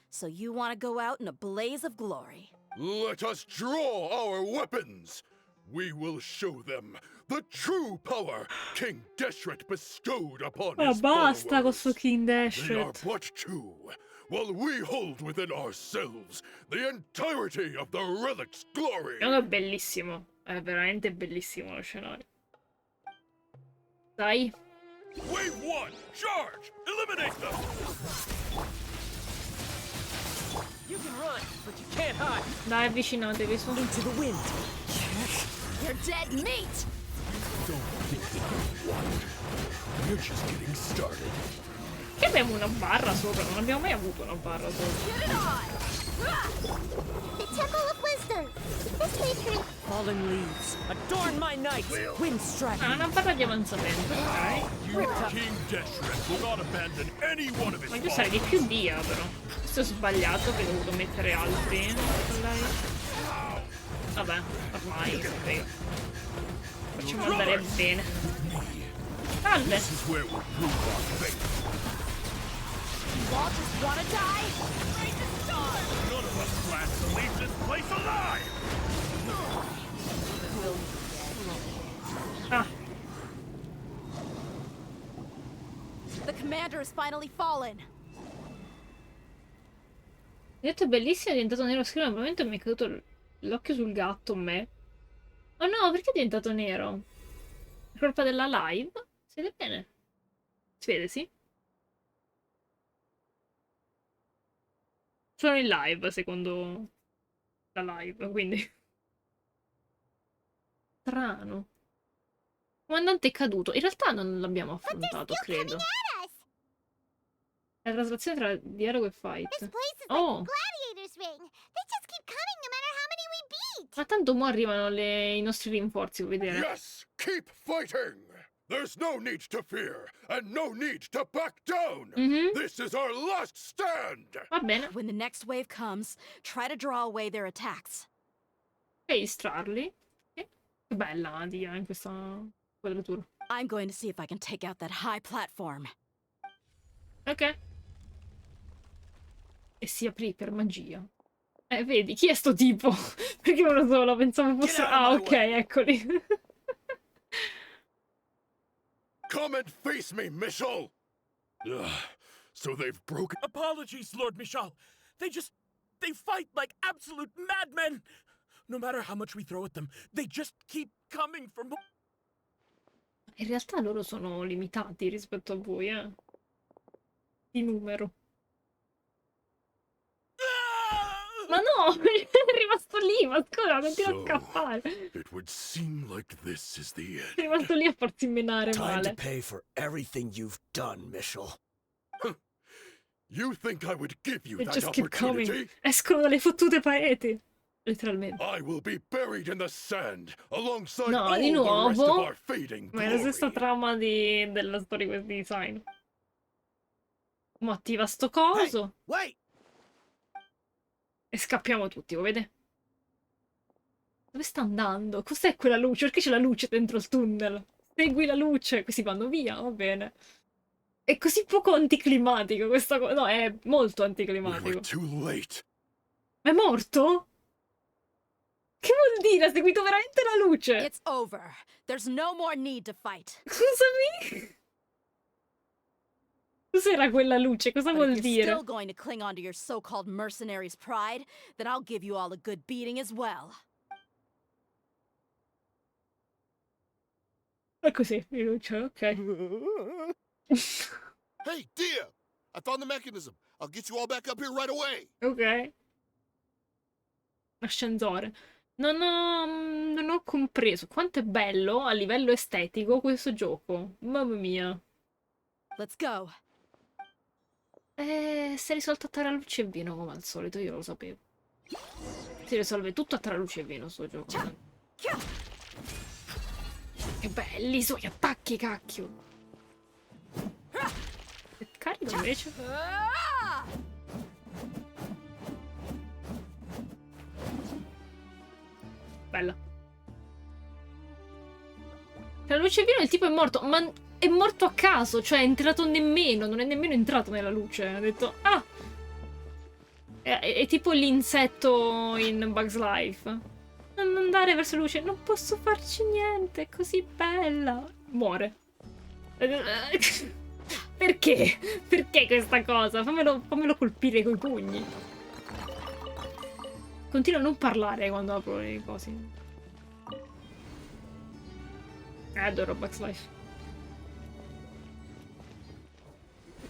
So you want to go out in a blaze of glory. Let us draw our weapons. We will show them the true power King Deshret bestowed upon his basta con followers. sto King They are Deshret. but two, while we hold within ourselves the entirety of the relic's glory. È bellissimo. È veramente bellissimo lo scenario. Dai. Wave one, charge! Eliminate them! You can run, but you can't hide. Dai, avvicinatevi su. Into the wind. You're dead meat! Don't think that you won. You're just getting started. Che abbiamo una barra sopra? Non abbiamo mai avuto una barra sopra. The Temple of Wisdom. Fallen leaves, adorn my night. Wind strike. Ah, una barra di avanzamento, ok. King Deshret will not abandon any one of his Voglio usare di più Dia, però. Questo ho sbagliato, che ho dovuto mettere altri. Vabbè, ormai frega. Facciamo andare bene. Salve! This is where we'll prove our faith. You all just wanna die? None of us plans to leave this place alive! Ah. The commander has finally fallen. Il gatto è bellissimo, è diventato nero scuro, al momento mi è caduto l'occhio sul gatto, me. Oh no, perché è diventato nero? È colpa della live? Si vede bene? Si vede, sì? Sono in live, secondo la live, quindi... Strano. Il comandante è caduto. In realtà non l'abbiamo affrontato, credo. È la traslazione tra dialogo e fight. Oh! Ma tanto mo arrivano i nostri rinforzi, vuoi vedere? Yes, keep fighting! There's no need to fear, and no need to back down! This is our last stand! Va bene. When the next wave comes, try to draw away their attacks. E distrarli. Che bella Dia in questa quadratura. I'm going to see if I can take out that high platform. Ok. E si aprì per magia. Vedi, chi è sto tipo? Perché uno solo, pensavo fosse... Ah, ok, eccoli. Come and face me, Michel! So they've broken... Apologies, Lord Michal. They fight like absolute madmen. No matter how much we throw at them, they just keep coming for more. In realtà loro sono limitati rispetto a voi, di numero. Ma no, è rimasto lì, ma scusa, continua a scappare. It would seem like this is the end. È rimasto lì a farsi menare Time male. to pay for everything you've done, Michel. You think I would give you They that just keep coming. opportunity? Escono dalle fottute pareti. Letteralmente. I will be buried in the sand alongside No, all di the rest of nuovo. our fading Ma è la stessa glory. trama della Storyquest di design. Mo attiva sto coso. Wait! E scappiamo tutti, lo vede? Dove sta andando? Cos'è quella luce? Perché c'è la luce dentro il tunnel? Segui la luce. Questi vanno via, va bene. È così poco anticlimatico questa cosa. No, è molto We anticlimatico. were too late. Ma è morto? Che vuol dire? Ha seguito veramente la luce? It's over. There's no more need to fight. Scusami? Cos'era quella luce? Cosa But vuol if you're dire? still going to cling on to your so-called mercenary's pride, then I'll give you all a good beating as well. È così, di luce, ok. Hey, Dehya! I found the mechanism. I'll get you all back up here right away. Ok. Ascensore. Non ho compreso quanto è bello a livello estetico questo gioco. Mamma mia. Let's go. Si è risolto a tra luce e vino come al solito, io lo sapevo. Si risolve tutto a tra luce e vino sto gioco. Che belli i suoi attacchi, cacchio. E carico invece. Bella. Tra luce e vino il tipo è morto, ma è morto a caso, cioè è entrato nemmeno, non è nemmeno entrato nella luce. Ha detto, ah! È tipo l'insetto in Bugs Life. Non andare verso la luce, non posso farci niente, è così bella. Muore. Perché? Perché questa cosa? Fammelo colpire coi pugni. Continuo a non parlare quando apro le cose. Adoro Bugs Life.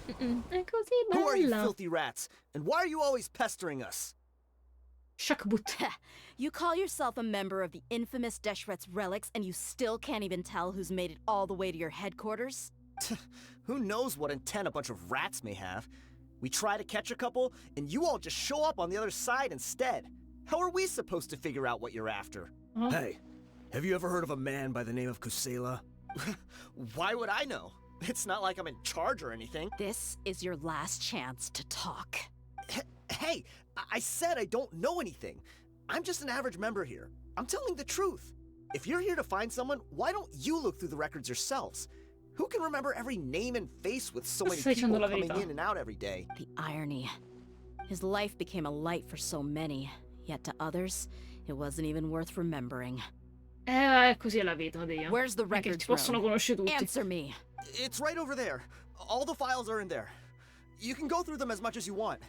È così Who are you bella. filthy rats? And why are you always pestering us? Shakbut. You call yourself a member of the infamous Deshret's relics and you still can't even tell who's made it all the way to your headquarters? Who knows what intent a bunch of rats may have? We try to catch a couple, and you all just show up on the other side instead. How are we supposed to figure out what you're after? Oh. Hey, have you ever heard of a man by the name of Kusela? Why would I know? It's not like I'm in charge or anything. This is your last chance to talk. Hey, I said I don't know anything. I'm just an average member here. I'm telling the truth. If you're here to find someone, why don't you look through the records yourselves? Who can remember every name and face with so many people coming in and out every day? The irony. His life became a light for so many, yet to others, it wasn't even worth remembering. Così è la vita, Dehya. Where's the records room? Possono conoscere tutti. Answer me. It's right over there. All the files are in there. You can go through them as much as you want.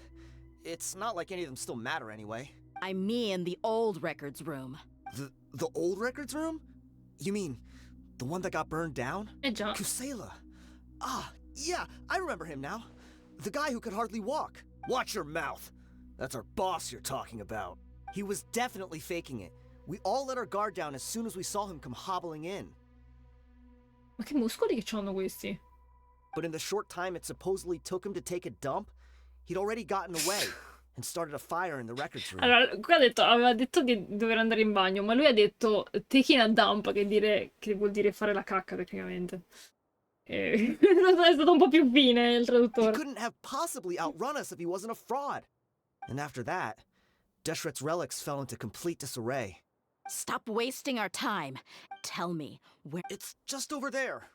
It's not like any of them still matter anyway. I mean the old records room. The old records room? You mean the one that got burned down? Già. Kusela. Ah, yeah, I remember him now. The guy who could hardly walk. Watch your mouth. That's our boss you're talking about. He was definitely faking it. We all let our guard down as soon as we saw him come hobbling in. Ma che muscoli che c'hanno questi? But in the short time it supposedly took him to take a dump, he'd already gotten away and started a fire in the records room. Allora, qui aveva detto di dover andare in bagno, ma lui ha detto taking a dump, che vuol dire fare la cacca tecnicamente. È stato un po' più fine il traduttore. He couldn't have possibly outrun us if he wasn't a fraud. And after that, Deshret's relics fell into complete disarray. Stop wasting our time. Tell me, where... It's just over there.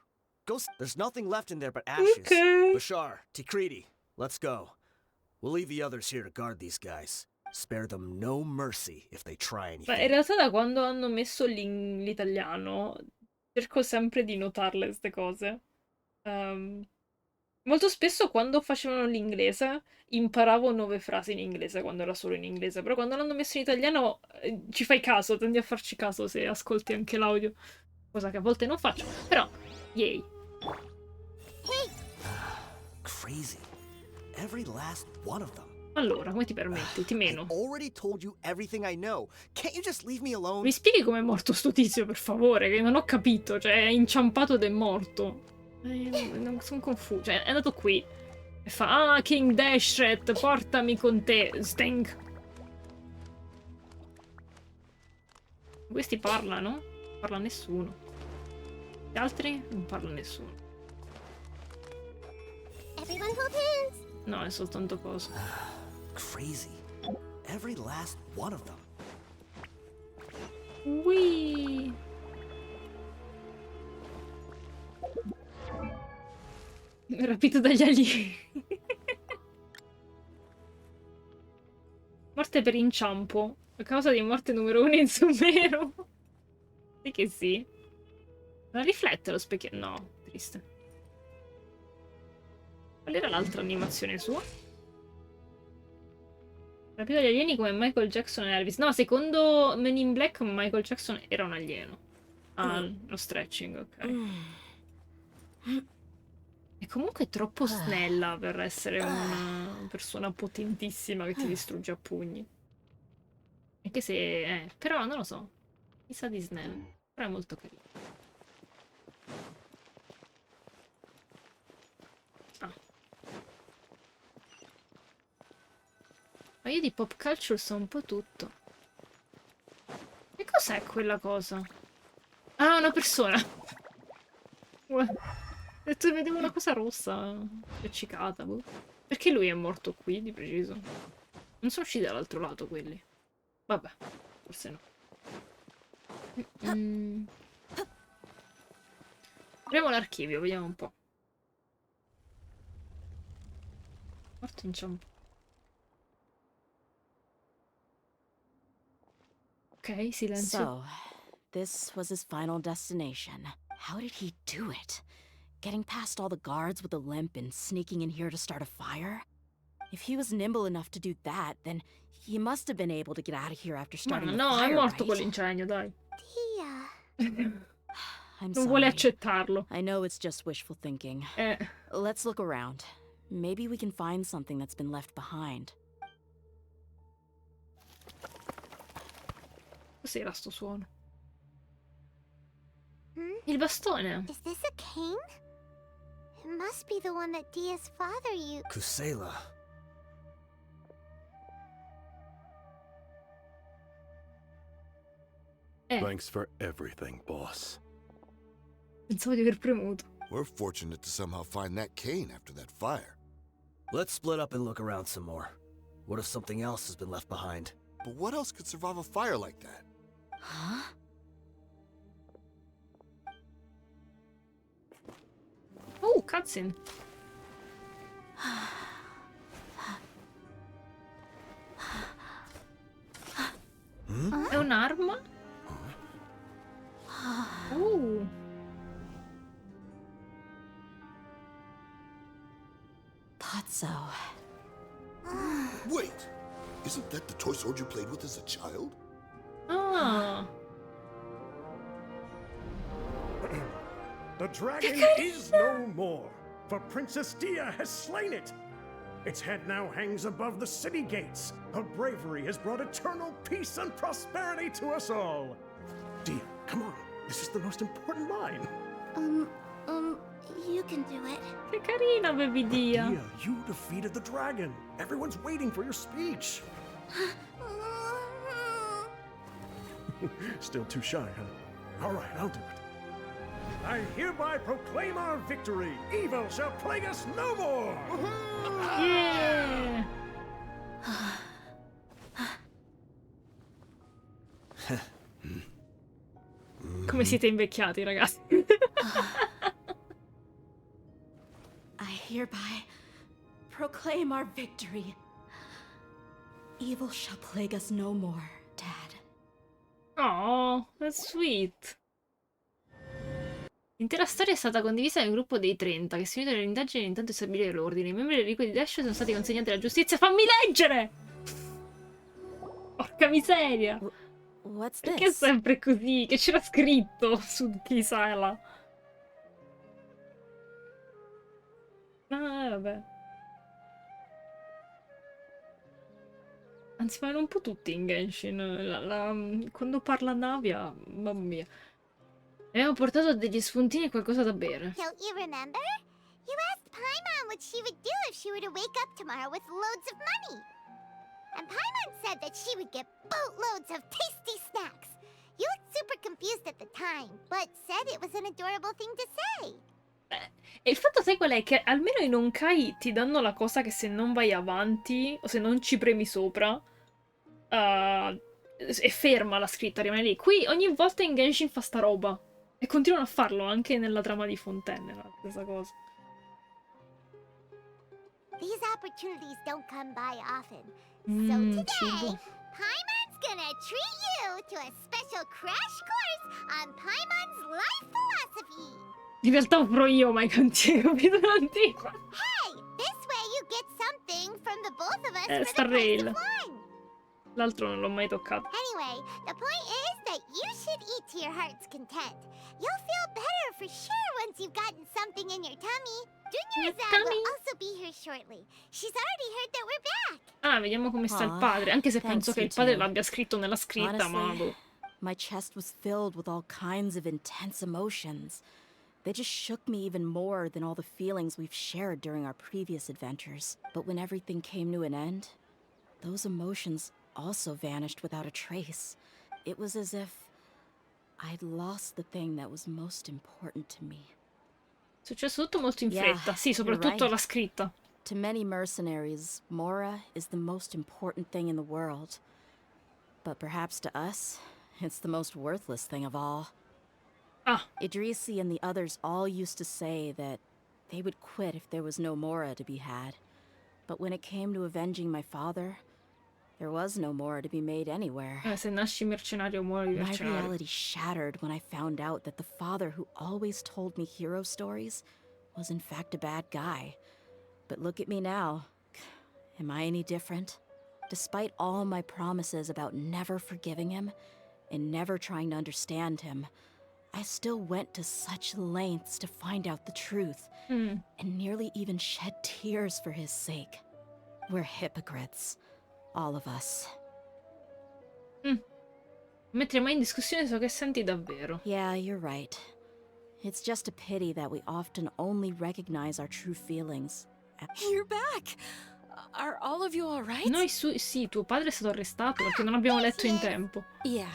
There's nothing left in there but ashes. Okay. Bashar, Tikriti, let's go. We'll leave the others here to guard these guys. Spare them no mercy if they try anything. Ma in realtà da quando hanno messo l'italiano cerco sempre di notarle queste cose. Molto spesso quando facevano l'inglese imparavo 9 frasi in inglese quando era solo in inglese, però quando l'hanno messo in italiano ci fai caso, tendi a farci caso se ascolti anche l'audio, cosa che a volte non faccio, però yay. Crazy. Every last one of them. Allora, come ti permetti? Ti meno. Already told you everything I know. Can't you just leave me alone? Mi spieghi com'è morto sto tizio, per favore, che non ho capito, cioè è inciampato ed è morto. Non sono confuso, cioè è andato qui e fa ah King Deshret, portami con te, Sting. Questi parlano? Non parla nessuno. Gli altri? Non parla nessuno. Everyone hold hands. No, è soltanto cosa. Crazy. Every last one of them. Whee! Rapito dagli alieni. Morte per inciampo. A causa di morte numero 1 in Sumero. Sì che sì. Ma riflette lo specchio. No, triste. Qual era l'altra animazione sua? Rapito dagli alieni come Michael Jackson e Elvis. No, secondo Men in Black Michael Jackson era un alieno. Ah, lo stretching, ok. È comunque troppo snella per essere una persona potentissima che ti distrugge a pugni. Anche se... però non lo so. Mi sa di snella. Però è molto carino. Ah. Ma io di pop culture so un po' tutto. Che cos'è quella cosa? Ah, una persona! Vedevo una cosa rossa, appiccicata, boh. Perché lui è morto qui, di preciso? Non sono usciti dall'altro lato, quelli. Vabbè, forse no. Apriamo l'archivio, vediamo un po'. Morto inciampo. Ok, silenzio. So, this was his final destination. How did he do it? Getting past all the guards with a limp and sneaking in here to start a fire? If he was nimble enough to do that, then he must have been able to get out of here after starting no, a fire, è morto right? con l'incendio, dai. Dehya. I'm Non vuole sorry. accettarlo. I know it's just wishful thinking. Let's look around. Maybe we can find something that's been left behind. Cos'era sto suono? Hmm? Il bastone. Is this a cane? It must be the one that Dehya's father used. Kusela. Thanks for everything, boss. Pensavo di aver premuto. We're fortunate to somehow find that cane after that fire. Let's split up and look around some more. What if something else has been left behind? But what else could survive a fire like that? Huh? Oh, cutscene. È un'arma? Oh. Thought so. Wait! Isn't that the toy sword you played with as a child? Ah. The dragon is no more, for Princess Dehya has slain it. Its head now hangs above the city gates. Her bravery has brought eternal peace and prosperity to us all. Dehya, come on. This is the most important line. You can do it. Che carina, baby Dehya. Dehya, you defeated the dragon. Everyone's waiting for your speech. Still too shy, huh? All right, I'll do it. I hereby proclaim our victory. Evil shall plague us no more. Yeah. Come siete invecchiati, ragazzi. I hereby proclaim our victory. Evil shall plague us no more, Dad. Oh, that's sweet. L'intera storia è stata condivisa nel gruppo dei 30, che si unito alle indagini e intanto stabilire l'ordine. I membri del ricco di Dash sono stati consegnati alla giustizia. Fammi leggere! Porca miseria! What's Perché è sempre così? Che c'era scritto su Kisala? Ah, vabbè. Anzi, ma un po' tutti in Genshin. Quando parla Navia, mamma mia. Abbiamo portato degli spuntini e qualcosa da bere. Don't you remember? You asked Paimon what she would do if she were to wake up tomorrow with loads of money. And Paimon said that she would get boatloads of tasty snacks. You looked super confused at the time, but said it was an adorable thing to say. E il fatto, sai qual è? Che almeno in Honkai ti danno la cosa che se non vai avanti, o se non ci premi sopra, è ferma la scritta, rimane lì. Qui ogni volta in Genshin fa sta roba. E continuano a farlo anche nella trama di Fontaine, la stessa cosa. These opportunities don't come by often. So today, Paimon's gonna treat you to a special crash course on Paimon's life philosophy. In realtà offro io, ma i cantieri, capito? Non dico. Hey, this way you get something from the both of us for Star the price Rail. of one. L'altro non l'ho mai toccato. Anyway, the point is that you should eat to your heart's content. You'll feel better for sure once you've gotten something in your tummy. Junior Zab will also be here shortly. She's already heard that we're back. Ah, vediamo come sta il padre. Anche se penso che il padre l'abbia scritto nella scritta, ma boh. My chest was filled with all kinds of intense emotions. They just shook me even more than all the feelings we've shared during our previous adventures. But when everything came to an end, those emotions also vanished without a trace. It was as if I'd lost the thing that was most important to me. Successo tutto molto in fretta. Sì, soprattutto la scritta. To many mercenaries, Mora is the most important thing in the world. But perhaps to us, it's the most worthless thing of all. Idrisi and the others all used to say that they would quit if there was no Mora to be had. But when it came to avenging my father, there was no Mora to be made anywhere. Se nasci mercenario, muori My mercenario. reality shattered when I found out that the father who always told me hero stories was in fact a bad guy. But look at me now. Am I any different? Despite all my promises about never forgiving him and never trying to understand him, I still went to such lengths to find out the truth, and nearly even shed tears for his sake. We're hypocrites, all of us. Mettere mai in discussione ciò che senti davvero. Yeah, you're right. It's just a pity that we often only recognize our true feelings. You're back! Are all of you all right? Noi sì, tuo padre è stato arrestato perché non abbiamo letto in tempo. Yeah.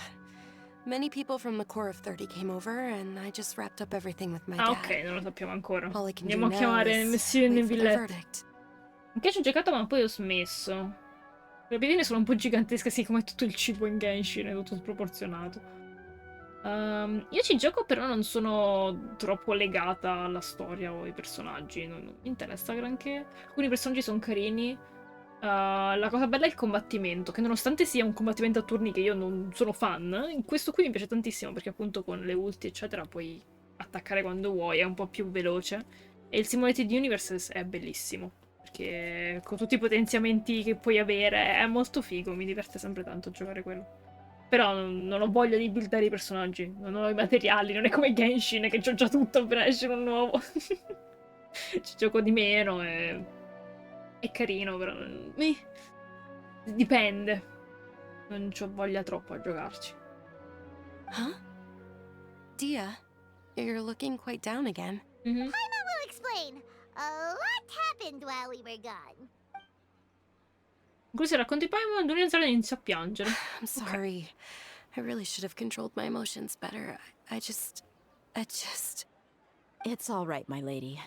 Many people from the Corps of 30 came over, and I just wrapped up everything with my Ah, dad. ok, non lo sappiamo ancora. All I can Andiamo a do now chiamare is Monsieur wait for their Neville. verdict. Anche ci ho giocato, ma poi ho smesso. Le piedine sono un po' gigantesche, sì, come tutto il cibo in Genshin, è tutto sproporzionato. Io ci gioco, però non sono troppo legata alla storia o ai personaggi, non mi interessa granché. Alcuni personaggi sono carini. La cosa bella è il combattimento, che nonostante sia un combattimento a turni che io non sono fan, in questo qui mi piace tantissimo, perché appunto con le ulti eccetera puoi attaccare quando vuoi, è un po' più veloce. E il Simulated Universe è bellissimo, perché con tutti i potenziamenti che puoi avere è molto figo, mi diverte sempre tanto giocare quello. Però non ho voglia di buildare i personaggi, non ho i materiali, non è come Genshin che c'ho già tutto appena esce un nuovo. Ci gioco di meno e... è carino, però... dipende. Non c'ho voglia troppo a giocarci. Huh? Dehya, you're looking quite down again. Paimon will explain. A lot happened while we were gone. Incluso racconti Paimon, Durian inizia a piangere. I'm sorry. I really should have controlled my emotions better. I just... It's all right, my lady.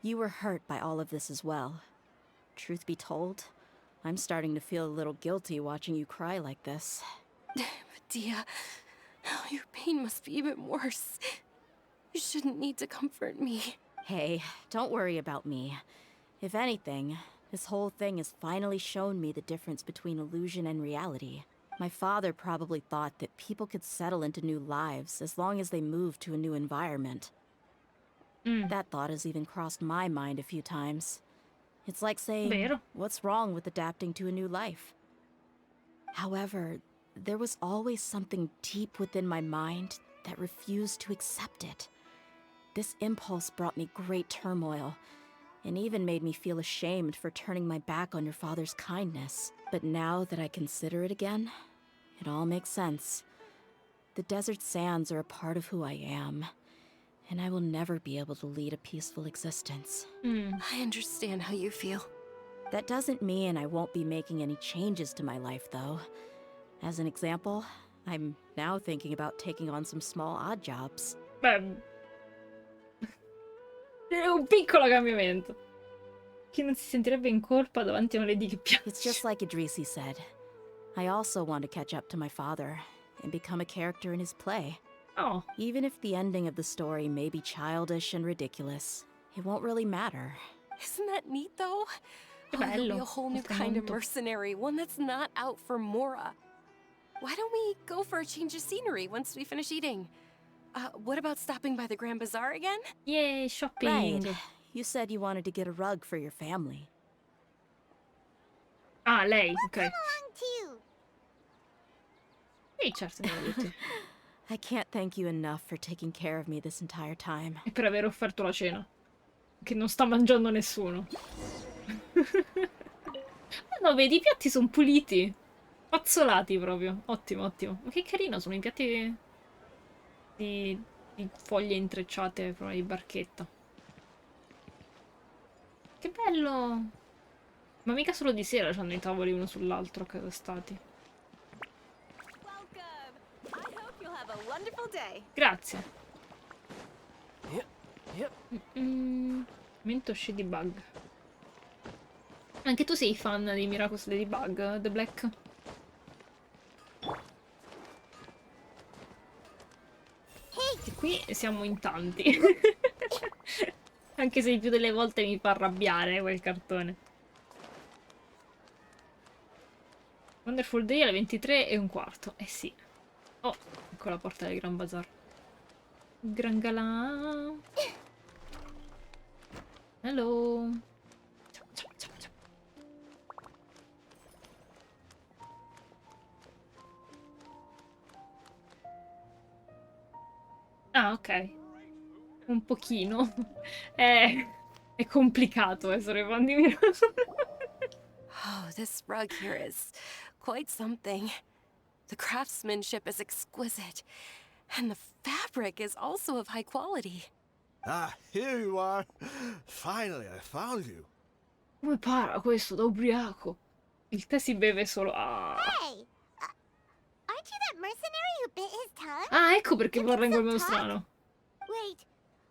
You were hurt by all of this as well. Truth be told, I'm starting to feel a little guilty watching you cry like this. But Dehya, your pain must be even worse. You shouldn't need to comfort me. Hey, don't worry about me. If anything, this whole thing has finally shown me the difference between illusion and reality. My father probably thought that people could settle into new lives as long as they moved to a new environment. That thought has even crossed my mind a few times. It's like saying, what's wrong with adapting to a new life? However, there was always something deep within my mind that refused to accept it. This impulse brought me great turmoil, and even made me feel ashamed for turning my back on your father's kindness. But now that I consider it again, it all makes sense. The desert sands are a part of who I am, and I will never be able to lead a peaceful existence. I understand how you feel. That doesn't mean I won't be making any changes to my life, though. As an example, I'm now thinking about taking on some small odd jobs. Beh... è un piccolo cambiamento. Chi non si sentirebbe in colpa davanti a una lady che piace. It's just like Idrisi said. I also want to catch up to my father and become a character in his play. Oh. Even if the ending of the story may be childish and ridiculous, it won't really matter. Isn't that neat, though? You'll be a whole new kind of mercenary, one that's not out for Mora. Why don't we go for a change of scenery once we finish eating? What about stopping by the Grand Bazaar again? Yay, shopping! Right. You said you wanted to get a rug for your family. Ah, lei, ok. Come along too. Sì, certo, ne ho tutti. I can't thank you enough for taking care of me this entire time. E per aver offerto la cena. Che non sta mangiando nessuno. No, vedi, i piatti sono puliti. Pazzolati proprio. Ottimo, ottimo. Ma che carino, sono i piatti di foglie intrecciate fra di barchetta. Che bello! Ma mica solo di sera c'hanno i tavoli uno sull'altro a casa stati. Grazie. Mento Ladybug. Anche tu sei fan di Miraculous Ladybug, The Black? E qui siamo in tanti. Anche se il più delle volte mi fa arrabbiare quel cartone. Wonderful Day alle 23:15. Eh sì. Oh, ecco la porta del Gran Bazar. Gran galà. Hello. Ciao, ciao, ciao, ciao. Ah, ok. Un pochino. È complicato essere fan di Miraculous. Oh, this rug here is quite something. The craftsmanship is exquisite, and the fabric is also of high quality. Ah, here you are. Finally, I found you. Come para questo da ubriaco? Il tè si beve solo... Ah. Hey, aren't Aren't you that mercenary who bit his tongue? Ah, ecco perché parla in quel modo strano. Wait,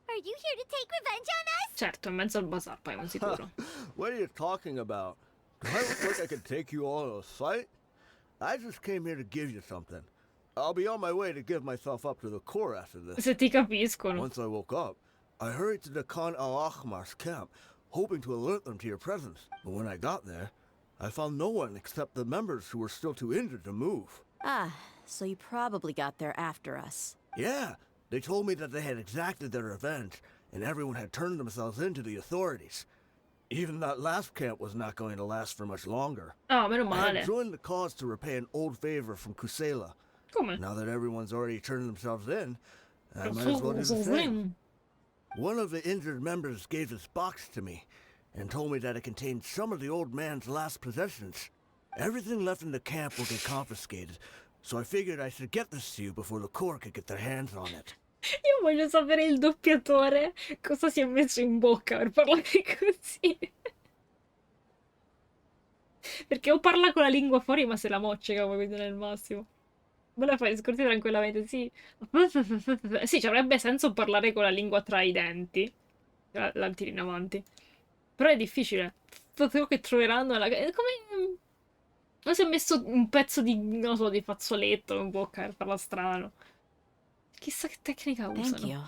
are you here to take revenge on us? Certo, in mezzo al bazar, poi non sicuro. What are you talking about? Do I look like I could take you all in a fight? I just came here to give you something. I'll be on my way to give myself up to the Corps after this. Se ti capiscono. Once I woke up, I hurried to the Khan al-Ahmar's camp, hoping to alert them to your presence. But when I got there, I found no one except the members who were still too injured to move. Ah, so you probably got there after us. Yeah, they told me that they had exacted their revenge, and everyone had turned themselves in to the authorities. Even that last camp was not going to last for much longer. Oh, meno I male. had joined the cause to repay an old favor from Kusela. Come? Now that everyone's already turned themselves in, I might as well do the same. One of the injured members gave this box to me, and told me that it contained some of the old man's last possessions. Everything left in the camp will get confiscated, so I figured I should get this to you before the Corps could get their hands on it. Io voglio sapere il doppiatore cosa si è messo in bocca per parlare così. Perché o parla con la lingua fuori ma se la moccica, quindi non è il massimo. Me la fai discorsi tranquillamente, sì. Sì, ci avrebbe senso parlare con la lingua tra i denti. La tiri in avanti. Però è difficile. Tutto quello che troveranno è come... Non si è messo un pezzo di, non so, di fazzoletto in bocca per farla strano. Chissà che tecnica usano. Thank you.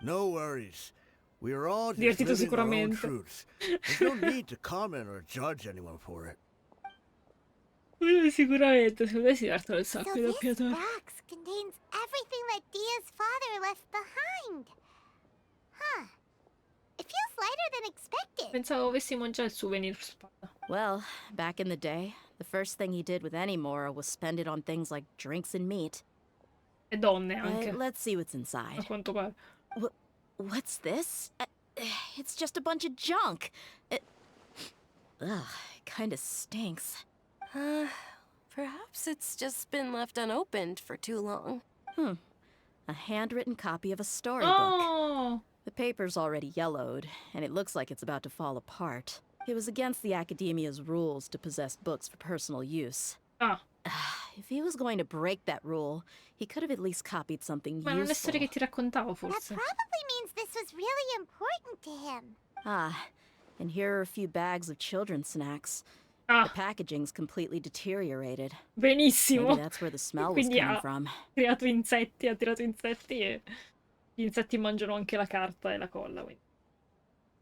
No worries. We are all just Divertito living our own sicuramente. truths. There's no need to comment or judge anyone for it. Sicuramente, secondo me si divertono un sacco So i this doppiatori. box contains everything that Dia's father left behind. Huh. It feels lighter than expected. Pensavo avessimo già il souvenir spada. Well, back in the day, the first thing he did with any mora was spend it on things like drinks and meat. E donne anche. Let's see what's inside. A quanto pare. What's this? It's just a bunch of junk. It kinda stinks. Perhaps it's just been left unopened for too long. A handwritten copy of a storybook. Oh! The paper's already yellowed, and it looks like it's about to fall apart. It was against the Academia's rules to possess books for personal use. Ah. If he was going to break that rule, he could have at least copied something Ma non è useful. storia che ti raccontavo, That forse. probably means this was really important to him. Ah, and here are a few bags of children's snacks. Ah. The packaging's completely deteriorated. Benissimo. Maybe that's where the smell was Quindi coming ha from. creato insetti, ha tirato insetti e gli insetti mangiano anche la carta e la colla. Quindi.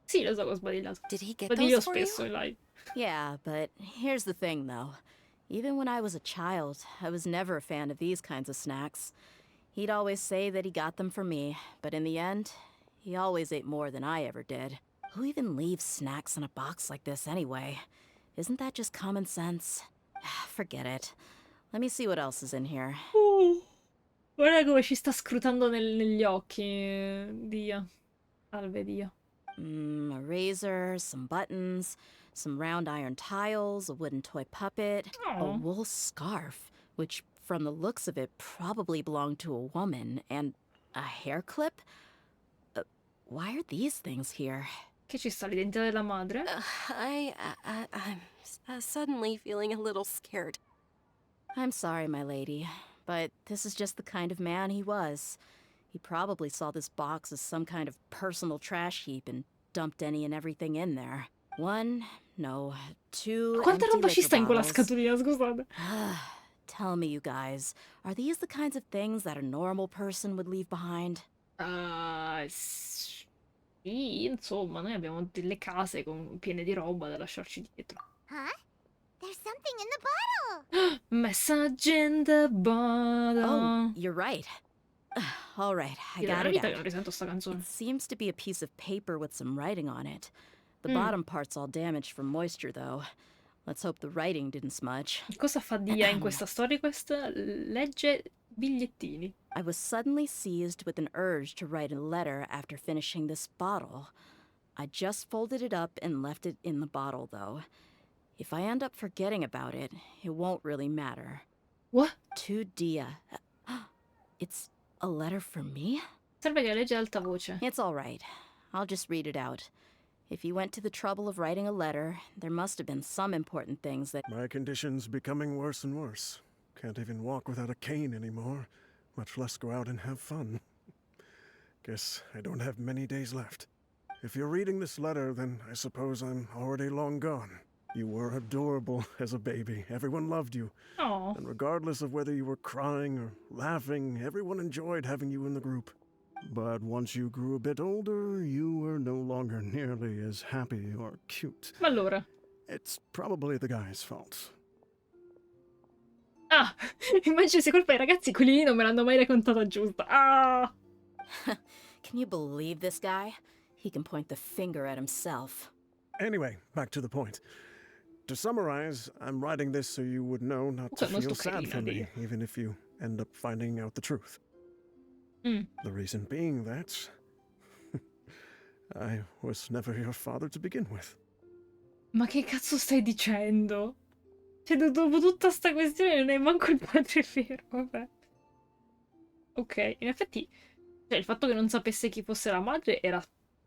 Sì, lo so che ho sbagliato. Did he get Sbaglio those for you? spesso in live. Yeah, but here's the thing, though. Even when I was a child, I was never a fan of these kinds of snacks. He'd always say that he got them for me, but in the end, he always ate more than I ever did. Who even leaves snacks in a box like this anyway? Isn't that just common sense? Forget it. Let me see what else is in here. Guarda come ci sta scrutando negli occhi, Dia. Salve, Dia. A razor, some buttons, some round iron tiles, a wooden toy puppet, a Aw. wool scarf, which from the looks of it probably belonged to a woman, and a hair clip? Why are these things here? Che ci sta l'identità della madre? I'm suddenly feeling a little scared. I'm sorry, my lady, but this is just the kind of man he was. He probably saw this box as some kind of personal trash heap and dumped any and everything in there. One, no, two Quanta empty roba ci sta in quella liquor bottles. scatolina, scusate. Tell me, you guys, are these the kinds of things that a normal person would leave behind? Sì, insomma, noi abbiamo delle case piene di roba da lasciarci dietro. Huh? There's something in the bottle. Message in the bottle. Oh, you're right. All right, I Io got nella it vita che out. non risento sta canzone. It seems to be a piece of paper with some writing on it. The Mm. bottom part's all damaged from moisture, though. Let's hope the writing didn't smudge. Cosa fa Dia in questa Storyquest? Legge bigliettini. I was suddenly seized with an urge to write a letter after finishing this bottle. I just folded it up and left it in the bottle, though. If I end up forgetting about it, it won't really matter. What? To Dia. It's a letter for me? Serve che legge ad alta voce. It's all right. I'll just read it out. If you went to the trouble of writing a letter, there must have been some important things that... My condition's becoming worse and worse. Can't even walk without a cane anymore, much less go out and have fun. Guess I don't have many days left. If you're reading this letter, then I suppose I'm already long gone. You were adorable as a baby. Everyone loved you. Oh. And regardless of whether you were crying or laughing, everyone enjoyed having you in the group. But once you grew a bit older, you were no longer nearly as happy or cute. Ma allora? It's probably the guy's fault. Ah, immagino sia colpa dei ragazzi, quelli lì non me l'hanno mai raccontata giusta. Ah! Can you believe this guy? He can point the finger at himself. Anyway, back to the point. To summarize, I'm writing this so you would know not to feel sad for me, even if you end up finding out the truth. The reason being that I was never your father to begin with. Ma che cazzo stai dicendo? Cioè, dopo tutta sta questione non è manco il padre vero, vabbè. Ok, in effetti, cioè, il fatto che non sapesse chi fosse la madre era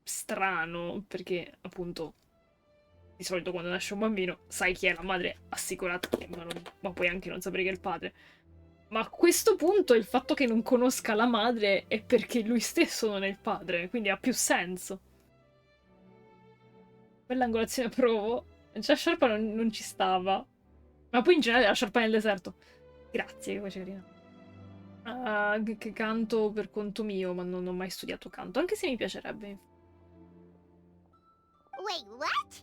strano, perché, appunto, di solito quando nasce un bambino sai chi è la madre assicurata, ma puoi anche non sapere chi è il padre. Ma a questo punto il fatto che non conosca la madre è perché lui stesso non è il padre, quindi ha più senso. Bell'angolazione provo. Già la sciarpa non ci stava. Ma poi in generale la sciarpa nel deserto. Grazie, che voce carina. Che canto per conto mio, ma non ho mai studiato canto, anche se mi piacerebbe. Wait, what?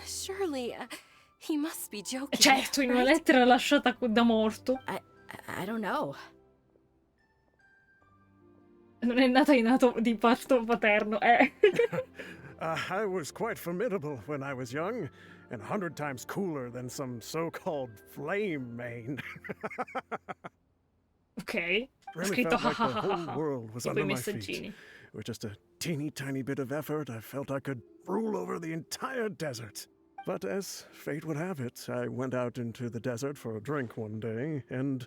Surely, he must be joking. Certo, in una lettera lasciata da morto. I don't know. Non è nata in nato di parto paterno, I was quite formidable when I was young, and 100 times cooler than some so-called flame main. Ok. Really felt like the whole world was under my feet. With just a teeny tiny bit of effort, I felt I could rule over the entire desert. But as fate would have it, I went out into the desert for a drink one day and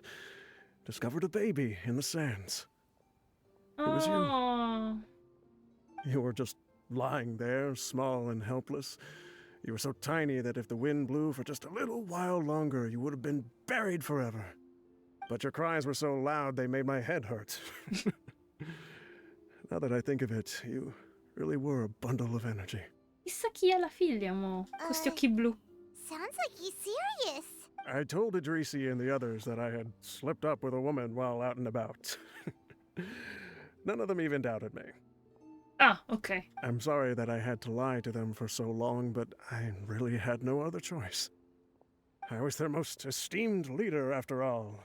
discovered a baby in the sands. It was you. You were just lying there, small and helpless. You were so tiny that if the wind blew for just a little while longer, you would have been buried forever. But your cries were so loud they made my head hurt. Now that I think of it, you really were a bundle of energy. Chissà chi è la figlia, mo, con questi occhi blu. Sounds like he's serious. I told Idrisi and the others that I had slipped up with a woman while out and about. None of them even doubted me. Ah, okay. I'm sorry that I had to lie to them for so long, but I really had no other choice. I was their most esteemed leader, after all.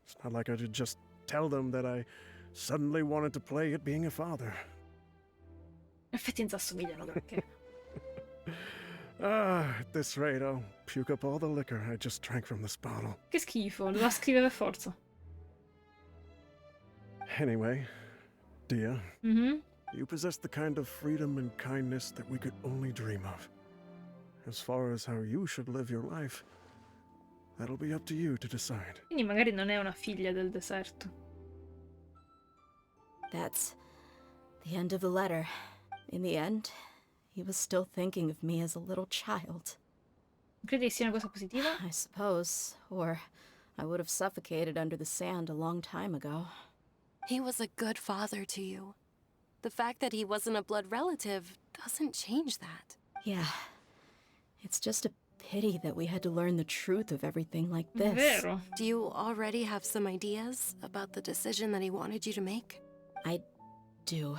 It's not like I could just tell them that I suddenly wanted to play at being a father. In effetti non si assomigliano perché. At this rate, I'll puke up all the liquor I just drank from this bottle. Che schifo, doveva scrivere per forza. Anyway, Dehya, you possess the kind of freedom and kindness that we could only dream of. As far as how you should live your life, that'll be up to you to decide. Quindi magari non è una figlia del deserto. That's the end of the letter. In the end, he was still thinking of me as a little child. Credi che sia una cosa positiva? I suppose, or I would have suffocated under the sand a long time ago. He was a good father to you. The fact that he wasn't a blood relative doesn't change that. Yeah. It's just a pity that we had to learn the truth of everything like this. Vero. Do you already have some ideas about the decision that he wanted you to make? I do.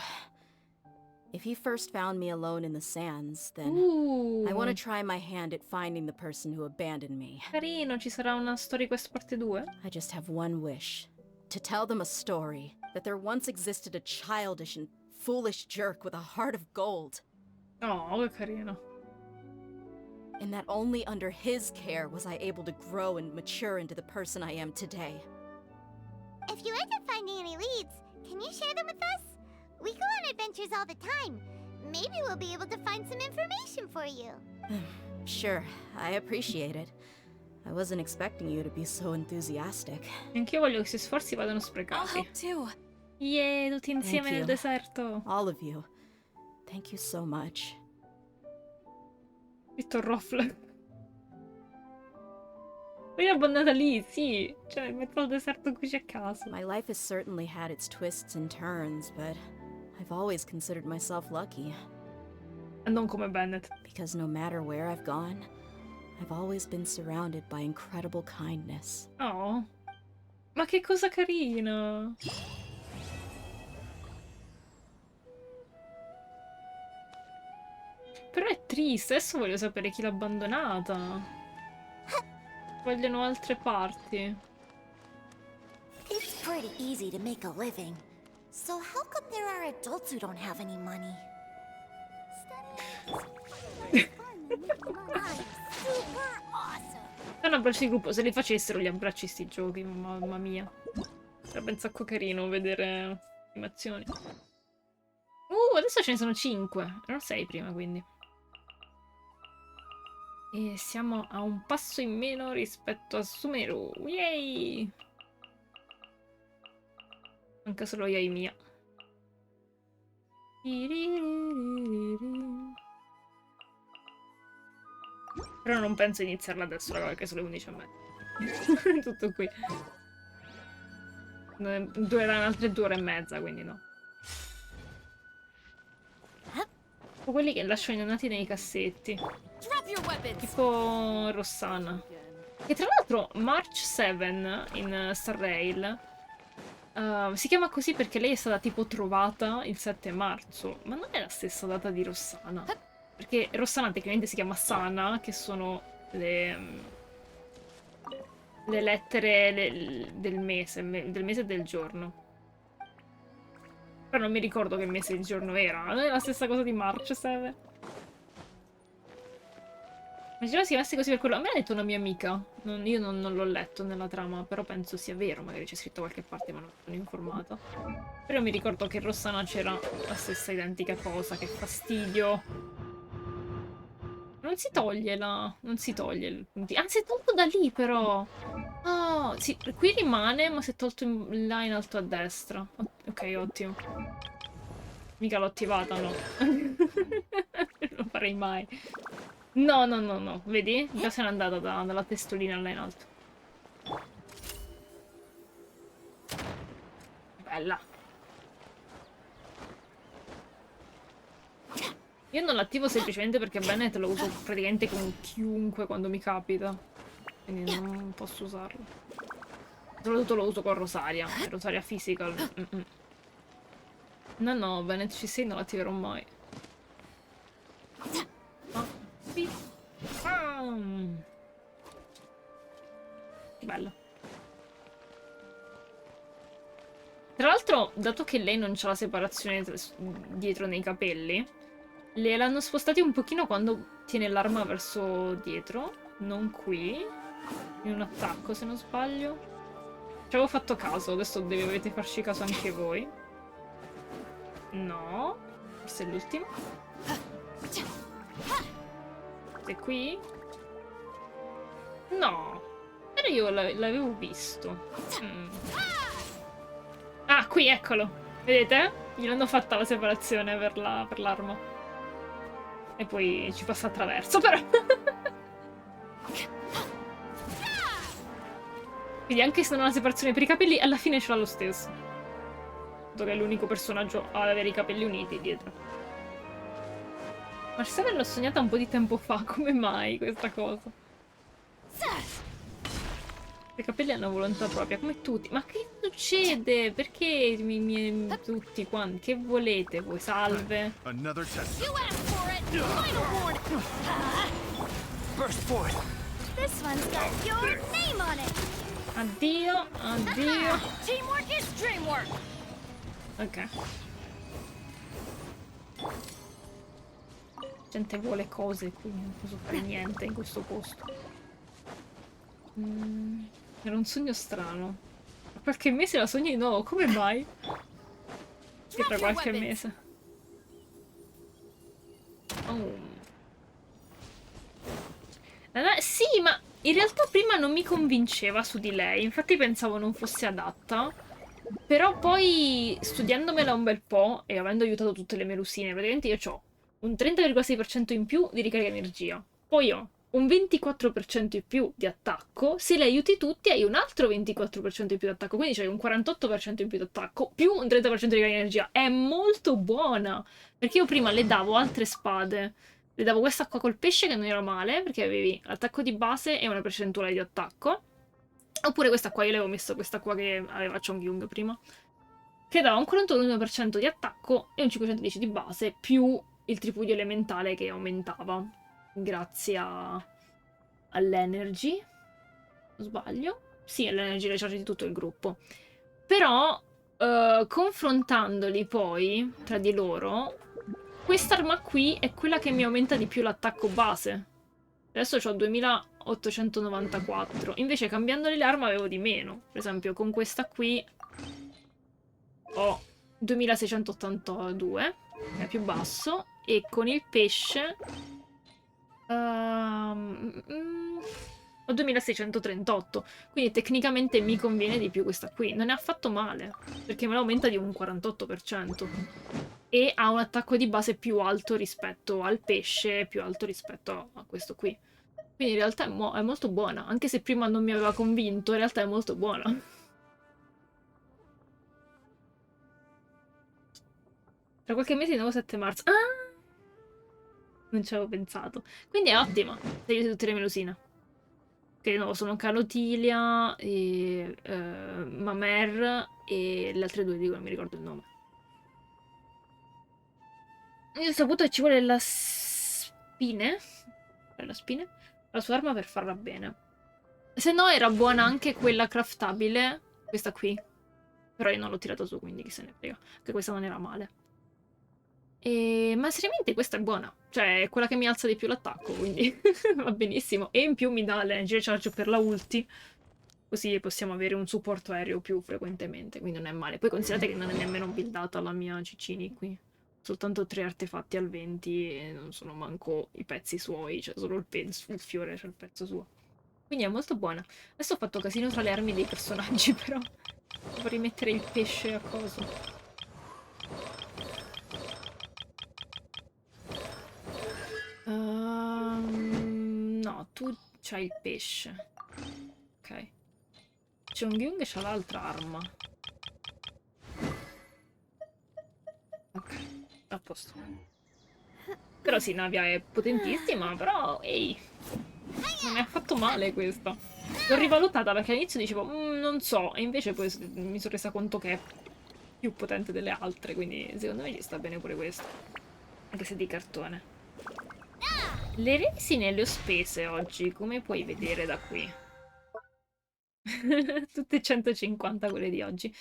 If he first found me alone in the sands, then I want to try my hand at finding the person who abandoned me. Carino, ci sarà una Storyquest parte 2? I just have one wish. To tell them a story. That there once existed a childish and foolish jerk with a heart of gold. Oh, che carino. And that only under his care was I able to grow and mature into the person I am today. If you end up finding any leads, can you share them with us? We go on adventures all the time. Maybe we'll be able to find some information for you. Sure, I appreciate it. I wasn't expecting you to be so enthusiastic. Anch'io voglio che i suoi sforzi vadano sprecati. I'll help too. Yeah, tutti insieme nel deserto. All of you. Thank you so much. Vittor Roffle. Io l'ho abbandonata lì, sì. Cioè, in mezzo al deserto qui a caso. My life has certainly had its twists and turns, but I've always considered myself lucky. E non come Bennett. Because no matter where I've gone, I've always been surrounded by incredible kindness. Oh. Ma che cosa carina. Però è triste, adesso voglio sapere chi l'ha abbandonata. Vogliono altre parti. It's pretty easy to make a living. So how come there are adults who don't have any money? I'm super awesome. È un abbraccio di gruppo, se li facessero gli abbracci sti giochi, mamma mia. Sarebbe un sacco carino vedere animazioni. Adesso ce ne sono 5, erano 6 prima quindi. E siamo a un passo in meno rispetto a Sumeru. Yay! Manca solo Yaimia. Però non penso iniziarla adesso, raga, perché sono le 11:30. Tutto qui. Dureranno altre 2 ore e mezza, quindi no. O quelli che lascio innanati nei cassetti. Tipo Rossana. E tra l'altro March 7 in Star Rail si chiama così perché lei è stata tipo trovata il 7 marzo. Ma non è la stessa data di Rossana. Perché Rossana tecnicamente si chiama Sana, che sono le lettere del mese e del giorno. Però non mi ricordo che mese e il giorno era. Non è la stessa cosa di March 7. Immaginavo si chiamasse così per quello. A me l'ha detto una mia amica. Io non l'ho letto nella trama, però penso sia vero. Magari c'è scritto da qualche parte, ma non sono informata. Però mi ricordo che in Rossana c'era la stessa identica cosa. Che fastidio. Non si toglie la... Non si toglie il puntino. Anzi, è tolto da lì, però. Oh, sì, qui rimane, ma si è tolto là in alto a destra. Ok, ottimo. Mica l'ho attivata, no. Non lo farei mai. No, no, no, no. Vedi? Già se n'è andata dalla testolina là in alto. Bella. Io non l'attivo semplicemente perché Bennett lo uso praticamente con chiunque quando mi capita. Quindi non posso usarlo. Soprattutto lo uso con Rosaria. Rosaria Physical. No, no, Bennett ci sei, non l'attiverò mai. Bello. Tra l'altro, dato che lei non c'ha la separazione dietro nei capelli, l'hanno spostati un pochino quando tiene l'arma verso dietro, non qui, in un attacco se non sbaglio. Ci avevo fatto caso, adesso dovete farci caso anche voi. No, forse è l'ultimo. È qui? No, però io l'avevo visto. Ah, qui, eccolo. Vedete? Gliel'hanno fatta la separazione per l'arma. E poi ci passa attraverso, però. Quindi anche se non ha la separazione per i capelli, alla fine ce l'ha lo stesso. Dato che è l'unico personaggio ad avere i capelli uniti dietro. Marcella l'ho sognata un po' di tempo fa, come mai questa cosa? I capelli hanno volontà propria, come tutti. Ma che succede? Perché tutti quanti? Che volete voi? Salve. This one's got your name on it. Addio, addio. Teamwork is dreamwork. Ok. Gente vuole cose qui, non posso fare niente in questo posto. Era un sogno strano. Tra qualche mese la sogno di nuovo, come mai? Che tra qualche mese. Oh. Sì, ma in realtà prima non mi convinceva su di lei, infatti pensavo non fosse adatta. Però poi, studiandomela un bel po' e avendo aiutato tutte le melusine, praticamente io ho un 30,6% in più di ricarica energia. Poi ho un 24% in più di attacco. Se li aiuti tutti hai un altro 24% in più di attacco, quindi c'hai un 48% in più di attacco, più un 30% di energia. È molto buona, perché io prima le davo altre spade. Le davo questa qua col pesce che non era male, perché avevi l'attacco di base e una percentuale di attacco. Oppure questa qua, io le avevo messo questa qua che aveva Chongyun prima, che dava un 41% di attacco e un 510 di base, più il tripudio elementale che aumentava, grazie all'energy. Non sbaglio? Sì, all'energy recharge di tutto il gruppo. Però, confrontandoli poi, tra di loro, quest'arma qui è quella che mi aumenta di più l'attacco base. Adesso ho 2894. Invece cambiandole l'arma avevo di meno. Per esempio con questa qui ho 2682, che è più basso. E con il pesce ho 2638. Quindi tecnicamente mi conviene di più questa qui. Non è affatto male, perché me la aumenta di un 48%. E ha un attacco di base più alto rispetto al pesce, più alto rispetto a questo qui. Quindi in realtà è molto buona, anche se prima non mi aveva convinto, in realtà è molto buona. Tra qualche mese di nuovo 7 marzo. Ah! Non ci avevo pensato. Quindi è ottima, se aiuti tutte le melusine. Che di nuovo sono Calotilia, e, Mamer e le altre due di cui non mi ricordo il nome. Io ho saputo che ci vuole la spine. La spine? La sua arma per farla bene. Se no era buona anche quella craftabile, questa qui. Però io non l'ho tirata su, quindi chi se ne frega. Che questa non era male. Ma seriamente questa è buona. Cioè, è quella che mi alza di più l'attacco, quindi va benissimo. E in più mi dà l'energy recharge per la ulti. Così possiamo avere un supporto aereo più frequentemente, quindi non è male. Poi considerate che non è nemmeno buildata la mia Cicini qui. Soltanto 3 artefatti al 20 e non sono manco i pezzi suoi, cioè solo il fiore, cioè il pezzo suo. Quindi è molto buona. Adesso ho fatto casino tra le armi dei personaggi, però vorrei mettere il pesce a coso. No, tu c'hai il pesce. Ok. Chongyun c'ha l'altra arma. Ok, a posto. Però sì, Navia è potentissima, però, ehi, non mi ha fatto male questa. L'ho rivalutata perché all'inizio dicevo, non so, e invece poi mi sono resa conto che è più potente delle altre, quindi secondo me gli sta bene pure questo. Anche se di cartone. Le resine le ho spese oggi, come puoi vedere da qui. Tutte 150 quelle di oggi.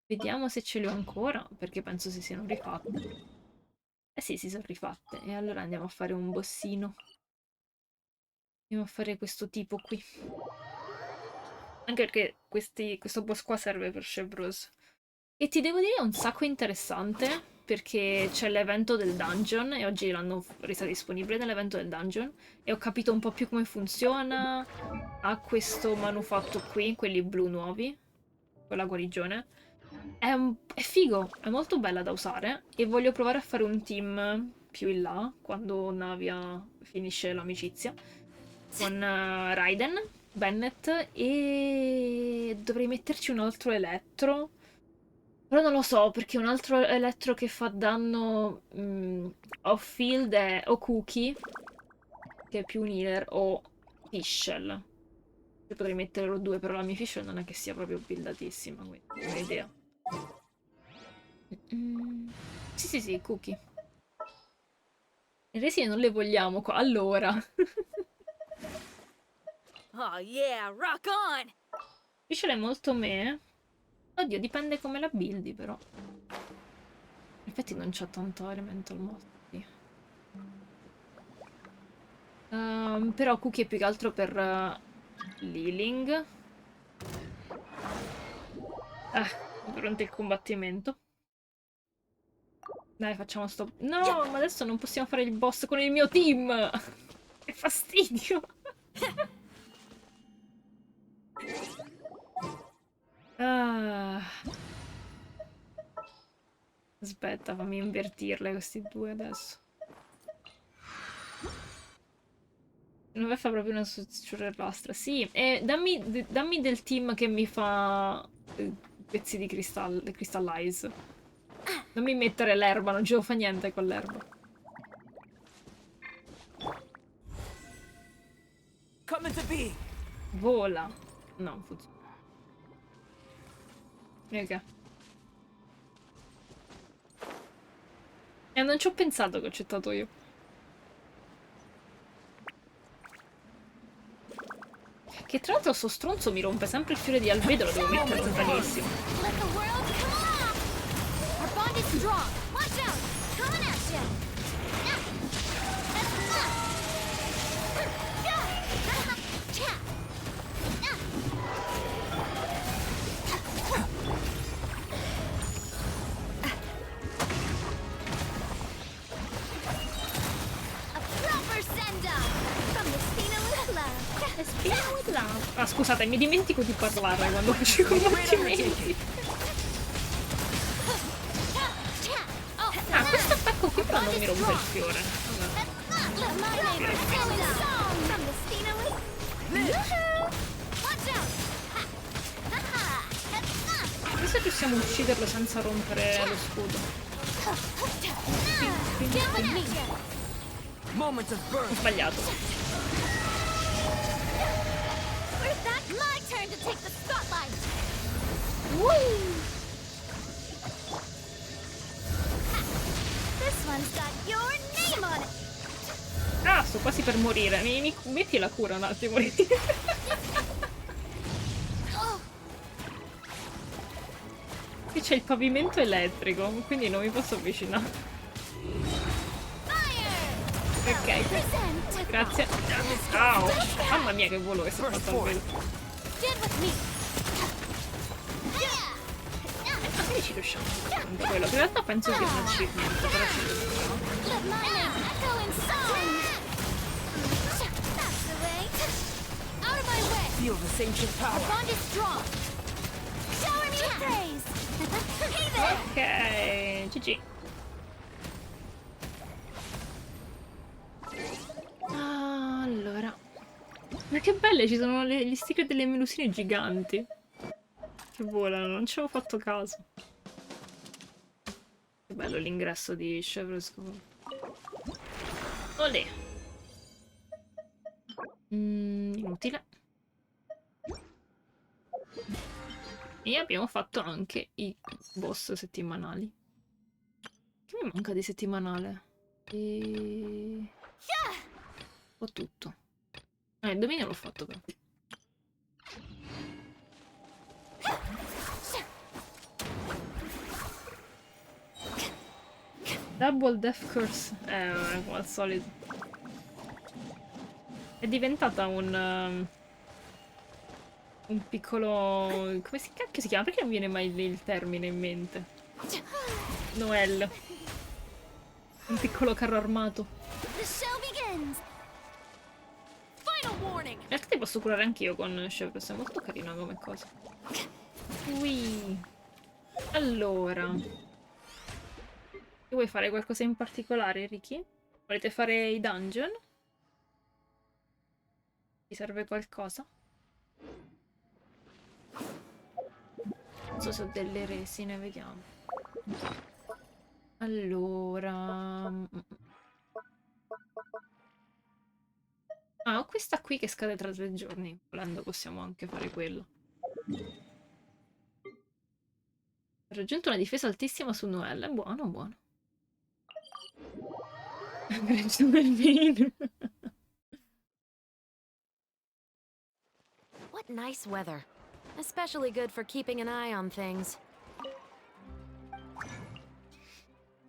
Vediamo se ce le ho ancora, perché penso si siano rifatte. Eh sì, si sono rifatte. E allora andiamo a fare un bossino. Andiamo a fare questo tipo qui. Anche perché questo boss qua serve per Chevreuse. E ti devo dire è un sacco interessante, perché c'è l'evento del dungeon, e oggi l'hanno resa disponibile nell'evento del dungeon, e ho capito un po' più come funziona. Ha questo manufatto qui, quelli blu nuovi, con la guarigione. È figo, è molto bella da usare, e voglio provare a fare un team più in là, quando Navia finisce l'amicizia, con Raiden, Bennett, e dovrei metterci un altro elettro. Però non lo so, perché un altro elettro che fa danno off-field è o Cookie, che è più un healer, o Fischl. Io potrei mettere loro due, però la mia Fischl non è che sia proprio buildatissima, quindi non ho idea. Sì, sì, sì, Cookie. Le resine non le vogliamo qua, allora. Oh yeah, rock on! Fischl è molto me. Oddio, dipende come la buildi, però. In effetti non c'ha tanto elemental motti. Però Cookie è più che altro per l'healing. Durante il combattimento. Dai, facciamo sto... No, ma adesso non possiamo fare il boss con il mio team! Che fastidio! Aspetta, fammi invertirle questi due adesso. Non fa proprio una ciurerlastra. Sì, e dammi del team che mi fa pezzi di crystallize. Non mi mettere l'erba, non ci fa niente con l'erba. Vola. No, non funziona. Ok. Non ci ho pensato che ho accettato io. Che tra l'altro sto stronzo mi rompe sempre il fiore di albedo, lo devo mettere lontanissimo. Ah, scusate, mi dimentico di parlare quando faccio i combattimenti. Ah, questo attacco qui però non mi rompe il fiore. Adesso riusciamo a ucciderlo senza rompere lo scudo. Ho sbagliato. My turn to take the spotlight. This one's got your name on it. Ah, sto quasi per morire. Mi metti la cura un attimo. Qui c'è il pavimento elettrico, quindi non mi posso avvicinare. Ok, grazie. Ciao. Mamma mia che volo che sto fatto al velo. Magari ci riusciamo. Quello. In realtà penso sia un achievement, però ci riusciamo. Feel this ancient power. Ok, GG. Allora. Ma che belle, ci sono gli sticker delle melusine giganti. Che volano, non ci avevo fatto caso. Che bello l'ingresso di Chevreuse. Olè. Inutile. E abbiamo fatto anche i boss settimanali. Che mi manca di settimanale? Un po' tutto. Il dominio l'ho fatto però. Double Death Curse. Come al solito. È diventata un piccolo... come si cacchio si chiama? Perché non viene mai il termine in mente? Noel. Un piccolo carro armato. In realtà ti posso curare anch'io con Chevreuse, è molto carina come cosa. Ui. Allora. Vuoi fare qualcosa in particolare, Ricky? Volete fare i dungeon? Ti serve qualcosa? Non so se ho delle resine, vediamo. Allora... Ah, ho questa qui che scade tra 3 giorni. Volendo possiamo anche fare quello. Ho raggiunto una difesa altissima su Noelle. Buono, buono. What nice weather. Especially good for keeping an eye on things.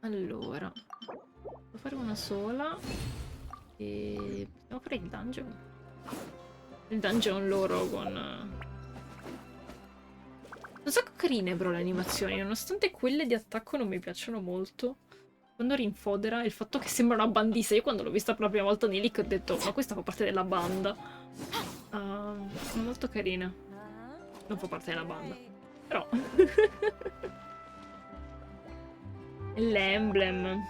Allora. Devo fare una sola. E... possiamo fare il dungeon. Il dungeon loro con... Un sacco carine però le animazioni, nonostante quelle di attacco non mi piacciono molto. Quando rinfodera il fatto che sembra una bandista. Io quando l'ho vista per la prima volta nei leak ho detto ma questa fa parte della banda. Sono molto carine. Non fa parte della banda. Però. L'emblem.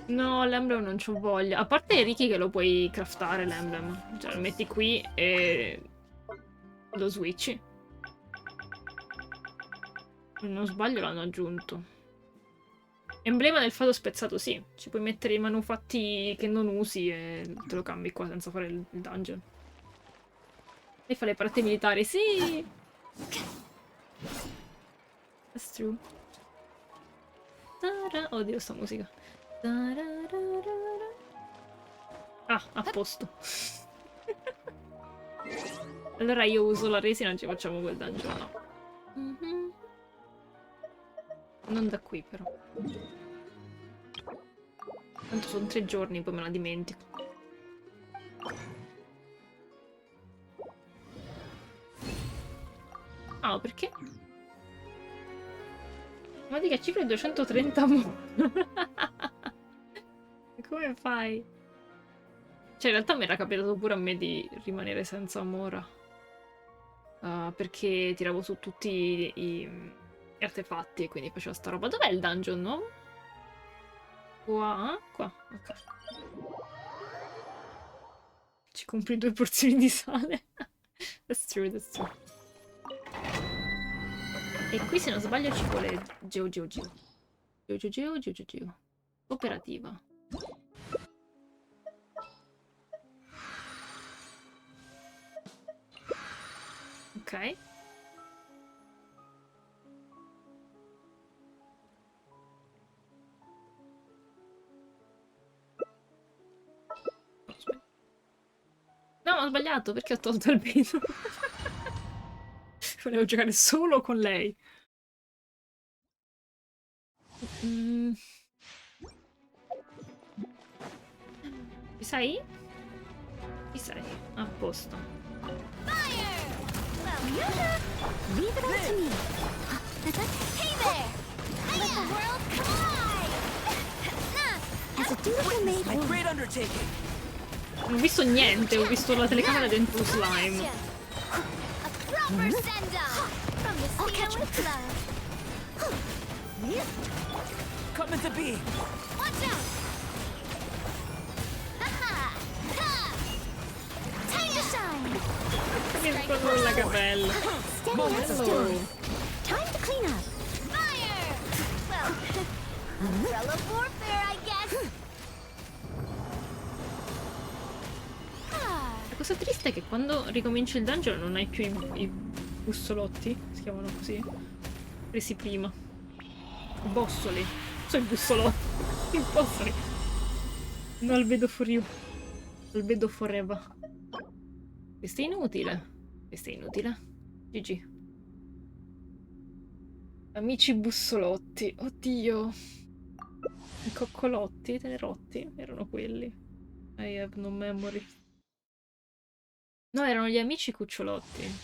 No, l'emblem non c'ho voglia. A parte Ricky che lo puoi craftare l'emblem. Cioè lo metti qui e lo switchi. Se non sbaglio l'hanno aggiunto. Emblema del fato spezzato, sì. Ci puoi mettere i manufatti che non usi e te lo cambi qua senza fare il dungeon. E fa le parate militari, sì! That's true. Oddio, sta musica. Ah, a posto. Allora io uso la resina e ci facciamo quel dungeon, no. Non da qui, però. Tanto sono 3 giorni, poi me la dimentico. Ah, perché? Ma di che cifra è 230 Come fai? Cioè, in realtà mi era capitato pure a me di rimanere senza Mora. Perché tiravo su tutti gli artefatti e quindi facevo sta roba. Dov'è il dungeon nuovo? Qua? Qua, ok. Ci compri 2 porzioni di sale. That's true, that's true. E qui se non sbaglio ci vuole Geo. Operativa. Ok. No, ho sbagliato perché ho tolto il vino. Volevo giocare solo con lei. Ci sei? Ci sei? A posto. Leave it all to me. Hey there! Let the world collide! As a dutiful maid My great undertaking. Non ho visto niente, ho visto la telecamera dentro lo slime. A proper send-off from the Spirit Club. Coming to be. Watch out! Ha-ha! Ha! Time to shine! Mi con la capella. Steady as stone. Time to clean up. Fire! Well, umbrella warfare, I guess. La cosa triste è che quando ricominci il dungeon non hai più i bussolotti, si chiamano così, presi prima. I bossoli. Sono i bussolotti. I bossoli. No, il vedo for you. Il vedo forever. Questo è inutile. Questo è inutile. GG. Amici bussolotti. Oddio. I coccolotti, tenerotti, erano quelli. I have no memory. No, erano gli amici cucciolotti.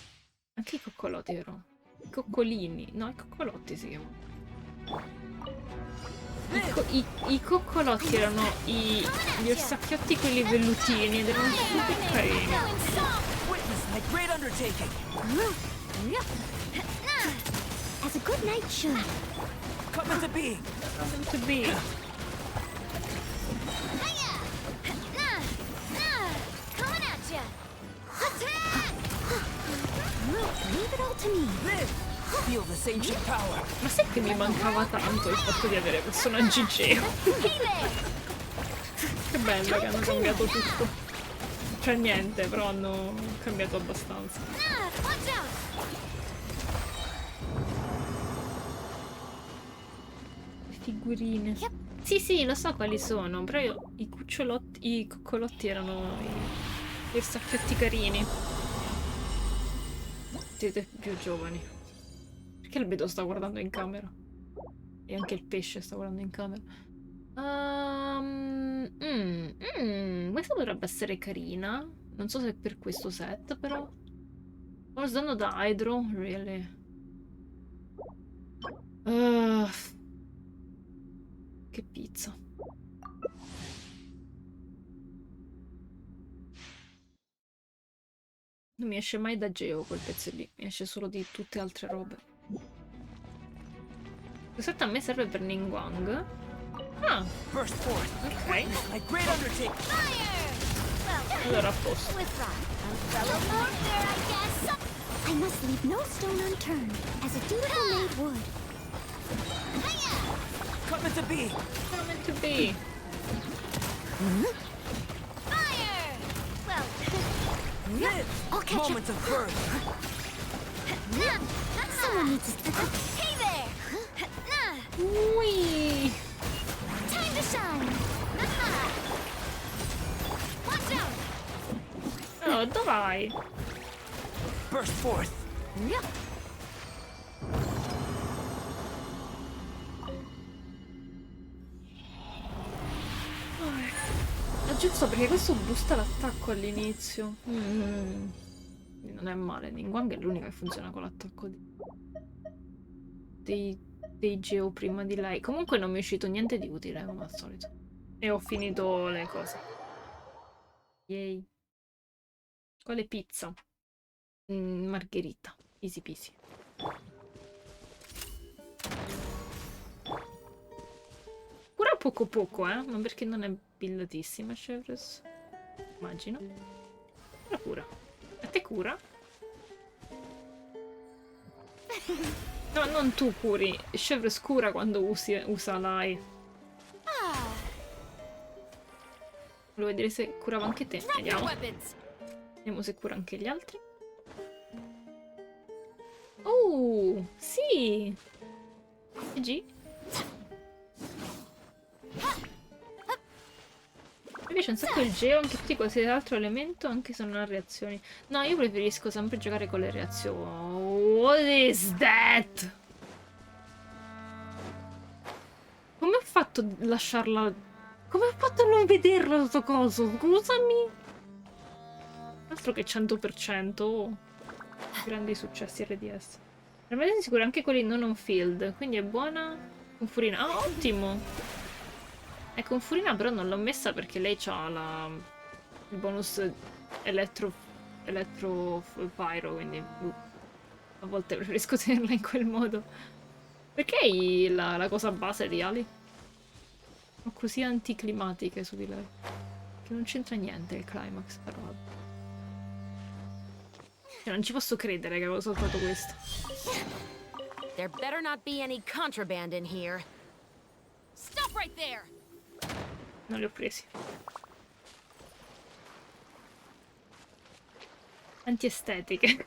Anche i coccolotti erano. I coccolini. No, i coccolotti si chiamano. I coccolotti erano gli orsacchiotti quelli vellutini ed erano super carini. My great undertaking. As a good night should. Coming to be. Coming to be. Coming at ya. Attack! Leave it all to me. Feel this ancient power. Ma sai che mi mancava tanto il fatto di avere personaggi Geo? Che bello che hanno cambiato tutto. Cioè niente, però hanno cambiato abbastanza. Le figurine. Sì, sì, lo so quali sono, però io, i coccolotti erano i sacchetti carini. Siete più giovani. Perché il vedo sta guardando in camera? E anche il pesce sta guardando in camera. Questa potrebbe essere carina. Non so se è per questo set, però. Sto usando da Hydro, really. Che pizza. Non mi esce mai da Geo quel pezzo lì, mi esce solo di tutte altre robe. Questo set a me serve per Ningguang. Ah, Burst forth. ok. My great undertaking. Allora a posto. I must leave no stone unturned, as a dutiful maid would. Coming to be. Coming to be. Fire! Well, Live. I'll catch Moments of birth. someone needs to step up. Hey there! Whee! Time to shine! Watch out! Oh, dove vai? Burst forth. Yep. È giusto perché questo boosta l'attacco all'inizio. Quindi non è male. Ningguang è l'unica che funziona con l'attacco dei Geo prima di lei. Comunque non mi è uscito niente di utile, come al solito. E ho finito le cose. Yay. Quale pizza? Margherita. Easy peasy. Cura poco poco, ma perché non è buildatissima, Chevres? Immagino. La cura. A te cura? No, non tu curi. Chevres cura quando usa l'AI. Volevo vedere se curava anche te. Vediamo. Vediamo se cura anche gli altri. Oh, sì. GG. Mi piace un sacco il geo, anche tutti qualsiasi altro elemento, anche se non ha reazioni. No, io preferisco sempre giocare con le reazioni. What is that? Come ho fatto a lasciarla... Come ho fatto a non vederlo sto coso? Scusami. Altro che 100%. Oh. Grandi successi RDS. Veramente sicuro anche quelli non on field. Quindi è buona con Furina. Ah, ottimo! E con Furina però non l'ho messa perché lei ha il bonus elettro pyro, quindi a volte preferisco tenerla in quel modo. Perché hai la cosa base di ali? Ho così anticlimatiche su di lei. Che non c'entra niente il climax, però. Cioè, non ci posso credere che avevo saltato questo. There better not be any contraband in here. Stop right there! Non li ho presi. Antiestetiche.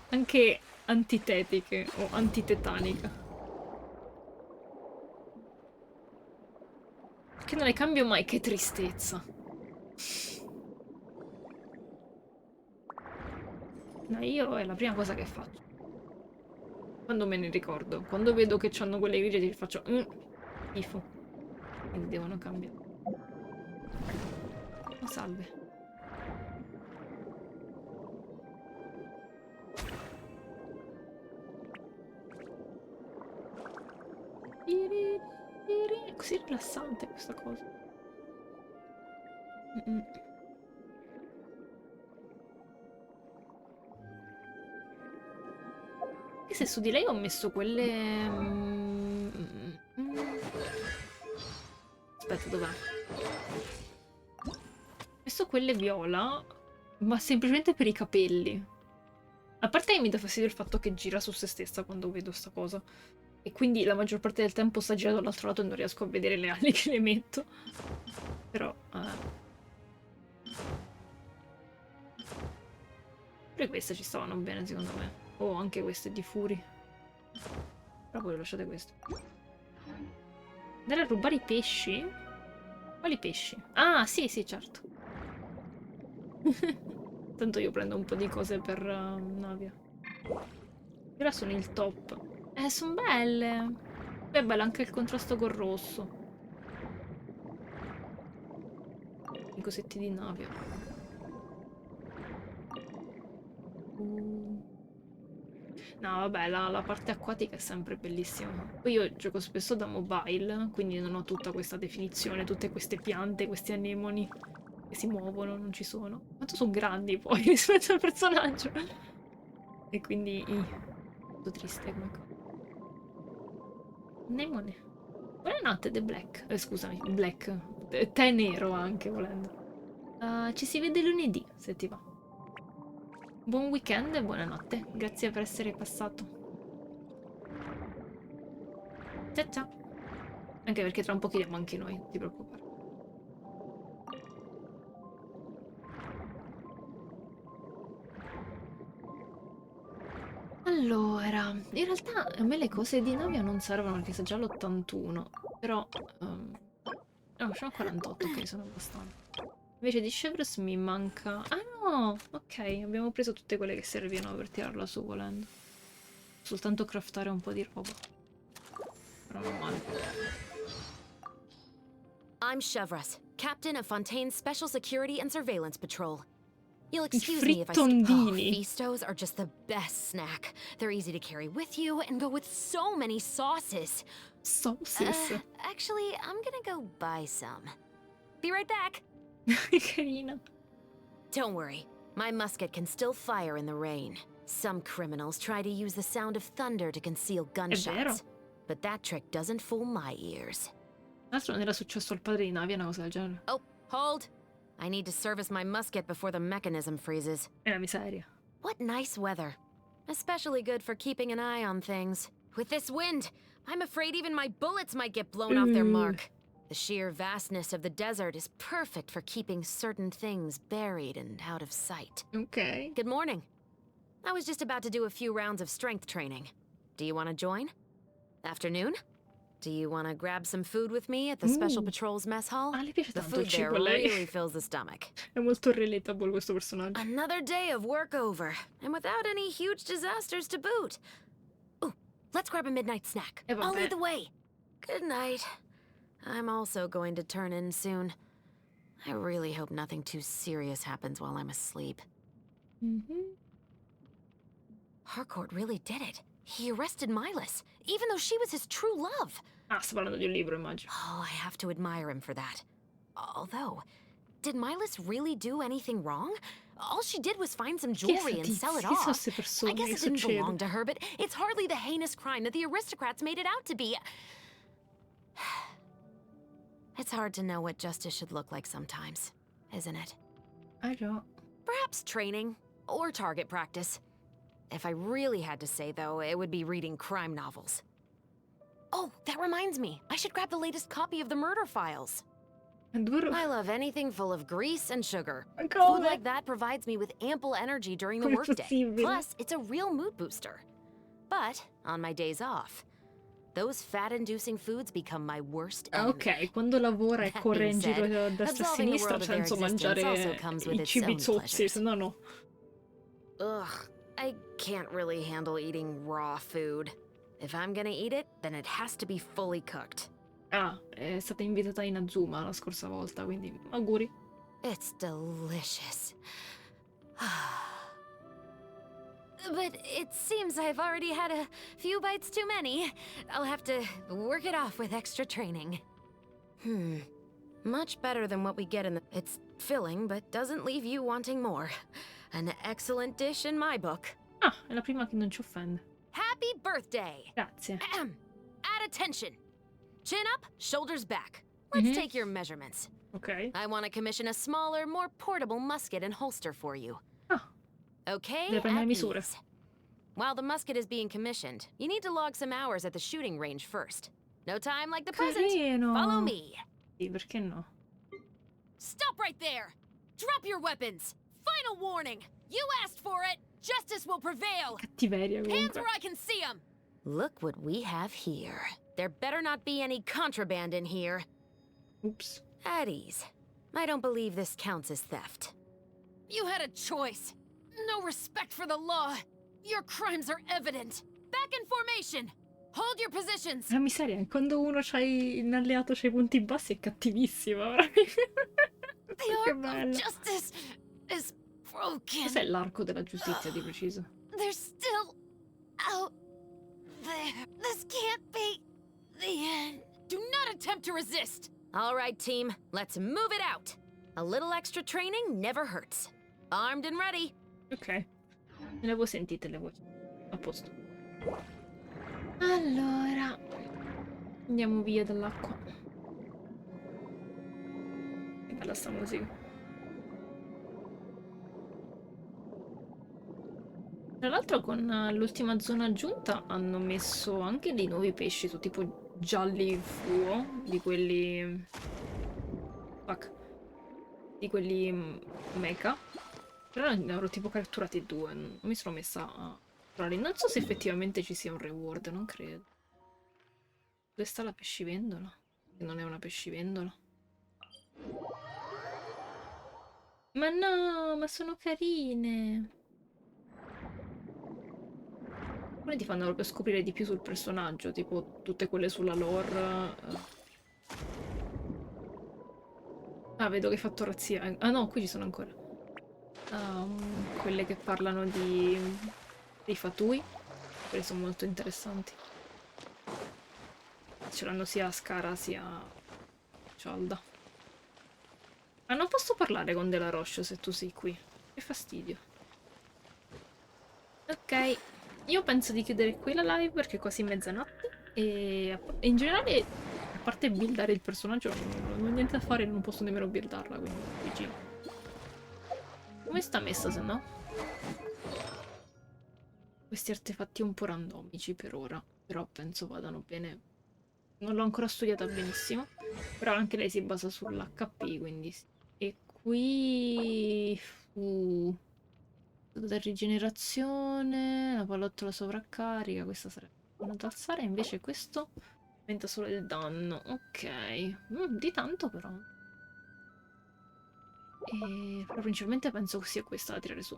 Anche antitetiche o antitetanica. Perché non le cambio mai, che tristezza. No, io è la prima cosa che faccio. Quando me ne ricordo. Quando vedo che hanno quelle grigie ti faccio... schifo. Quindi devono cambiare. Oh, salve. È così rilassante questa cosa. E se su di lei ho messo quelle... Aspetta, dov'è? Ho messo quelle viola, ma semplicemente per i capelli. A parte che mi dà fastidio il fatto che gira su se stessa quando vedo sta cosa. E quindi la maggior parte del tempo sta girando dall'altro lato e non riesco a vedere le ali che le metto. Però... Pure queste ci stavano bene secondo me. Oh, anche queste di Fury. Però poi lasciate queste. Andare a rubare i pesci? Quali pesci? Ah, sì, sì, certo. Tanto io prendo un po' di cose per Navia. Ora sono il top. Sono belle. Poi è bello anche il contrasto col rosso. I cosetti di Navia. No, vabbè, la parte acquatica è sempre bellissima. Poi io gioco spesso da mobile, quindi non ho tutta questa definizione, tutte queste piante, questi anemoni che si muovono, non ci sono. Quanto sono grandi poi rispetto al personaggio. E quindi... molto triste come cosa. Anemone. Buonanotte, The Black. Scusami, Black. Tè nero anche, volendo. Ci si vede lunedì, se ti va. Buon weekend e buonanotte. Grazie per essere passato. Ciao ciao. Anche perché tra un po' chiediamo anche noi, non ti preoccupare. Allora, in realtà a me le cose di Navia non servono perché sta già l'81, però... no, sono 48, ok, sono abbastanza. Invece di Chevreuse mi manca... Ah no! Ok, abbiamo preso tutte quelle che servivano per tirarla su volendo. Soltanto craftare un po' di roba. Però non male. I'm Chevreuse, captain of Fontaine's Special Security and Surveillance Patrol. You'll excuse me if I Feastos are just the best snack. They're easy to carry with you and go with so many sauces. Sauces? Actually, I'm gonna go buy some. Be right back. Carina. Don't worry, my musket can still fire in the rain. Some criminals try to use the sound of thunder to conceal gunshots, but that trick doesn't fool my ears. Tra l'altro non era successo al padre di Navia una cosa del genere. Oh, hold! I need to service my musket before the mechanism freezes. È una miseria. What nice weather. Especially good for keeping an eye on things. With this wind, I'm afraid even my bullets might get blown off their mark. The sheer vastness of the desert is perfect for keeping certain things buried and out of sight. Okay. Good morning. I was just about to do a few rounds of strength training. Do you want to join? Afternoon? Do you want to grab some food with me at the Special Patrol's mess hall? Le piace The tanto il food there cibo a lei. really fills the stomach. È molto relatable questo personaggio. Another day of work over, and without any huge disasters to boot. Ooh, let's grab a midnight snack. I'll lead the way. Good night. I'm also going to turn in soon. I really hope nothing too serious happens while I'm asleep. Harcourt really did it. He arrested Milas, even though she was his true love. Ah, sta parlando di un libro, immagino. Oh, I have to admire him for that. Although, did Milas really do anything wrong? All she did was find some jewelry and sell it off. I guess it didn't belong to her, but it's hardly the heinous crime that the aristocrats made it out to be. It's hard to know what justice should look like sometimes, isn't it? I don't. Perhaps training, or target practice. If I really had to say, though, it would be reading crime novels. Oh, that reminds me. I should grab the latest copy of the murder files. I love anything full of grease and sugar. Food like that provides me with ample energy during the workday. Plus, it's a real mood booster. But, on my days off, those fat-inducing foods become my worst enemy. Ok, quando lavora e corre in giro a destra e a sinistra c'è senso mangiare i cibi zozzi, se no no. Ugh, I can't really handle eating raw food. If I'm gonna eat it, then it has to be fully cooked. Ah, è stata invitata in Azuma la scorsa volta, quindi auguri. It's delicious. But it seems I've already had a few bites too many. I'll have to work it off with extra training. Much better than what we get in the... It's filling, but doesn't leave you wanting more. An excellent dish in my book. Ah, è la prima che non ci offende. Happy birthday! Grazie. Add attention. Chin up, shoulders back. Let's take your measurements. Okay. I want to commission a smaller, more portable musket and holster for you. Okay, at ease. While the musket is being commissioned, you need to log some hours at the shooting range first. No time like the present. Follow me. Sì, perché no? Stop right there! Drop your weapons! Final warning! You asked for it! Justice will prevail! Cattiveria comunque. Hands where I can see them! Look what we have here. There better not be any contraband in here. Oops. At ease. I don't believe this counts as theft. You had a choice. No respect for the law. Your crimes are evident. Back in formation. Hold your positions. La miseria, quando uno un alleato c'ha i punti bassi è cattivissimo. The arc of justice is broken. Cos'è l'arco della giustizia di preciso? They're still out there. This can't be the end. Do not attempt to resist. All right, team. Let's move it out. A little extra training never hurts. Armed and ready. Ok. Me le avevo sentite le voci. A posto. Allora. Andiamo via dall'acqua. Che bella sta musica. Tra l'altro con l'ultima zona aggiunta hanno messo anche dei nuovi pesci, su tipo gialli fluo, di quelli... Fuck. Di quelli mecha. Però ne avrò tipo catturati 2, non mi sono messa a... Non so se effettivamente ci sia un reward, non credo. Dove sta la pescivendola? Che non è una pescivendola. Ma no, ma sono carine. Alcune ti fanno proprio scoprire di più sul personaggio, tipo tutte quelle sulla lore. Ah, vedo che hai fatto razzia. Ah no, qui ci sono ancora. Quelle che parlano dei fatui. Quelle sono molto interessanti. Ce l'hanno sia Ascara sia Cialda. Ma non posso parlare con Della Roche se tu sei qui. Che fastidio. Ok. Io penso di chiudere qui la live perché è quasi mezzanotte. E in generale, a parte buildare il personaggio, non ho niente da fare, non posso nemmeno buildarla, quindi GG. Come sta messa se no? Questi artefatti un po' randomici per ora, però penso vadano bene. Non l'ho ancora studiata benissimo, però anche lei si basa sull'HP, quindi... E qui... Da rigenerazione, la pallottola sovraccarica, questa sarebbe buona da alzare, invece questo aumenta solo il danno. Ok, di tanto però. Però principalmente penso che sia questa da tirare su.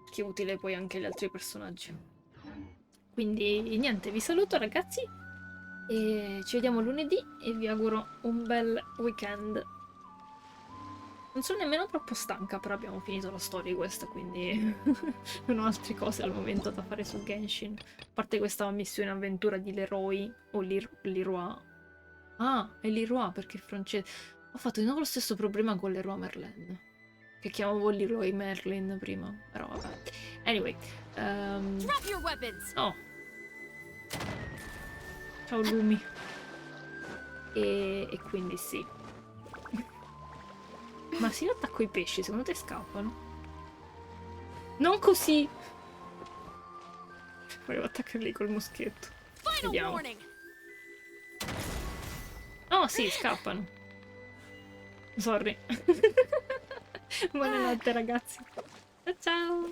Che è utile poi anche agli altri personaggi. Quindi niente, vi saluto ragazzi e ci vediamo lunedì e vi auguro un bel weekend. Non sono nemmeno troppo stanca, però abbiamo finito la Storyquest, quindi non ho altre cose al momento da fare su Genshin. A parte questa missione avventura di Leroy o Leroy. Ah, è Leroy perché è francese. Ho fatto di nuovo lo stesso problema con Leroy Merlin. Che chiamavo Leroy Merlin prima, però vabbè. Anyway. Drop your weapons. Oh. Ciao Lumi. E quindi sì. Ma se io attacco i pesci, secondo te scappano? Non così! Volevo attaccarli col moschetto. Vediamo. Oh sì, scappano. Sorry. Buonanotte ragazzi. Ciao ciao!